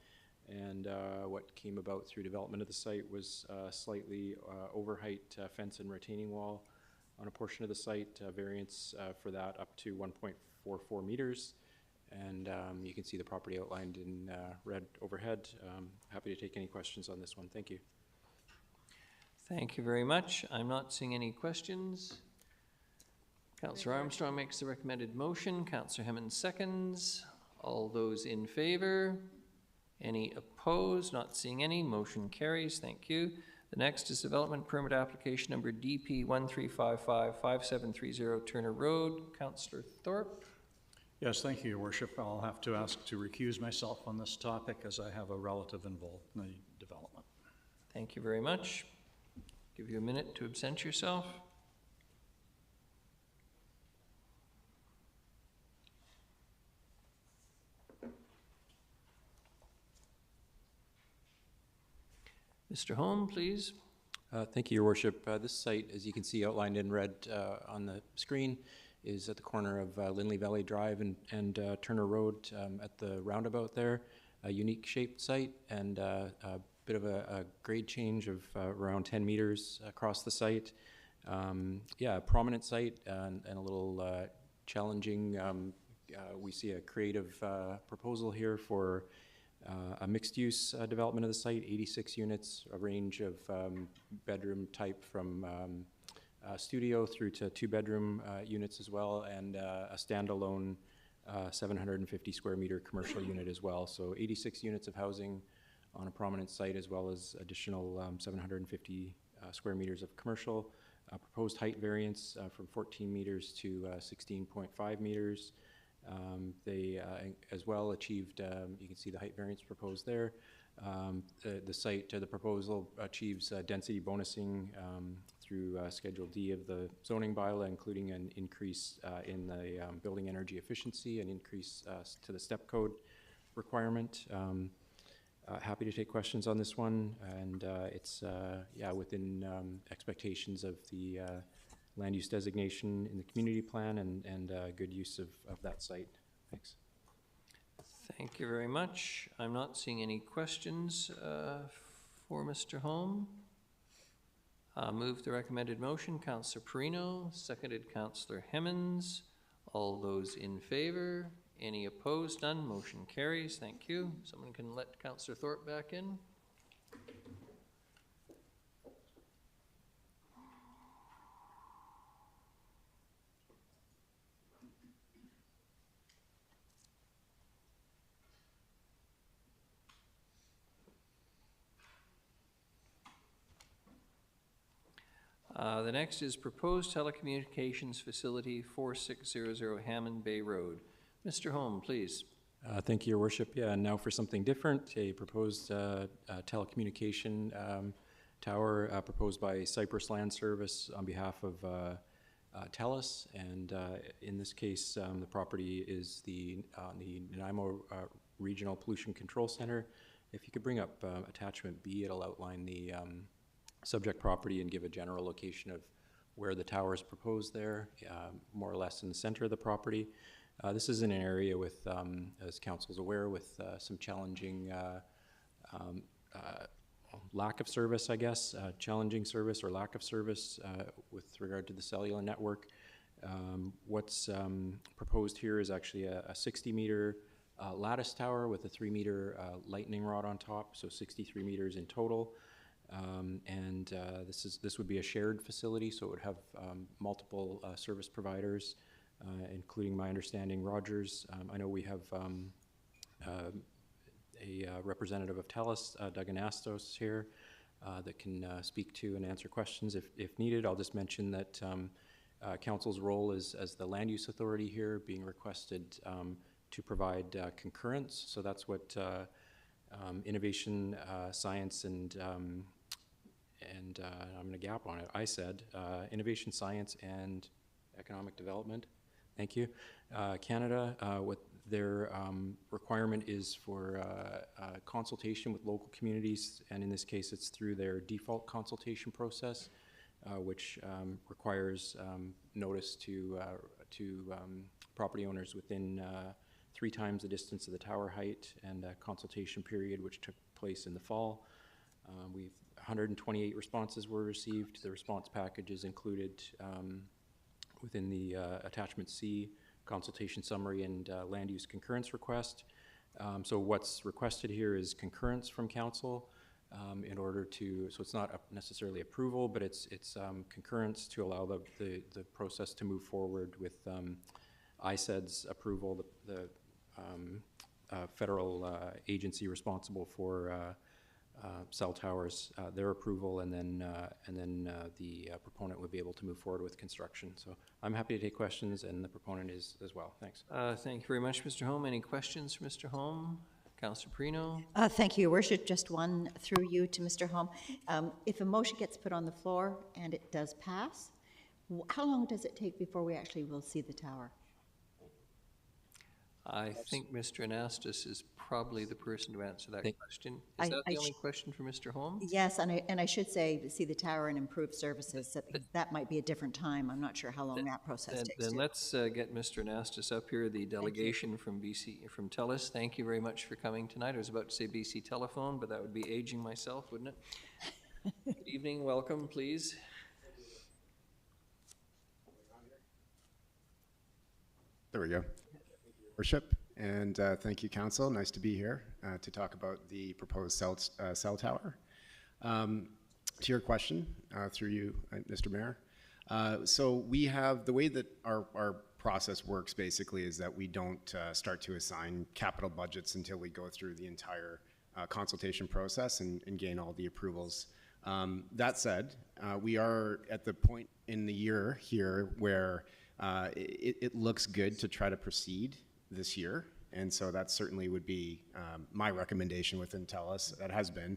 Speaker 15: And what came about through development of the site was slightly overheight fence and retaining wall on a portion of the site, variance for that up to 1.44 meters. And you can see the property outlined in red overhead. Happy to take any questions on this one. Thank you.
Speaker 1: Thank you very much. I'm not seeing any questions. Councillor Armstrong makes the recommended motion. Councillor Hemmens seconds. All those in favor? Any opposed? Not seeing any. Motion carries. Thank you. The next is development permit application number DP 1355-5730 Turner Road. Councillor Thorpe.
Speaker 10: Yes, thank you, Your Worship. I'll have to ask to recuse myself on this topic as I have a relative involved in the development.
Speaker 1: Thank you very much. Give you a minute to absent yourself. Mr. Holm, please.
Speaker 15: Thank you, Your Worship. This site, as you can see outlined in red on the screen, is at the corner of Lindley Valley Drive and Turner Road at the roundabout there. A unique shaped site and a bit of a grade change of around 10 meters across the site. Yeah, a prominent site and a little challenging. We see a creative proposal here for a mixed-use development of the site, 86 units, a range of bedroom type from studio through to two-bedroom units as well, and a standalone 750 square meter commercial unit as well. So 86 units of housing on a prominent site, as well as additional 750 square meters of commercial. Proposed height variance from 14 meters to 16.5 meters. They as well achieved, you can see the height variance proposed there. The site, the proposal achieves density bonusing through Schedule D of the zoning bylaw, including an increase in the building energy efficiency, an increase to the step code requirement. Happy to take questions on this one, and it's yeah, within expectations of the land use designation in the community plan and good use of that site. Thanks.
Speaker 1: Thank you very much. I'm not seeing any questions for Mr. Holm. Move the recommended motion. Councillor Perino, seconded Councillor Hemmens. All those in favor? Any opposed? None. Motion carries. Thank you. Someone can let Councillor Thorpe back in. The next is proposed telecommunications facility 4600 Hammond Bay Road. Mr. Holm, please.
Speaker 15: Thank you, Your Worship. Yeah, and now for something different, a proposed telecommunication tower proposed by Cypress Land Service on behalf of TELUS, and in this case, the property is the Nanaimo Regional Pollution Control Center. If you could bring up attachment B, it'll outline the subject property and give a general location of where the tower is proposed there, more or less in the center of the property. This is in an area with, as council's aware, with some challenging lack of service, I guess, challenging service or lack of service with regard to the cellular network. What's proposed here is actually a 60-meter lattice tower with a 3-meter lightning rod on top, so 63 meters in total. This would be a shared facility, so it would have multiple service providers, including, my understanding, Rogers. I know we have a representative of TELUS, Doug Anastos, here that can speak to and answer questions if needed. I'll just mention that Council's role is as the land use authority here, being requested to provide concurrence. So that's what innovation, science, and I'm going to gap on it. I said innovation, science, and economic development. Thank you. Canada, what their requirement is for consultation with local communities, and in this case, it's through their default consultation process, which requires notice to property owners within 3 times the distance of the tower height, and a consultation period which took place in the fall. 128 responses were received. The response package is included within the attachment C, consultation summary and land use concurrence request. So what's requested here is concurrence from council in order to, so it's not necessarily approval, but it's concurrence to allow the process to move forward with ISED's approval, the federal agency responsible for cell towers, their approval, and then the proponent would be able to move forward with construction. So I'm happy to take questions, and the proponent is as well. Thanks.
Speaker 1: Thank you very much, Mr. Holm. Any questions for Mr. Holm? Councillor Perino?
Speaker 9: Thank you, Your Worship. Just one through you to Mr. Holm. If a motion gets put on the floor and it does pass, how long does it take before we actually will see the tower?
Speaker 1: I think Mr. Anastas is probably the person to answer that question. Is that the only question for Mr. Holm?
Speaker 9: Yes, and I should say, see the tower and improve services. That might be a different time. I'm not sure how long that process takes.
Speaker 1: Then let's get Mr. Anastas up here, the delegation from TELUS. Thank you very much for coming tonight. I was about to say BC Telephone, but that would be aging myself, wouldn't it? Good evening, welcome, please.
Speaker 16: There we go. Worship, and thank you, Council. Nice to be here to talk about the proposed cell tower. To your question, through you, Mr. Mayor. So we have, the way that our process works basically is that we don't start to assign capital budgets until we go through the entire consultation process and gain all the approvals. That said, we are at the point in the year here where it looks good to try to proceed this year, and so that certainly would be my recommendation within TELUS. That has been,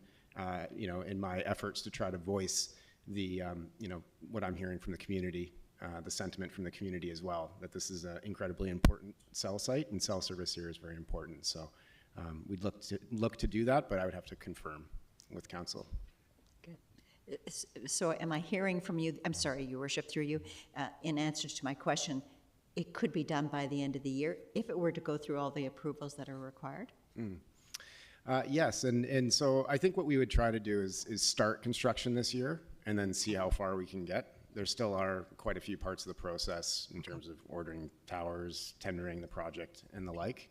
Speaker 16: in my efforts to try to voice the, what I'm hearing from the community, the sentiment from the community as well, that this is an incredibly important cell site, and cell service here is very important. So we'd look to do that, but I would have to confirm with council.
Speaker 9: Good. So am I hearing from you? I'm sorry, Your Worship, through you, in answer to my question. It could be done by the end of the year if it were to go through all the approvals that are required?
Speaker 16: Yes, and so I think what we would try to do is start construction this year and then see how far we can get. There still are quite a few parts of the process in terms of ordering towers, tendering the project, and the like.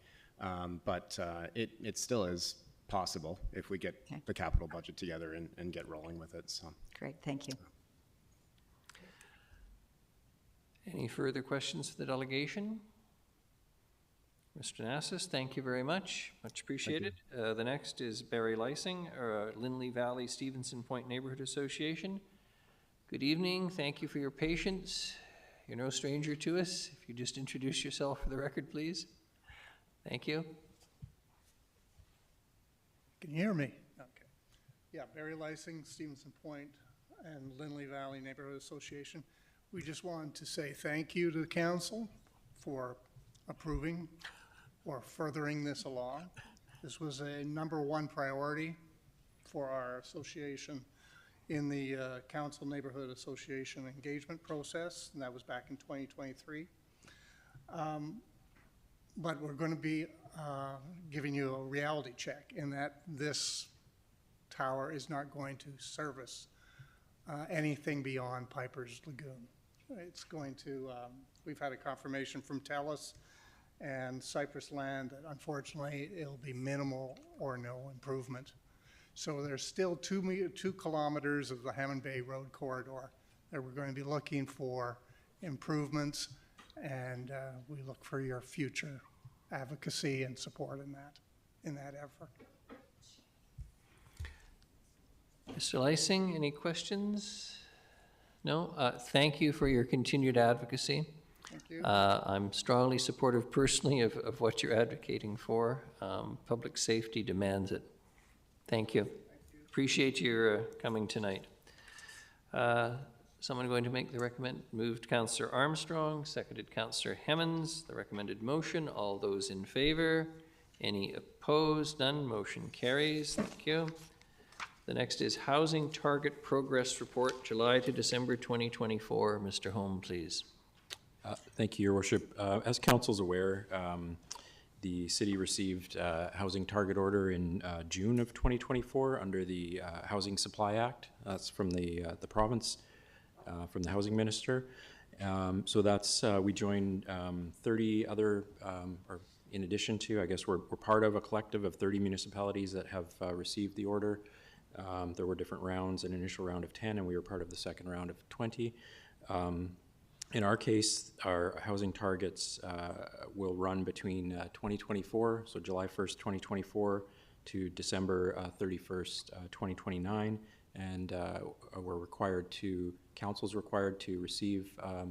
Speaker 16: But it still is possible if we get the capital budget together and get rolling with it. So
Speaker 9: great, thank you.
Speaker 1: Any further questions for the delegation? Mr. Anastas, thank you very much. Much appreciated. The next is Barry Lysing, Lindley Valley Stevenson Point Neighborhood Association. Good evening. Thank you for your patience. You're no stranger to us. If you just introduce yourself for the record, please. Thank you.
Speaker 17: Can you hear me? Okay. Yeah, Barry Lysing, Stevenson Point, and Lindley Valley Neighborhood Association. We just wanted to say thank you to the council for approving or furthering this along. This was a #1 priority for our association in the Council Neighborhood Association engagement process, and that was back in 2023. But we're going to be giving you a reality check in that this tower is not going to service anything beyond Piper's Lagoon. It's going to, we've had a confirmation from TELUS and Cypress Land that unfortunately it'll be minimal or no improvement. So there's still 2 kilometers of the Hammond Bay Road corridor that we're going to be looking for improvements, and we look for your future advocacy and support in that effort.
Speaker 1: Mr. Lysing, any questions? No? Thank you for your continued advocacy.
Speaker 17: Thank you.
Speaker 1: I'm strongly supportive personally of what you're advocating for. Public safety demands it. Thank you. Appreciate your coming tonight. Someone going to make the recommend? Moved Councillor Armstrong, seconded Councillor Hemmons. The recommended motion. All those in favor? Any opposed? None. Motion carries. Thank you. The next is Housing Target Progress Report, July to December 2024. Mr. Holm, please.
Speaker 15: Thank you, Your Worship. As Council's aware, the city received a housing target order in June of 2024 under the Housing Supply Act. That's from the province, from the housing minister. So that's, we joined 30 other, or in addition to, I guess we're part of a collective of 30 municipalities that have received the order. There were different rounds, an initial round of 10, and we were part of the second round of 20. In our case, our housing targets will run between 2024, so July 1st, 2024 to December 31st, 2029, and council's required to receive our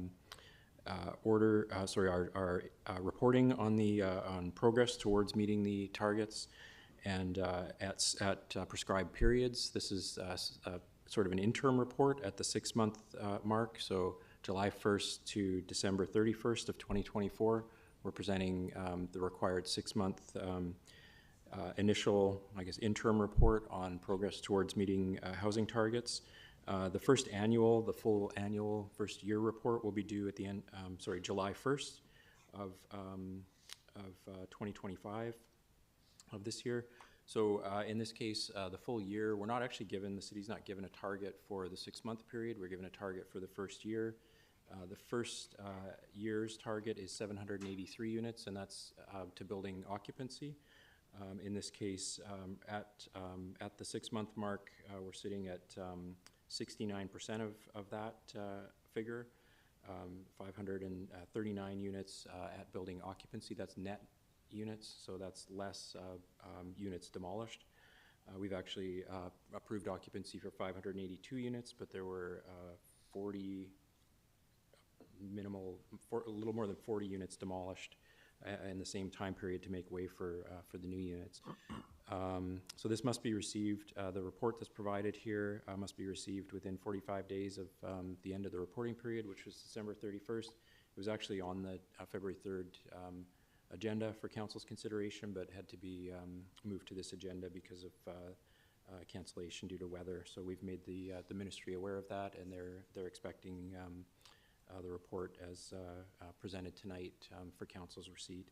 Speaker 15: reporting on progress towards meeting the targets, and at prescribed periods. This is sort of an interim report at the 6-month mark, so July 1st to December 31st of 2024. We're presenting the required 6-month initial, I guess, interim report on progress towards meeting housing targets. The full annual first year report will be due at the end, July 1st of 2025 of this year. So in this case, the full year, we're not actually given, the city's not given a target for the 6-month period. We're given a target for the first year. The first year's target is 783 units, and that's to building occupancy. In this case, at the 6-month mark, we're sitting at 69% of that figure, 539 units at building occupancy. That's net units, so that's less units demolished. We've actually approved occupancy for 582 units, but there were a little more than 40 units demolished in the same time period to make way for the new units. So this must be received, the report that's provided here must be received within 45 days of the end of the reporting period, which was December 31st. It was actually on the February 3rd agenda for council's consideration, but had to be moved to this agenda because of cancellation due to weather. So we've made the ministry aware of that, and they're expecting the report as presented tonight for council's receipt.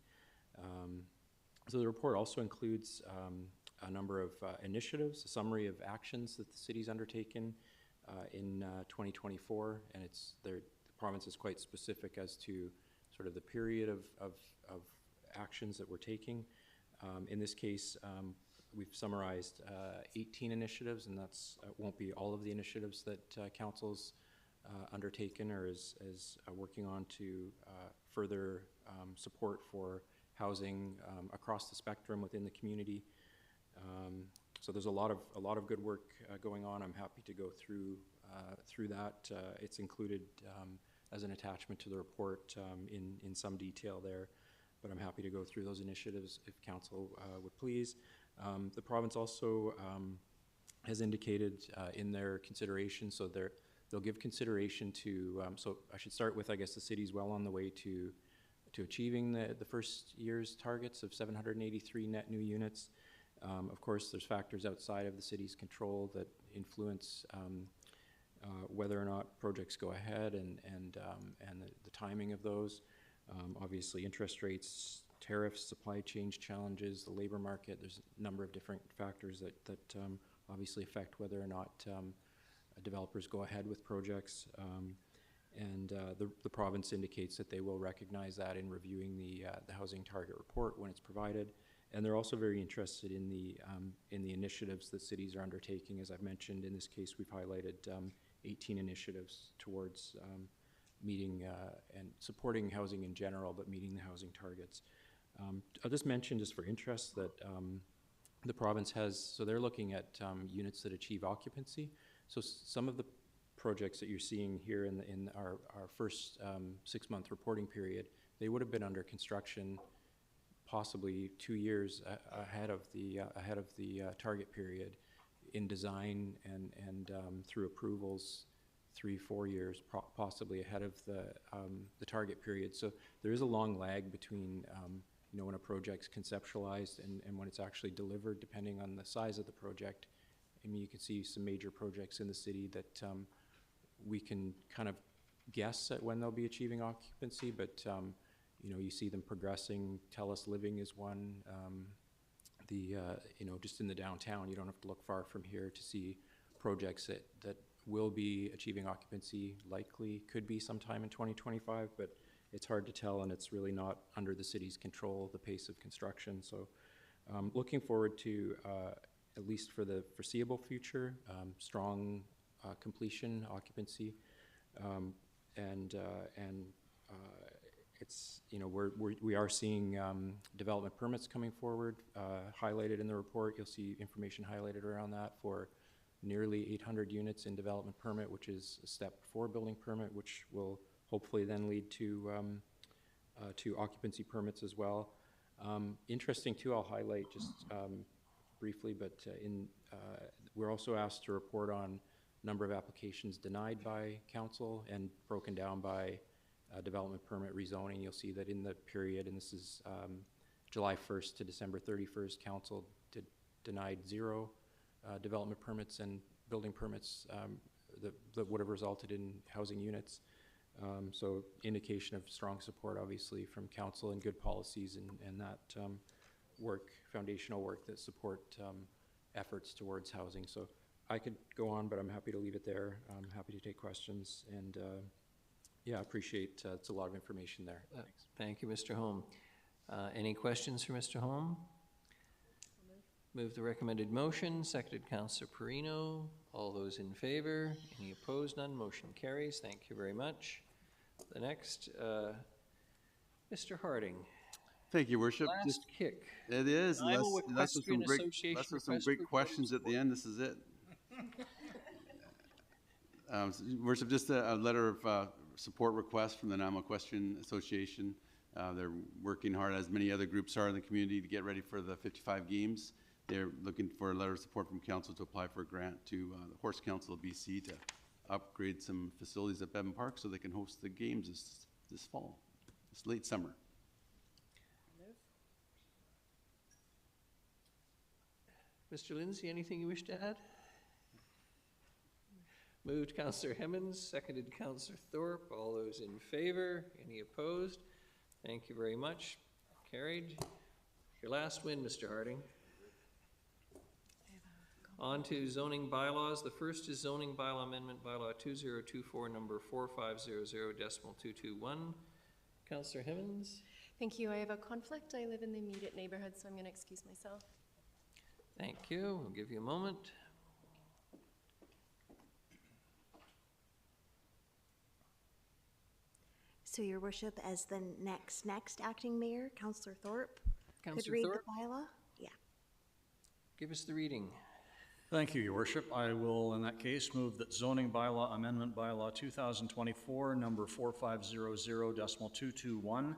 Speaker 15: So the report also includes a number of initiatives, a summary of actions that the city's undertaken in 2024, and the province is quite specific as to sort of the period of actions that we're taking. In this case, we've summarized 18 initiatives, and that's won't be all of the initiatives that council's undertaken or is working on to further support for housing across the spectrum within the community. So there's a lot of good work going on. I'm happy to go through through that. It's included as an attachment to the report in some detail there, but I'm happy to go through those initiatives if council would please. The province also has indicated in their consideration, so they'll give consideration to, so I should start with, I guess the city's well on the way to achieving the first year's targets of 783 net new units. Of course, there's factors outside of the city's control that influence whether or not projects go ahead and the timing of those. Obviously, interest rates, tariffs, supply chain challenges, the labor market, there's a number of different factors that obviously affect whether or not developers go ahead with projects. The province indicates that they will recognize that in reviewing the housing target report when it's provided. And they're also very interested in the initiatives that cities are undertaking. As I've mentioned, in this case, we've highlighted 18 initiatives towards meeting and supporting housing in general, but meeting the housing targets. I'll just mention, just for interest, that the province has, so they're looking at units that achieve occupancy. So some of the projects that you're seeing here in our first 6-month reporting period, they would have been under construction possibly 2 years ahead of the target period in design and through approvals 3-4 years possibly ahead of the target period. So there is a long lag between when a project's conceptualized and when it's actually delivered, depending on the size of the project. I mean, you can see some major projects in the city that we can kind of guess at when they'll be achieving occupancy, but you see them progressing. TELUS Living is one. Just in the downtown, you don't have to look far from here to see projects that will be achieving occupancy, likely could be sometime in 2025, but it's hard to tell, and it's really not under the city's control, the pace of construction. So looking forward to, at least for the foreseeable future, strong completion, occupancy, it's, we are seeing development permits coming forward, highlighted in the report. You'll see information highlighted around that for nearly 800 units in development permit, which is a step before building permit, which will hopefully then lead to occupancy permits as well. Interesting too, I'll highlight just briefly, but we're also asked to report on number of applications denied by council and broken down by development permit rezoning. You'll see that in the period, and this is July 1st to December 31st, council denied 0 development permits and building permits that would have resulted in housing units. So indication of strong support, obviously, from council and good policies and that foundational work that support efforts towards housing. So I could go on, but I'm happy to leave it there. I'm happy to take questions, and yeah, I appreciate it's a lot of information there. Thanks.
Speaker 1: Thank you, Mr. Holm. Any questions for Mr. Holm? Move the recommended motion, seconded Councillor Perino. All those in favor? Any opposed? None. Motion carries. Thank you very much. The next, Mr. Harding.
Speaker 18: Thank you, Worship.
Speaker 1: Last kick.
Speaker 18: It is.
Speaker 1: Iowa
Speaker 18: Unless there's some
Speaker 1: Equestrian
Speaker 18: great questions at the end, this is it. Worship, just a letter of support request from the Nanaimo Equestrian Association. They're working hard, as many other groups are in the community, to get ready for the 55 games. They're looking for a letter of support from council to apply for a grant to the Horse Council of BC to upgrade some facilities at Bevan Park so they can host the games this fall, this late summer.
Speaker 1: Mr. Lindsay, anything you wish to add? Moved Councillor Hemmons, seconded Councillor Thorpe. All those in favor? Any opposed? Thank you very much. Carried. Your last win, Mr. Harding. On to zoning bylaws. The first is zoning bylaw amendment, bylaw 2024, number 4500.221. Councillor Hemmons.
Speaker 3: Thank you. I have a conflict. I live in the immediate neighborhood, so I'm going to excuse myself.
Speaker 1: Thank you. We'll give you a moment.
Speaker 2: So, Your Worship, as the next acting mayor, Councillor Thorpe could
Speaker 1: Councillor
Speaker 2: read
Speaker 1: Thorpe?
Speaker 2: the bylaw. Yeah.
Speaker 1: Give us the reading.
Speaker 10: Thank you, Your Worship. I will, in that case, move that zoning bylaw amendment bylaw 2024, number 4500.221,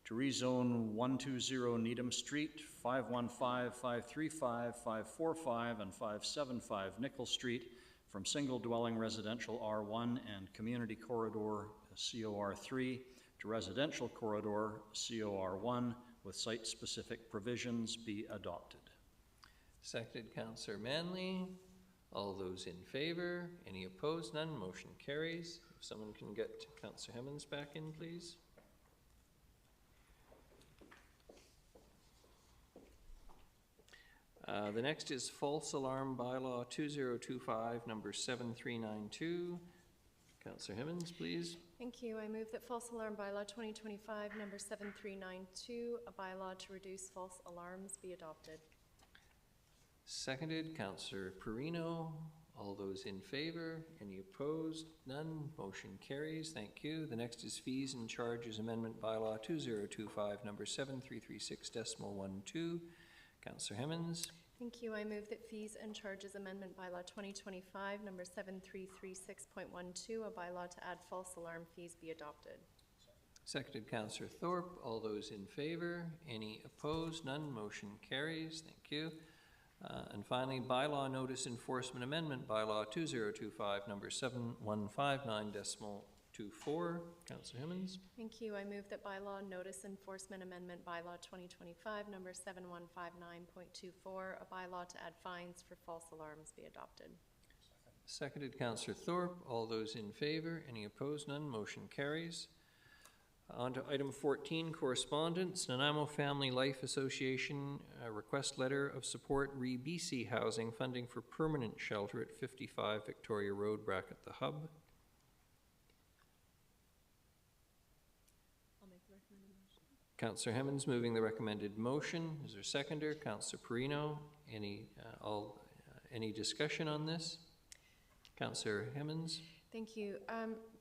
Speaker 10: to rezone 120 Needham Street, 515, 535, 545, and 575 Nickel Street from single dwelling residential R1 and community corridor COR3 to residential corridor COR1 with site-specific provisions be adopted.
Speaker 1: Seconded, Councillor Manley. All those in favor? Any opposed? None. Motion carries. If someone can get Councillor Hemmons back in, please. The next is false alarm bylaw 2025, number 7392. Councillor Hemmons, please.
Speaker 3: Thank you. I move that false alarm bylaw 2025, number 7392, a bylaw to reduce false alarms, be adopted.
Speaker 1: Seconded, Councillor Perino. All those in favor? Any opposed? None. Motion carries. Thank you. The next is fees and charges amendment bylaw 2025, number 7336.12. Councillor Hemmons.
Speaker 3: Thank you. I move that fees and charges amendment bylaw 2025, number 7336.12, a bylaw to add false alarm fees, be adopted.
Speaker 1: Seconded, Councillor Thorpe. All those in favor? Any opposed? None. Motion carries. Thank you. And finally, bylaw notice enforcement amendment bylaw 2025, number 7159.24. Councillor Hemmons.
Speaker 3: Thank you. I move that bylaw notice enforcement amendment bylaw 2025, number 7159.24, a bylaw to add fines for false alarms, be adopted.
Speaker 1: Seconded, Councillor Thorpe. All those in favor? Any opposed? None. Motion carries. On to item 14, correspondence. Nanaimo Family Life Association request letter of support re BC Housing funding for permanent shelter at 55 Victoria Road, bracket the hub.
Speaker 3: I'll make the recommended motion.
Speaker 1: Councillor Hemmons moving the recommended motion. Is there a seconder? Councillor Perino. Any discussion on this? Councillor Hemmons.
Speaker 3: Thank you.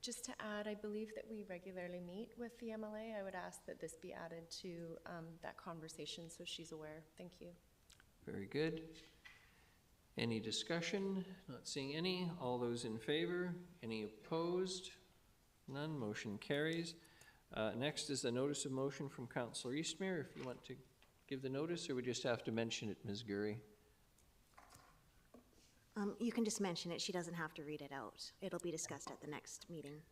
Speaker 3: Just to add, I believe that we regularly meet with the MLA. I would ask that this be added to that conversation so she's aware. Thank you.
Speaker 1: Very good. Any discussion? Not seeing any. All those in favor? Any opposed? None. Motion carries. Next is the notice of motion from Councillor Eastmere. If you want to give the notice, or we just have to mention it, Ms. Gurry?
Speaker 2: You can just mention it. She doesn't have to read it out. It'll be discussed at the next meeting.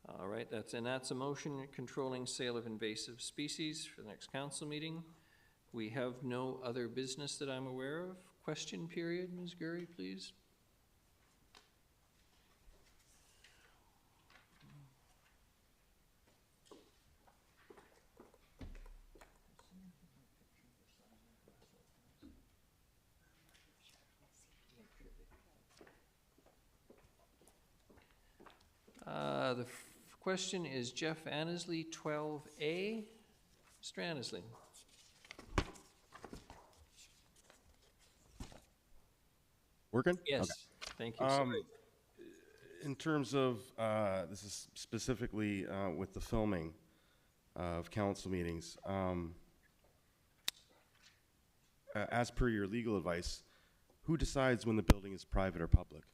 Speaker 1: All right, that's a motion controlling sale of invasive species for the next council meeting. We have no other business that I'm aware of. Question period, Ms. Gurry, please. The question is Jeff Annesley, 12A. Mr. Annesley.
Speaker 19: Working?
Speaker 1: Yes,
Speaker 19: Okay.
Speaker 1: Thank you. Sorry.
Speaker 19: In terms of, this is specifically with the filming of council meetings, as per your legal advice, who decides when the building is private or public?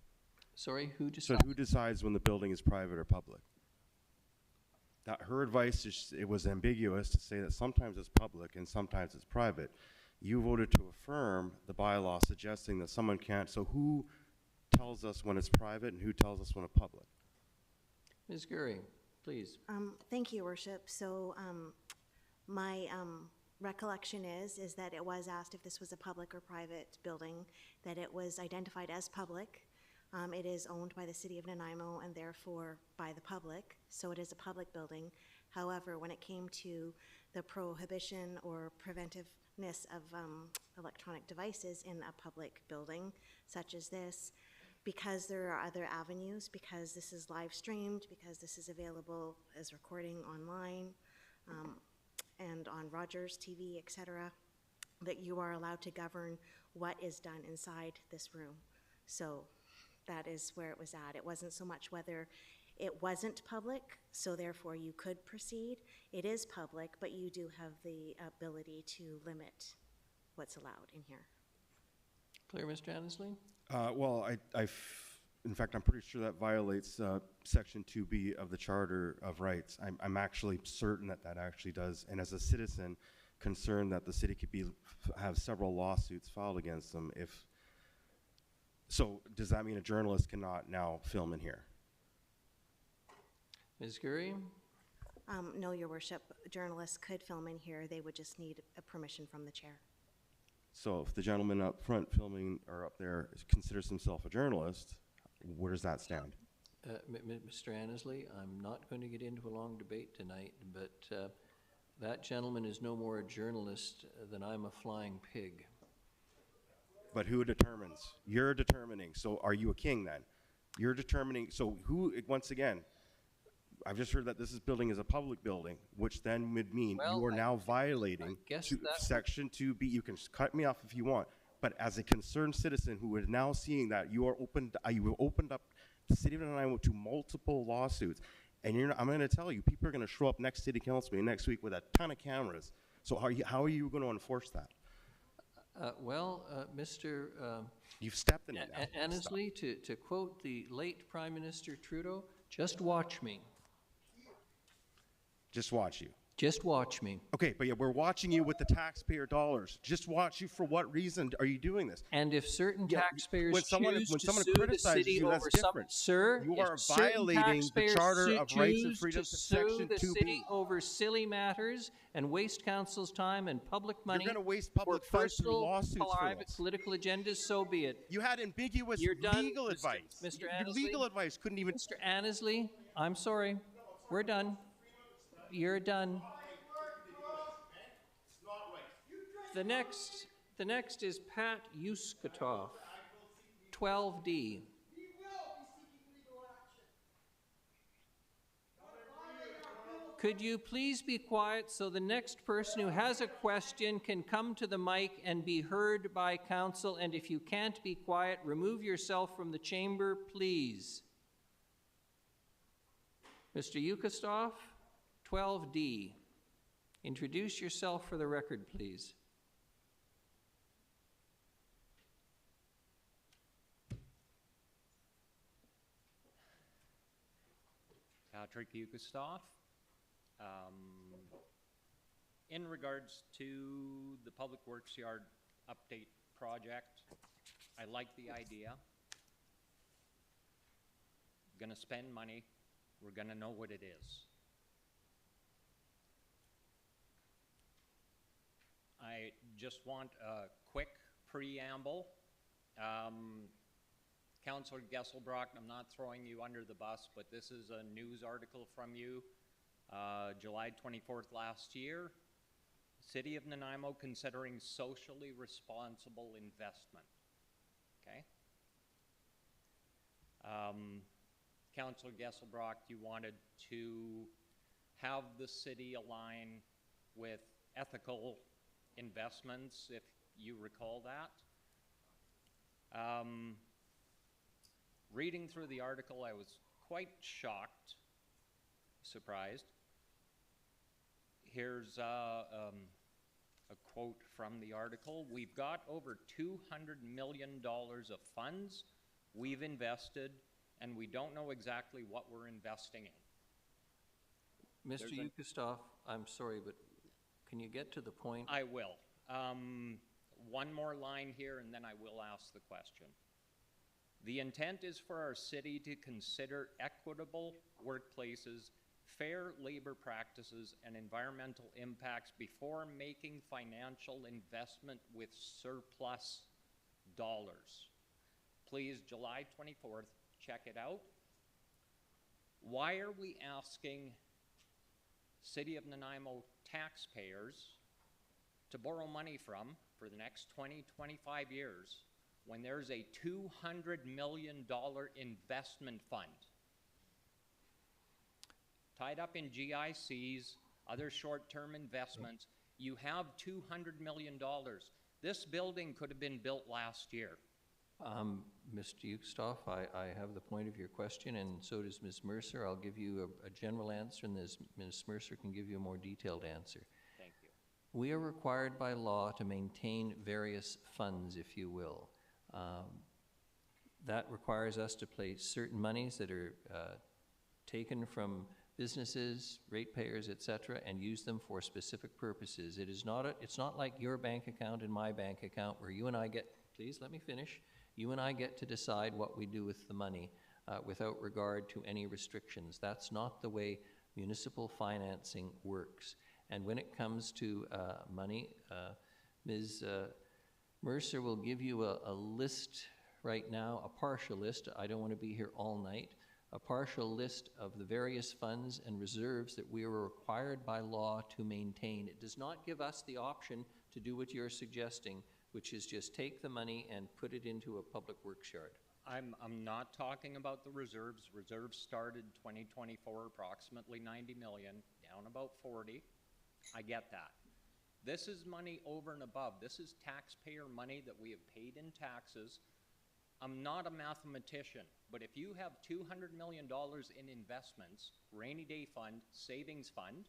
Speaker 1: Sorry, who
Speaker 19: So
Speaker 1: decides?
Speaker 19: who decides when the building is private or public? That her advice is, it was ambiguous to say that sometimes it's public and sometimes it's private. You voted to affirm the bylaw suggesting that someone can't, so who tells us when it's private and who tells us when it's public?
Speaker 1: Ms. Gurry, please.
Speaker 2: Thank you, Worship. So my recollection is that it was asked if this was a public or private building, that it was identified as public. It is owned by the City of Nanaimo and therefore by the public, so it is a public building. However, when it came to the prohibition or preventiveness of electronic devices in a public building such as this, because there are other avenues, because this is live streamed, because this is available as recording online and on Rogers TV, etc., that you are allowed to govern what is done inside this room. So that is where it was at. It wasn't so much whether it wasn't public, so therefore you could proceed. It is public, but you do have the ability to limit what's allowed in here.
Speaker 1: Clear, Mr. Annesley?
Speaker 19: Well, in fact, I'm pretty sure that violates Section 2B of the Charter of Rights. I'm actually certain that that actually does. And as a citizen, concerned that the city could have several lawsuits filed against them if. So does that mean a journalist cannot now film in here?
Speaker 1: Ms. Gurry?
Speaker 2: No, Your Worship. Journalists could film in here. They would just need a permission from the chair.
Speaker 19: So if the gentleman up front filming or up there considers himself a journalist, where does that stand?
Speaker 1: Mr. Annesley, I'm not going to get into a long debate tonight, but that gentleman is no more a journalist than I'm a flying pig.
Speaker 19: But who determines? You're determining. So are you a king then? You're determining. So who, once again, I've just heard that this building is a public building, which then would mean you are now violating Section 2B. You can cut me off if you want, but as a concerned citizen who is now seeing that you have opened up the city of Nanaimo to multiple lawsuits, and I'm going to tell you, people are going to show up next city council meeting next week with a ton of cameras. So how are you going to enforce that?
Speaker 1: Mr.
Speaker 19: You've stepped in it now.
Speaker 1: Annesley, to quote the late Prime Minister Trudeau, just watch me.
Speaker 19: Just watch you.
Speaker 1: Just watch me.
Speaker 19: Okay, but yeah, we're watching you with the taxpayer dollars. Just watch you. For what reason are you doing this?
Speaker 1: And if certain taxpayers
Speaker 19: when someone
Speaker 1: criticizes
Speaker 19: you, that's different.
Speaker 1: Sir,
Speaker 19: you are violating the Charter of Rights and Freedoms, Section 2B.
Speaker 1: City over silly matters and waste council's time and public money.
Speaker 19: You're going to waste public funds through lawsuits
Speaker 1: private political agendas. So be it.
Speaker 19: You had ambiguous legal advice.
Speaker 1: Mr.
Speaker 19: Your
Speaker 1: Annesley,
Speaker 19: legal advice couldn't even.
Speaker 1: Mr. Annesley, I'm sorry. We're done. You're done. The next is Pat Yuskatoff, 12D. Could you please be quiet so the next person who has a question can come to the mic and be heard by council? And if you can't be quiet, remove yourself from the chamber, please. Mr. Yuskatoff, 12D. Introduce yourself for the record, please.
Speaker 20: Patrick Yuskatoff. In regards to the Public Works Yard update project, I like the idea. Gonna spend money, we're gonna know what it is. I just want a quick preamble. Councillor Gesselbrock, I'm not throwing you under the bus, but this is a news article from you, July 24th last year. City of Nanaimo considering socially responsible investment. Okay? Councillor Gesselbrock, you wanted to have the city align with ethical investments, if you recall that. Reading through the article, I was quite shocked, surprised. Here's a quote from the article. We've got over $200 million of funds we've invested, and we don't know exactly what we're investing in.
Speaker 1: Mr. Yuskatoff, I'm sorry, but can you get to the point?
Speaker 20: I will. One more line here, and then I will ask the question. The intent is for our city to consider equitable workplaces, fair labor practices, and environmental impacts before making financial investment with surplus dollars. Please, July 24th, check it out. Why are we asking City of Nanaimo taxpayers to borrow money from for the next 20, 25 years when there's a $200 million investment fund tied up in GICs, other short-term investments? You have $200 million. This building could have been built last year.
Speaker 1: Mr. Yuskatoff, I have the point of your question, and so does Ms. Mercer. I'll give you a general answer, and Ms. Mercer can give you a more detailed answer.
Speaker 20: Thank you.
Speaker 1: We are required by law to maintain various funds, if you will. That requires us to place certain monies that are taken from businesses, ratepayers, et cetera, and use them for specific purposes. It's not like your bank account and my bank account where you and I get, please let me finish, you and I get to decide what we do with the money without regard to any restrictions. That's not the way municipal financing works. And when it comes to money, Ms. Mercer will give you a list right now, a partial list. I don't want to be here all night. A partial list of the various funds and reserves that we are required by law to maintain. It does not give us the option to do what you're suggesting, which is just take the money and put it into a public works yard.
Speaker 20: I'm not talking about the reserves. Reserves started 2024, approximately 90 million, down about 40. I get that. This is money over and above. This is taxpayer money that we have paid in taxes. I'm not a mathematician, but if you have $200 million in investments, rainy day fund, savings fund,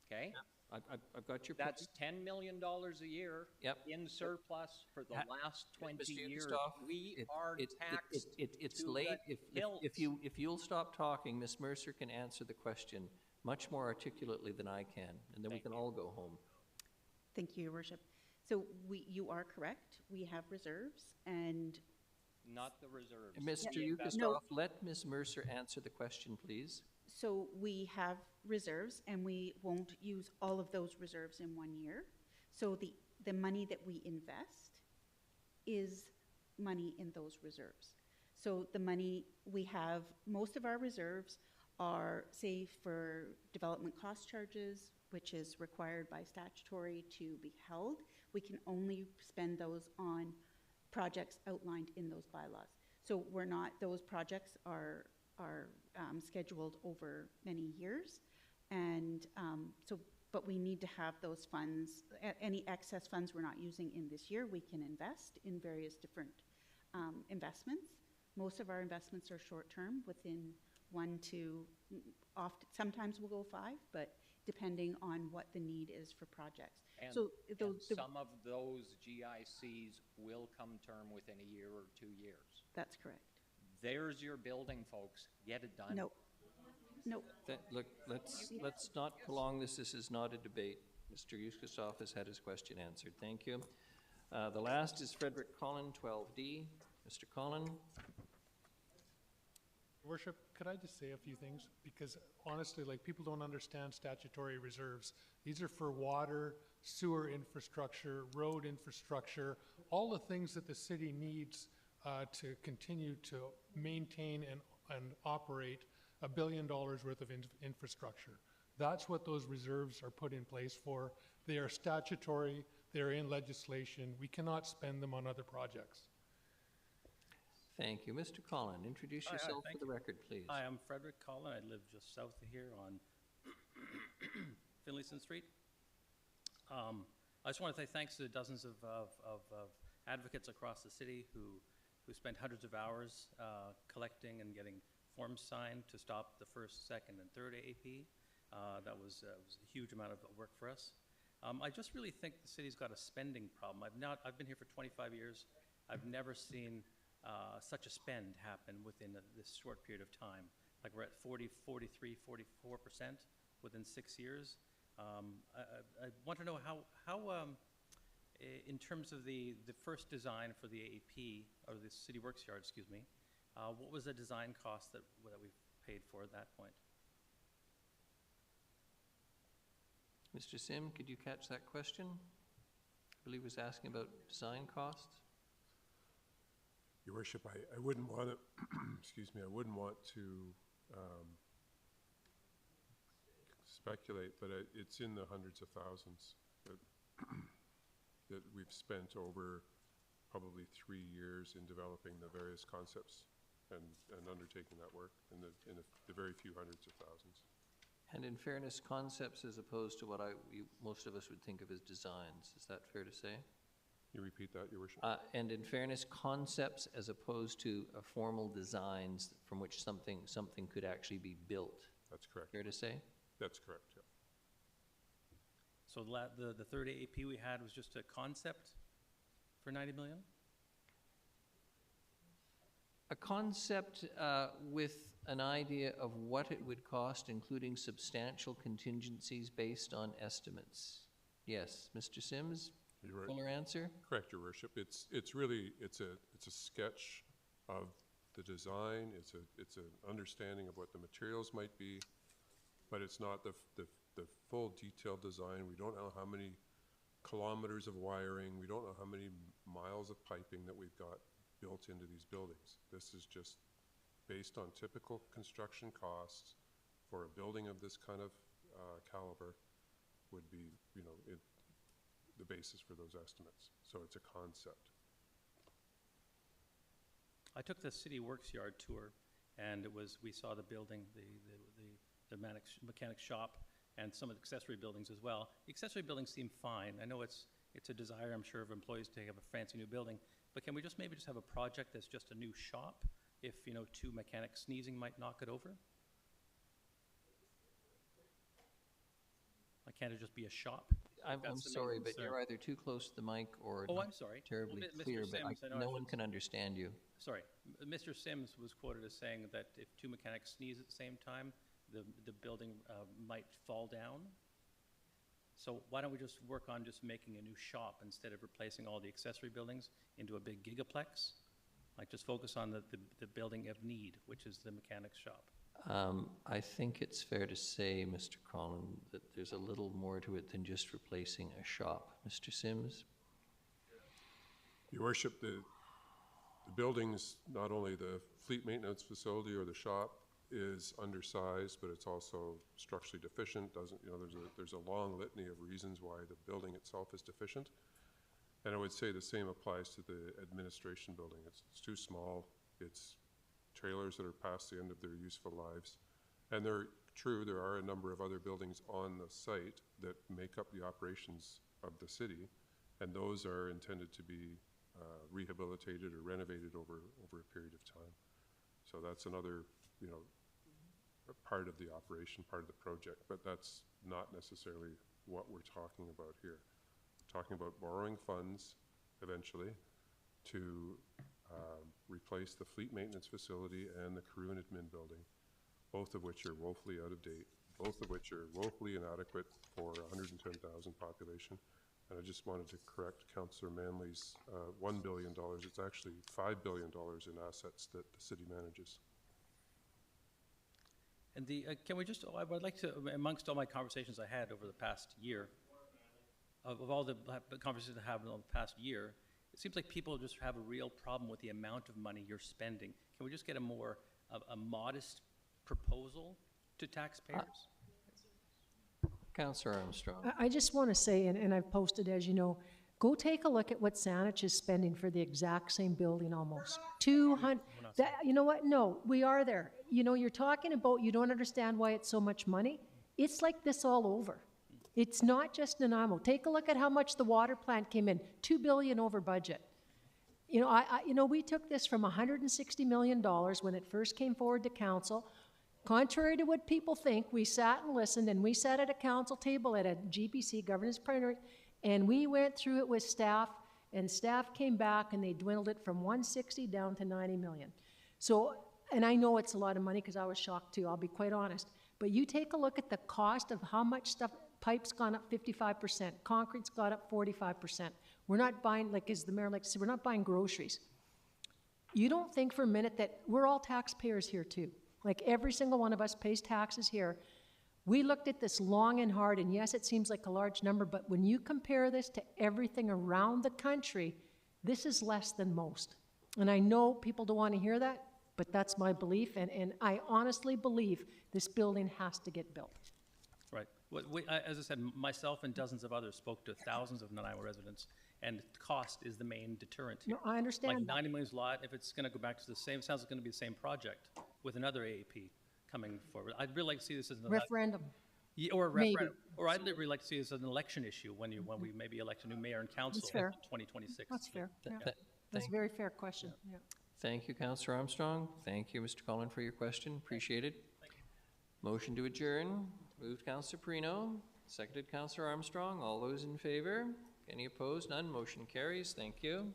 Speaker 20: okay?
Speaker 1: I've got your
Speaker 20: That's $10 million a year
Speaker 1: Yep.
Speaker 20: in surplus for the last 20
Speaker 1: Mr.
Speaker 20: years.
Speaker 1: Gustav,
Speaker 20: We are taxed
Speaker 1: it's
Speaker 20: to
Speaker 1: late.
Speaker 20: the
Speaker 1: If you'll stop talking, Ms. Mercer can answer the question much more articulately than I can, and then we can all go home.
Speaker 14: Thank you, Your Worship. So you are correct. We have reserves, and
Speaker 20: Not the reserves.
Speaker 1: Mr. Gustav, let Ms. Mercer answer the question, please.
Speaker 14: so we have reserves, and we won't use all of those reserves in 1 year. So the money that we invest is money in those reserves. So the money we have, most of our reserves are saved for development cost charges, which is required by statutory to be held. We can only spend those on projects outlined in those bylaws. So those projects are scheduled over many years. And but we need to have those funds, any excess funds we're not using in this year, we can invest in various different investments. Most of our investments are short-term, within 1 to, sometimes we'll go 5, but depending on what the need is for projects.
Speaker 20: And,
Speaker 14: So
Speaker 20: and some of those GICs will come term within a year or 2 years.
Speaker 14: That's correct.
Speaker 20: There's your building, folks. Get it done.
Speaker 14: No.
Speaker 1: Look, let's not prolong this. This is not a debate. Mr. Gustav has had his question answered. Thank you. The last is Frederick Collin, 12D. Mr. Collin.
Speaker 7: Your Worship, could I just say a few things? Because honestly, like, people don't understand statutory reserves. These are for water, sewer infrastructure, road infrastructure, all the things that the city needs to continue to maintain and operate $1 billion worth of infrastructure. That's what those reserves are put in place for. They are statutory, they're in legislation. We cannot spend them on other projects.
Speaker 1: Thank you. Mr. Collin, introduce yourself for the record, please.
Speaker 21: Hi, I'm Frederick Collin. I live just south of here on Finlayson Street. I just want to say thanks to the dozens of advocates across the city who spent hundreds of hours collecting and getting forms signed to stop the first, second, and third AAP. That was a huge amount of work for us. I just really think the city's got a spending problem. I've been here for 25 years. I've never seen such a spend happen within this short period of time. Like, we're at 40, 43, 44% within 6 years. I want to know how in terms of the first design for the AAP, or the City Works Yard, excuse me, what was the design cost that we paid for at that point?
Speaker 1: Mr. Sim, could you catch that question? I believe he was asking about design costs.
Speaker 12: Your Worship, I wouldn't want to, excuse me, I wouldn't want to speculate, but it's in the hundreds of thousands that we've spent over probably 3 years in developing the various concepts and undertaking that work in the very few hundreds of thousands.
Speaker 1: And in fairness, concepts as opposed to what most of us would think of as designs. Is that fair to say?
Speaker 12: You repeat that, Your Worship?
Speaker 1: And in fairness, concepts as opposed to formal designs from which something could actually be built.
Speaker 12: That's correct.
Speaker 1: Fair to say?
Speaker 12: That's correct, yeah.
Speaker 21: So the third AAP we had was just a concept for 90 million?
Speaker 1: a concept with an idea of what it would cost, including substantial contingencies based on estimates. Yes, Mr. Sims?
Speaker 12: You're right.
Speaker 1: Fuller answer?
Speaker 12: Correct, Your Worship. It's really, it's a sketch of the design. It's an understanding of what the materials might be, but it's not the full detailed design. We don't know how many kilometers of wiring. We don't know how many miles of piping that we've got built into these buildings. This is just based on typical construction costs for a building of this kind of caliber would be, the basis for those estimates. So it's a concept.
Speaker 21: I took the City Works Yard tour, and we saw the building, the mechanic shop, and some of the accessory buildings as well. The accessory buildings seem fine. I know it's a desire, I'm sure, of employees to have a fancy new building, but can we maybe just have a project that's just a new shop? If, two mechanics sneezing might knock it over? Like, can't it just be a shop?
Speaker 1: I'm
Speaker 21: That's the main
Speaker 1: sorry, but
Speaker 21: concern.
Speaker 1: you're either too close to the mic or
Speaker 21: Oh,
Speaker 1: not
Speaker 21: I'm sorry.
Speaker 1: terribly
Speaker 21: Well, Mr.
Speaker 1: clear,
Speaker 21: Sims, I know
Speaker 1: no
Speaker 21: I
Speaker 1: one
Speaker 21: should-
Speaker 1: can understand you.
Speaker 21: Sorry, Mr. Sims was quoted as saying that if two mechanics sneeze at the same time, the building might fall down. So why don't we just work on just making a new shop instead of replacing all the accessory buildings into a big gigaplex? Like, just focus on the building of need, which is the mechanics shop.
Speaker 1: I think it's fair to say, Mr. Collin, that there's a little more to it than just replacing a shop. Mr. Sims?
Speaker 12: Your Worship, the buildings, not only the fleet maintenance facility or the shop is undersized, but it's also structurally deficient. There's a long litany of reasons why the building itself is deficient. And I would say the same applies to the administration building. It's too small. It's trailers that are past the end of their useful lives. And there are a number of other buildings on the site that make up the operations of the city, and those are intended to be rehabilitated or renovated over a period of time. So that's another, part of the operation, part of the project, but that's not necessarily what we're talking about here. We're talking about borrowing funds eventually to replace the fleet maintenance facility and the crew and admin building, both of which are woefully out of date, both of which are woefully inadequate for 110,000 population. And I just wanted to correct Councillor Manley's $1 billion. It's actually $5 billion in assets that the city manages.
Speaker 21: And can we just, I would like to, amongst all my conversations I had over the past year, of all the conversations I have in the past year, it seems like people just have a real problem with the amount of money you're spending. Can we just get a modest proposal to taxpayers?
Speaker 1: Councillor Armstrong.
Speaker 5: I just want to say, and I've posted, as you know, go take a look at what Saanich is spending for the exact same building almost. 200, you know what? No, we are there. You're talking about, you don't understand why it's so much money. It's like this all over. It's not just Nanaimo. Take a look at how much the water plant came in, $2 billion over budget. We took this from $160 million when it first came forward to council. Contrary to what people think, we sat and listened, and we sat at a council table at a GPC, Governance Primary, and we went through it with staff, and staff came back and they dwindled it from 160 down to 90 million. So, and I know it's a lot of money because I was shocked too, I'll be quite honest. But you take a look at the cost of how much stuff, pipe's gone up 55%, concrete's got up 45%. We're not buying, like as the mayor likes to say, we're not buying groceries. You don't think for a minute that we're all taxpayers here too. Like every single one of us pays taxes here. We looked at this long and hard, and yes, it seems like a large number, but when you compare this to everything around the country, this is less than most. And I know people don't want to hear that, but that's my belief, and I honestly believe this building has to get built.
Speaker 21: Right. As I said, myself and dozens of others spoke to thousands of Nanaimo residents, and cost is the main deterrent here.
Speaker 5: No, I understand
Speaker 21: Like
Speaker 5: that.
Speaker 21: 90 million's a lot. If it's going to go back to the same, sounds like it's going to be the same project with another AAP coming forward. I'd really like to see this as an
Speaker 5: Referendum.
Speaker 21: Yeah, or a
Speaker 5: Maybe.
Speaker 21: referendum. Or I'd really like to see this as an election issue when we maybe elect a new mayor and council
Speaker 5: That's fair.
Speaker 21: in 2026.
Speaker 5: That's fair. Yeah.
Speaker 21: Yeah.
Speaker 5: That's a very fair question. Yeah.
Speaker 1: Thank you, Councillor Armstrong. Thank you, Mr. Collin, for your question. Appreciate it. Motion to adjourn. Moved Councillor Perino, seconded Councillor Armstrong. All those in favor? Any opposed? None. Motion carries. Thank you.